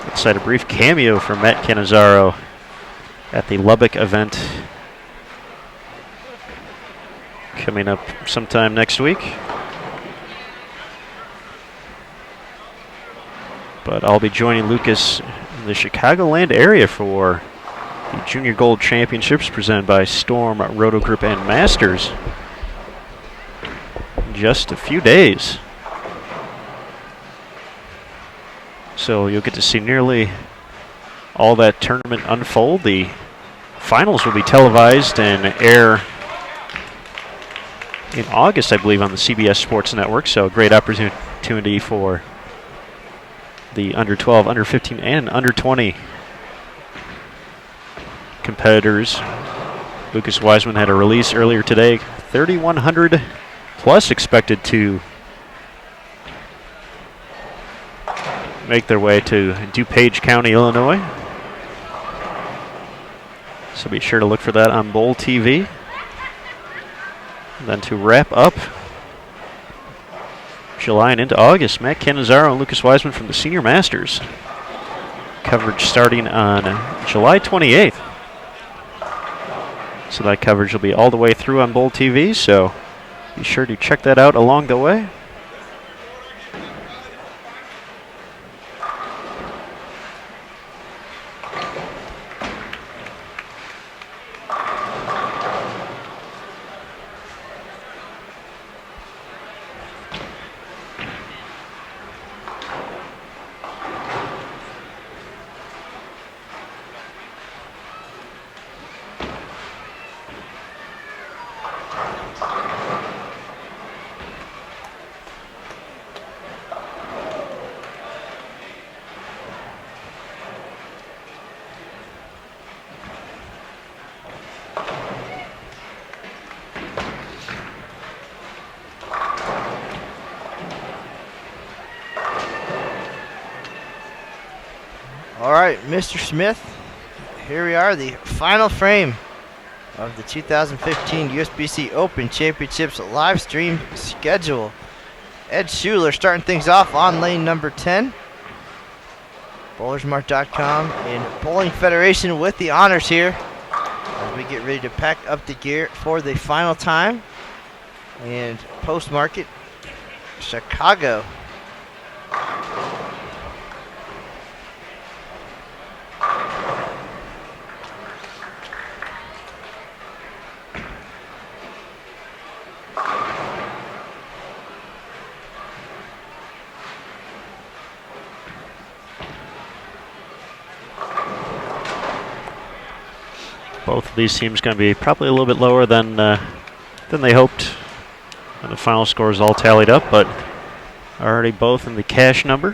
Let's cite a brief cameo from Matt Cannizzaro at the Lubbock event coming up sometime next week. But I'll be joining Lucas in the Chicagoland area for the Junior Gold Championships presented by Storm, Roto Group, and Masters in just a few days. So you'll get to see nearly all that tournament unfold. The finals will be televised and air in August, I believe, on the CBS Sports Network. So a great opportunity for the under 12, under 15, and under 20 competitors. Lucas Wiseman had a release earlier today. 3,100 plus expected to make their way to DuPage County, Illinois. So be sure to look for that on Bowl TV. And then to wrap up July and into August, Matt Cannizzaro and Lucas Wiseman from the Senior Masters. Coverage starting on July 28th. So that coverage will be all the way through on Bowl TV, so be sure to check that out along the way. right, Mr. Smith, here we are, the final frame of the 2015 USBC Open Championships live stream schedule. Ed Schuler starting things off on lane number 10. Bowlersmart.com and Bowling Federation with the honors here as we get ready to pack up the gear for the final time. And post-market, Chicago. Both of these teams going to be probably a little bit lower than they hoped when the final scores all tallied up, but already both in the cash number.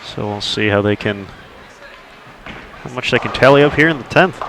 So we'll see how much they can tally up here in the 10th.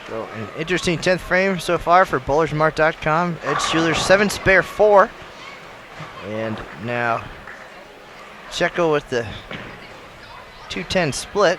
So an interesting 10th frame so far for Bowlersmart.com. Ed Schuler 7 spare 4. And now Checo with the 210 split.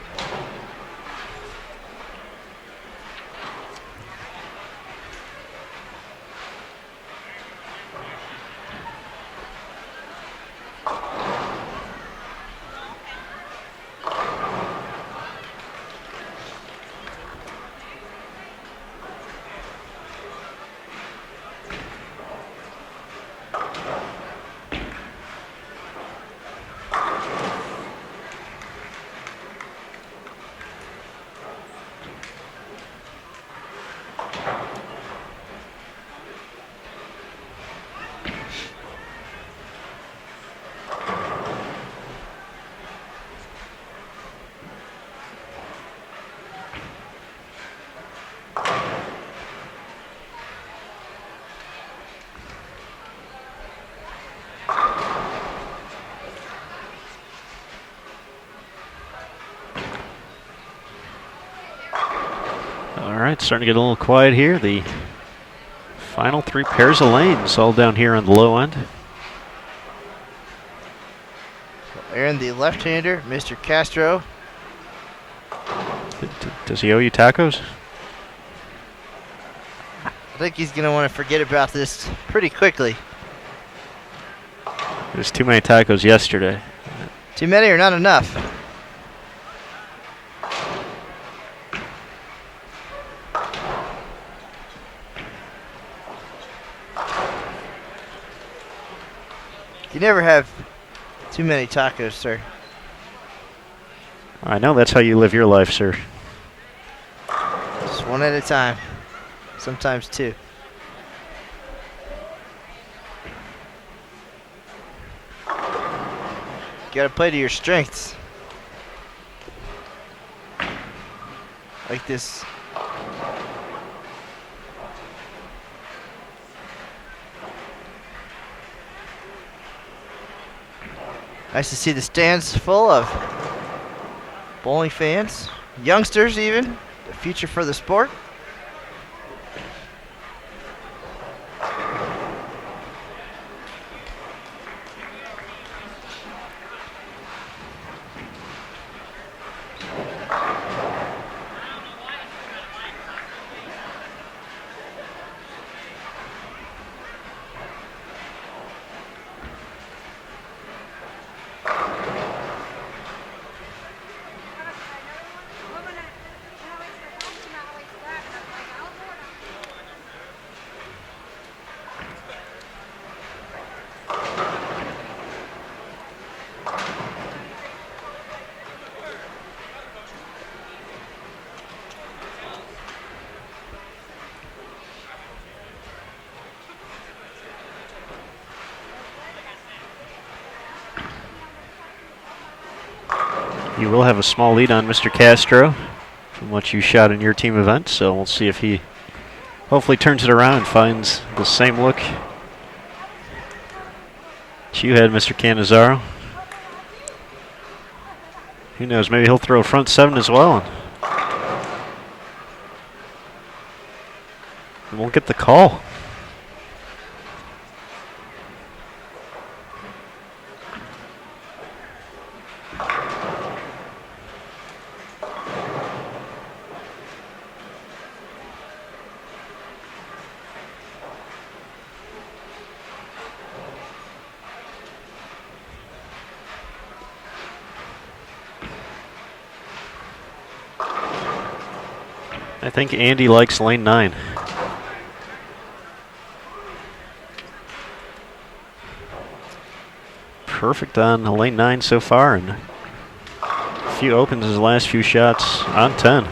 All right, starting to get a little quiet here. The final 3 pairs of lanes all down here on the low end. Aaron, the left-hander, Mr. Castro. Does he owe you tacos? I think he's going to want to forget about this pretty quickly. There's too many tacos yesterday. Too many or not enough? You never have too many tacos, sir. I know that's how you live your life, sir. Just one at a time. Sometimes 2. You gotta play to your strengths. Like this. Nice to see the stands full of bowling fans, youngsters even, the future for the sport. You will have a small lead on Mr. Castro from what you shot in your team event, so we'll see if he hopefully turns it around and finds the same look that you had, Mr. Canizaro. Who knows, maybe he'll throw a front 7 as well. And we'll get the call. I think Andy likes lane 9. Perfect on lane 9 so far, and a few opens his last few shots on 10.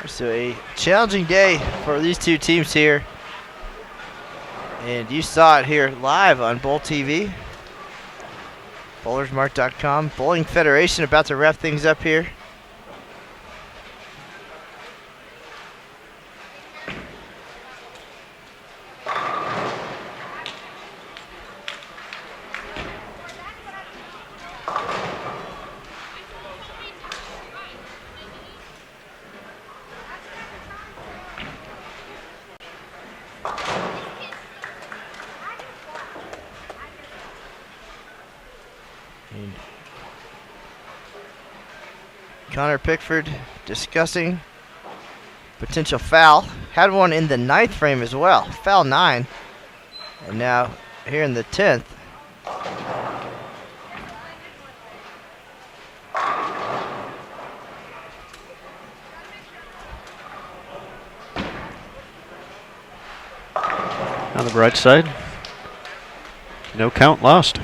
So a challenging day for these two teams here. And you saw it here live on Bowl TV. Bowlersmart.com. Bowling Federation about to wrap things up here. Connor Pickford discussing potential foul. Had one in the 9th frame as well. Foul 9. And now here in the 10th. On the bright side, no count lost.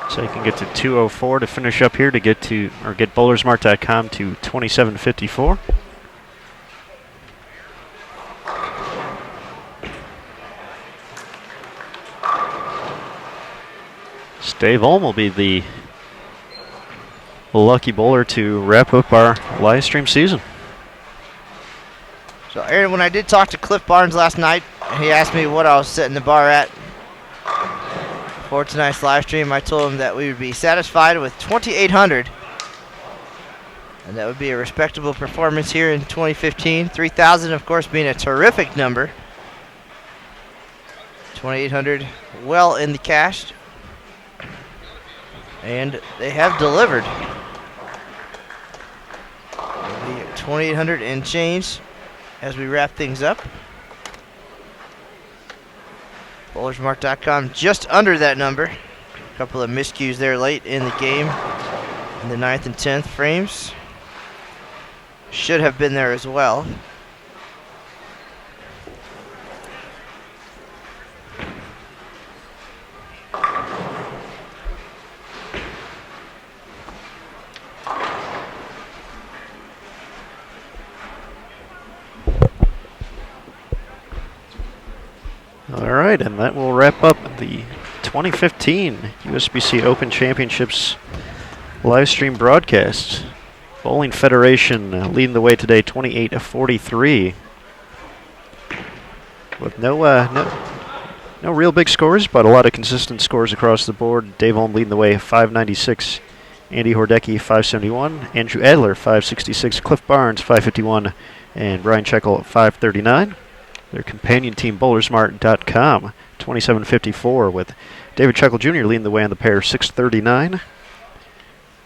So you can get to 2:04 to finish up here to get to, or get bowlersmart.com to 27:54. Dave Ulm will be the lucky bowler to wrap up our live stream season. So Aaron, when I did talk to Cliff Barnes last night, he asked me what I was setting the bar at for tonight's live stream. I told him that we would be satisfied with 2,800, and that would be a respectable performance here in 2015. 3,000, of course, being a terrific number. 2,800 well in the cash, and they have delivered. 2,800 and change as we wrap things up. Bowlersmart.com just under that number. A couple of miscues there late in the game in the 9th and 10th frames. Should have been there as well. All right, and that will wrap up the 2015 USBC Open Championships live stream broadcast. Bowling Federation leading the way today, 28-43, with no real big scores, but a lot of consistent scores across the board. Dave Ulm leading the way, 596. Andy Hordecki, 571. Andrew Adler, 566. Cliff Barnes, 551. And Brian Checkle, 539. Their companion team, Bowlersmart.com, 2754, with David Checkle Jr. leading the way on the pair, 639.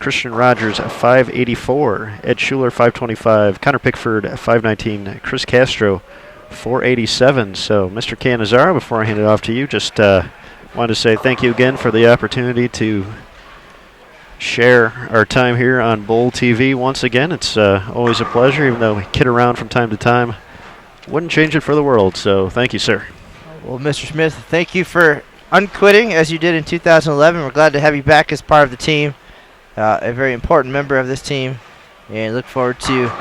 Christian Rogers at 584. Ed Schuler 525. Connor Pickford at 519. Chris Castro 487. So, Mr. Canizaro, before I hand it off to you, just wanted to say thank you again for the opportunity to share our time here on Bowl TV once again. It's always a pleasure, even though we kid around from time to time. Wouldn't change it for the world, so thank you, sir. Well, Mr. Smith, thank you for unquitting as you did in 2011. We're glad to have you back as part of the team, a very important member of this team, and look forward to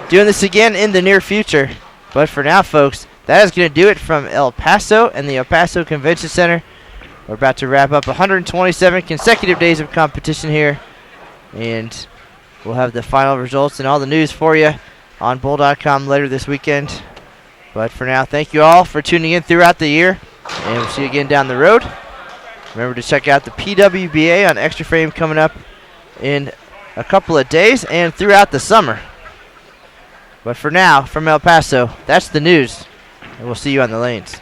doing this again in the near future. But for now, folks, that is going to do it from El Paso and the El Paso Convention Center. We're about to wrap up 127 consecutive days of competition here, and we'll have the final results and all the news for you on Bowl.com later this weekend. But for now, thank you all for tuning in throughout the year, and we'll see you again down the road. Remember to check out the PWBA on Extra Frame coming up in a couple of days and throughout the summer. But for now, from El Paso, that's the news, and we'll see you on the lanes.